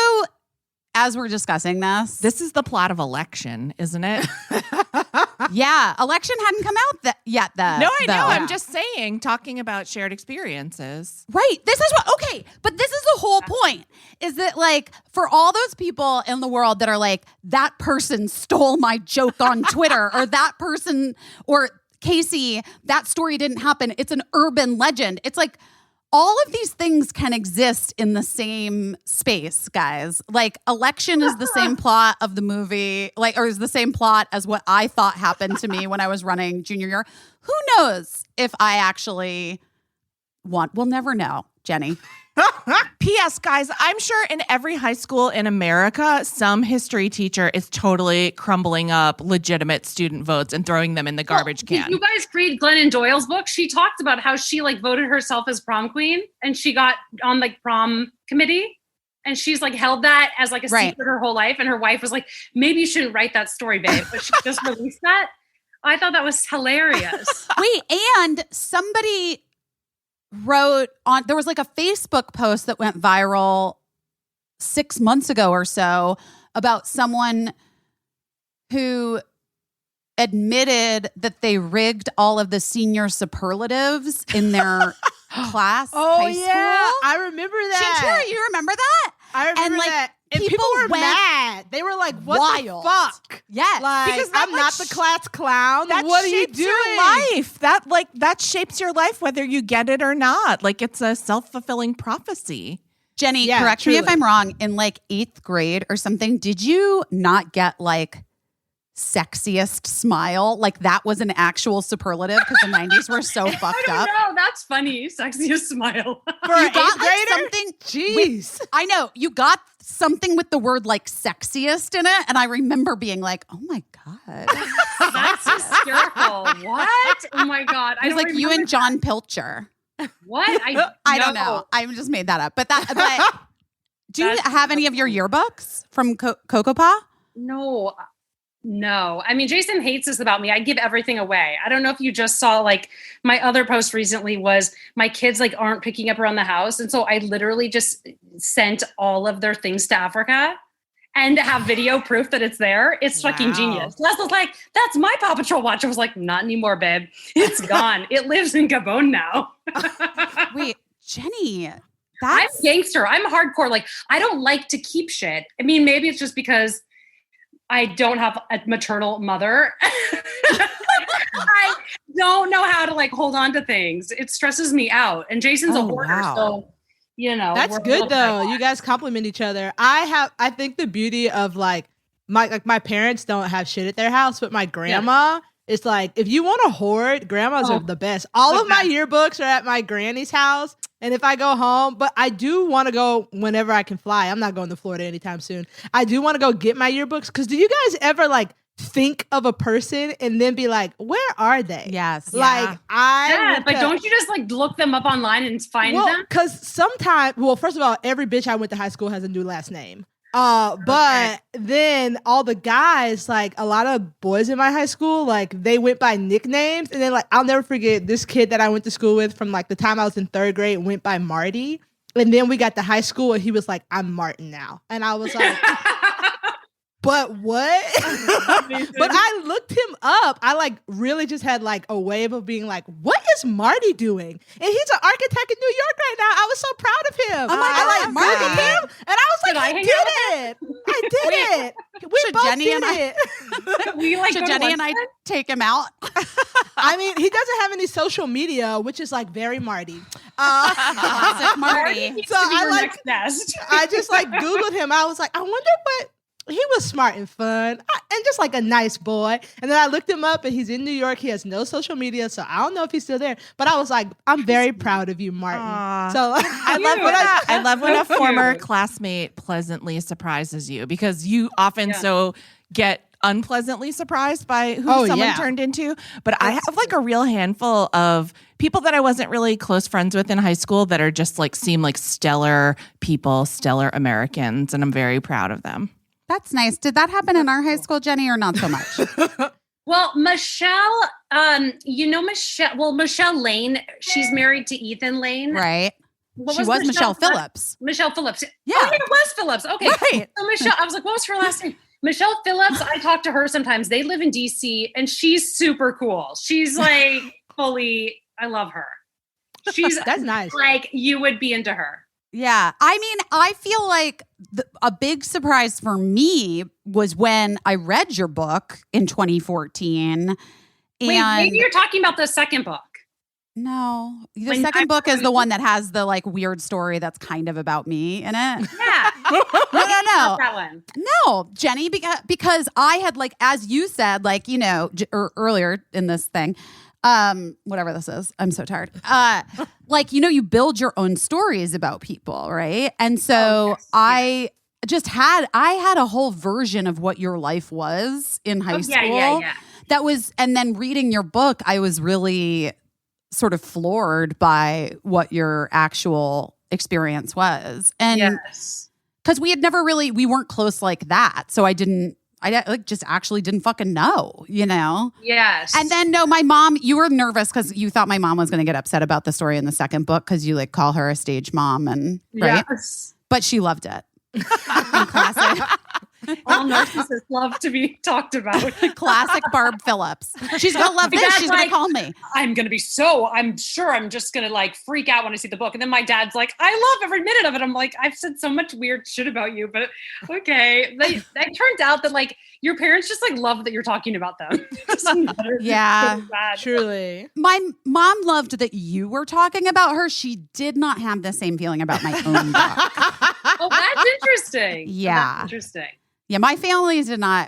as we're discussing this is the plot of Election, isn't it? Yeah, Election hadn't come out yet, though. No, I know. I'm just saying, talking about shared experiences. Right. This is but this is the whole point, is that like, for all those people in the world that are like, that person stole my joke on Twitter, or that person, or Caissie, that story didn't happen. It's an urban legend. It's like, all of these things can exist in the same space, guys. Like, Election is the same plot of the movie, like, or is the same plot as what I thought happened to me when I was running junior year. Who knows if I actually won? We'll never know, Jenny. P.S. guys, I'm sure in every high school in America, some history teacher is totally crumbling up legitimate student votes and throwing them in the garbage can. Did you guys read Glennon Doyle's book? She talked about how she like voted herself as prom queen and she got on like prom committee and she's like held that as like a secret her whole life. And her wife was like, maybe you shouldn't write that story, babe. But she just released that. I thought that was hilarious. Wait, and somebody wrote on, there was like a Facebook post that went viral 6 months ago or so about someone who, admitted that they rigged all of the senior superlatives in their class. High school. I remember that. Shantira, you remember that? I remember like, that. And people were mad. They were like, what wild. the fuck? Yes. Like, Because I'm not the class clown. That What are you shapes doing? your life. That shapes your life whether you get it or not. Like it's a self-fulfilling prophecy. Jenny, Yeah, correct me if truly. I'm wrong. In like 8th grade or something, did you not get like sexiest smile? Like that was an actual superlative because the 90s were so fucked I up. don't know. That's funny. Sexiest smile. For an You got eighth like grader? something. Jeez. I know you got something with the word like sexiest in it, and I remember being like, "Oh my god!" That's hysterical. What? Oh my god! It was like you and John Pilcher. What? I don't know. I just made that up. But do you That's have any of your yearbooks from Cocoa Pa? No. I mean, Jason hates this about me. I give everything away. I don't know if you just saw like my other post recently was my kids like aren't picking up around the house. And so I literally just sent all of their things to Africa and have video proof that it's there. It's fucking genius. Les was like, that's my Paw Patrol watch. I was like, not anymore, babe. It's gone. It lives in Gabon now. Wait, Jenny, I'm gangster. I'm hardcore. Like, I don't like to keep shit. I mean, maybe it's just because I don't have a maternal mother. I don't know how to like hold on to things. It stresses me out. And Jason's a hoarder, so you know. That's good though. You guys compliment each other. I think the beauty of like my parents don't have shit at their house, but my grandma is like, if you want to hoard, grandmas are the best. All of my yearbooks are at my granny's house. And if I go home, but I do want to go whenever I can fly. I'm not going to Florida anytime soon. I do want to go get my yearbooks. Because do you guys ever like think of a person and then be like, where are they? Yes. Like but don't you just like look them up online and find them? Because sometimes, first of all, every bitch I went to high school has a new last name. But then all the guys, like a lot of boys in my high school, like they went by nicknames. And then like, I'll never forget this kid that I went to school with from like the time I was in 3rd grade went by Marty. And then we got to high school and he was like, I'm Martin now. And I was like, but what? But I looked him up. I like really just had like a wave of being like, what is Marty doing? And he's an architect in New York right now. I was so proud of him. Oh my God, I like Marty. Marty him. And I was like, I did it. We both Jenny did and it. We like Should go to Jenny and I London? take him out? I mean, he doesn't have any social media, which is like very Marty. Classic Marty. Needs So to be I your like- next nest. I just like Googled him. I was like, I wonder what. He was smart and fun and just like a nice boy. And then I looked him up and he's in New York. He has no social media. So I don't know if he's still there. But I was like, I'm very proud of you, Martin. Aww. So I love when a So former cute. classmate pleasantly surprises you because you often get unpleasantly surprised by who someone turned into. But I have like a real handful of people that I wasn't really close friends with in high school that are just like seem like stellar people, stellar Americans, and I'm very proud of them. That's nice. Did that happen in our high school, Jenny, or not so much? Well, Michelle, Michelle Lane, she's married to Ethan Lane. Right. What She was Michelle Michelle's Phillips. Michelle Phillips. Yeah. Oh, it was Phillips. Okay. Right. So Michelle, I was like, what was her last name? Michelle Phillips. I talk to her sometimes. They live in DC and she's super cool. She's like fully, I love her. She's That's nice. like, you would be into her. Yeah. I mean, I feel like a big surprise for me was when I read your book in 2014. Wait, And maybe you're talking about the second book. no, the When second I- book is the one that has the like weird story that's kind of about me in it. Yeah. No. That one. No, Jenny, because I had like, as you said, like, you know, earlier in this thing, whatever this is, I'm so tired. Like, you know, you build your own stories about people, right? And so I had a whole version of what your life was in high school. Yeah. That was, and then reading your book, I was really sort of floored by what your actual experience was. And Yes. because we weren't close like that. So I like just actually didn't fucking know, you know? Yes. And then, no, my mom, you were nervous because you thought my mom was going to get upset about the story in the second book because you like call her a stage mom and, right? Yes. But she loved it. In classic. All narcissists love to be talked about. Classic Barb Phillips. She's gonna love this. She's gonna call me. I'm sure I'm just gonna like freak out when I see the book. And then my dad's like, I love every minute of it. I'm like, I've said so much weird shit about you, but okay. That turns out that like your parents just like love that you're talking about them. Yeah, Truly. my mom loved that you were talking about her. She did not have the same feeling about my own book. Oh, that's interesting. Yeah. That's interesting. Yeah, my family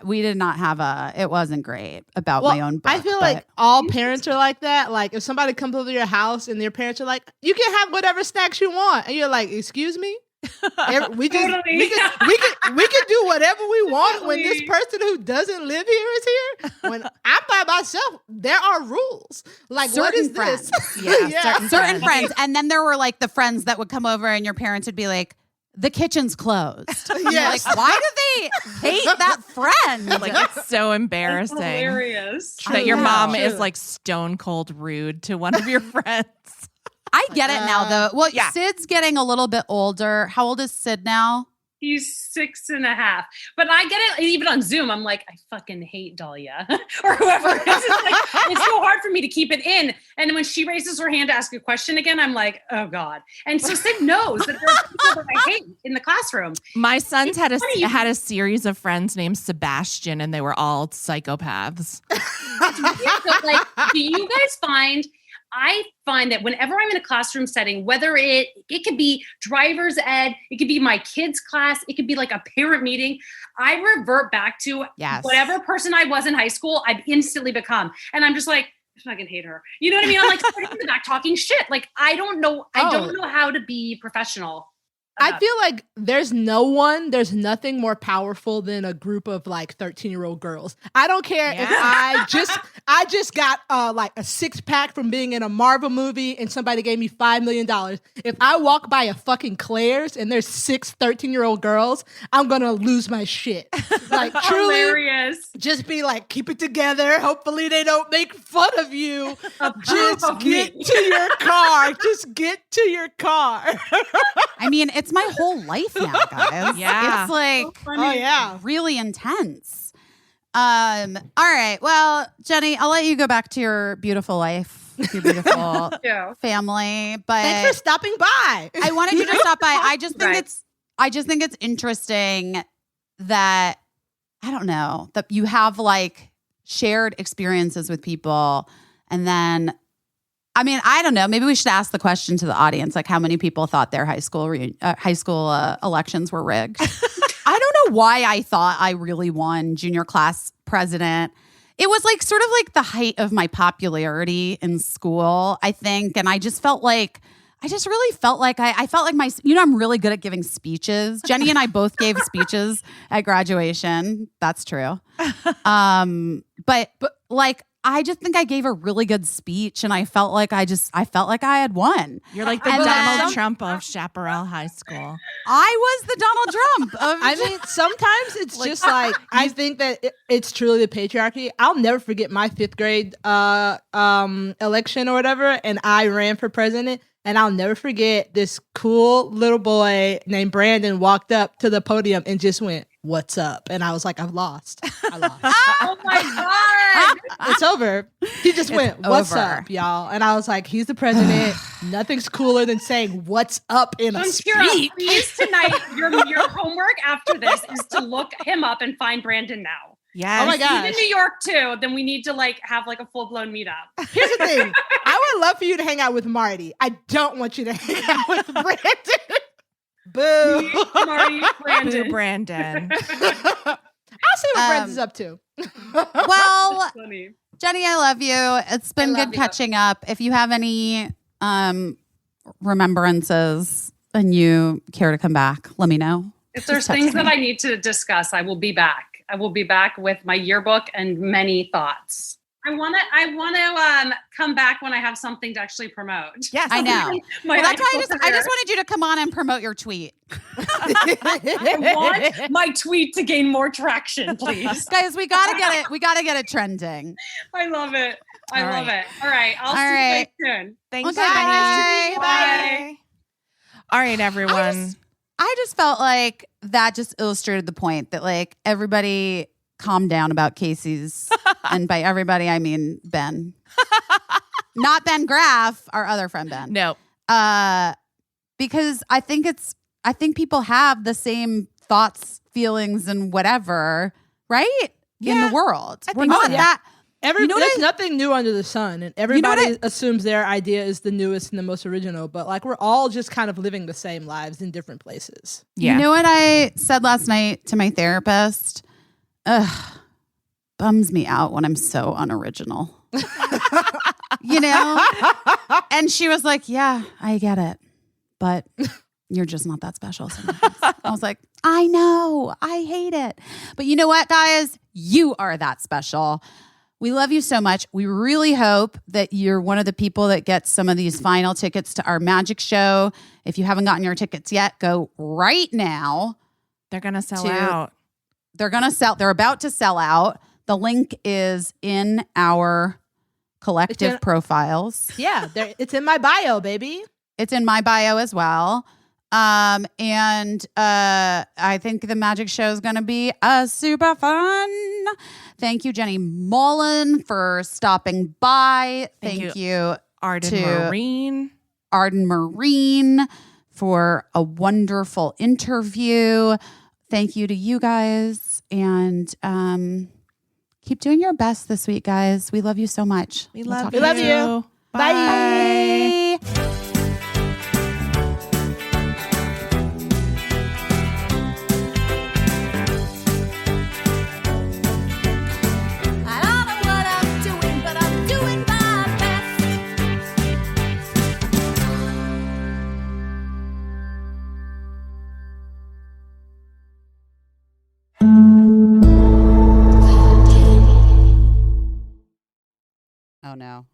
we did not have it wasn't great about my own book. I feel like all parents are like that. Like if somebody comes over to your house and their parents are like, you can have whatever snacks you want. And you're like, excuse me? We can do whatever we want when this person who doesn't live here is here. When I'm by myself, there are rules. Like certain what is friends. this? Yeah, certain friends. And then there were like the friends that would come over and your parents would be like, the kitchen's closed. Yes. Like, why do they hate that friend? Like it's so embarrassing Hilarious. that your mom is True. like stone cold rude to one of your friends. I get it now, though. Well, yeah. Sid's getting a little bit older. How old is Sid now? He's 6.5. But I get it even on Zoom. I'm like, I fucking hate Dahlia or whoever. It's so hard for me to keep it in. And when she raises her hand to ask a question again, I'm like, oh God. And so Sid knows that there are people that I hate in the classroom. My sons had a series of friends named Sebastian, and they were all psychopaths. So, like, do you guys find? I find that whenever I'm in a classroom setting, whether it could be driver's ed, it could be my kids' class, it could be like a parent meeting, I revert back to whatever person I was in high school, I've instantly become. And I'm just like, I fucking hate her. You know what I mean? I'm like sitting in the back talking shit. Like, I don't know how to be professional. I feel like there's nothing more powerful than a group of like 13-year-old girls. I don't care if I just got like a 6-pack from being in a Marvel movie and somebody gave me $5 million. If I walk by a fucking Claire's and there's 6 13-year-old girls, I'm gonna lose my shit. Like truly, hilarious. Just be like, keep it together. Hopefully they don't make fun of you. Just get to your car. Just get to your car. I mean, it's my whole life now, guys. Yeah. It's like really intense. All right. Well, Jenny, I'll let you go back to your beautiful life, your beautiful family. But thanks for stopping by. I wanted you to stop by. I just think it's interesting that I don't know, that you have like shared experiences with people, and then I mean, I don't know. Maybe we should ask the question to the audience, like how many people thought their high school elections were rigged. I don't know why I thought I really won junior class president. It was like sort of like the height of my popularity in school, I think. And I just felt like, I felt like my, I'm really good at giving speeches. Jenny and I both gave speeches at graduation. That's true. But like, I just think I gave a really good speech, and I felt like I had won. You're like the Donald Trump of Chaparral High School. I was the Donald Trump of. I mean, sometimes it's like, just like I think that it's truly the patriarchy. I'll never forget my 5th grade election or whatever, and I ran for president. And I'll never forget this cool little boy named Brandon walked up to the podium and just went, "What's up?" And I was like, "I've lost. I lost." Oh my God. It's over. He just went, "What's up, y'all?" And I was like, he's the president. Nothing's cooler than saying "What's up" in a speech. Please tonight, your homework after this is to look him up and find Brandon now. Yes. Oh my gosh. He's in New York too. Then we need to like have like a full-blown meetup. Here's the thing. I would love for you to hang out with Marty. I don't want you to hang out with Brandon. Boo. Marty, Brandon. Boo, Brandon. I'll see what Brandon's up to. Well, Jenny, I love you. It's been good catching up. If you have any remembrances and you care to come back, let me know. If there's things that I need to discuss, I will be back. I will be back with my yearbook and many thoughts. I want to come back when I have something to actually promote. Yes, I know. Well, that's why I just wanted you to come on and promote your tweet. I want my tweet to gain more traction, please. Guys, we gotta get it. We gotta get it trending. I love it. I love it. All right. I'll see you guys soon. Thanks, okay, Jenny. bye. All right, everyone. I just felt like that just illustrated the point that like everybody calm down about Caissie's, and by everybody I mean Ben, not Ben Graff, our other friend Ben. No, because I think people have the same thoughts, feelings, and whatever, right? In the world, we're not that. There's nothing new under the sun, and everybody assumes their idea is the newest and the most original. But like, we're all just kind of living the same lives in different places. Yeah. You know what I said last night to my therapist? Bums me out when I'm so unoriginal. And she was like, "Yeah, I get it, but you're just not that special sometimes." I was like, "I know, I hate it, but you know what, guys? You are that special." We love you so much. We really hope that you're one of the people that gets some of these final tickets to our magic show. If you haven't gotten your tickets yet, go right now. They're going to sell out. They're about to sell out. The link is in our collective profiles. Yeah, it's in my bio, baby. It's in my bio as well. And I think the magic show is going to be super fun. Thank you, Jenny Mollen, for stopping by. Thank you Arden Myrin. Arden Myrin for a wonderful interview. Thank you to you guys. And keep doing your best this week, guys. We love you so much. We love you. Bye. Oh no.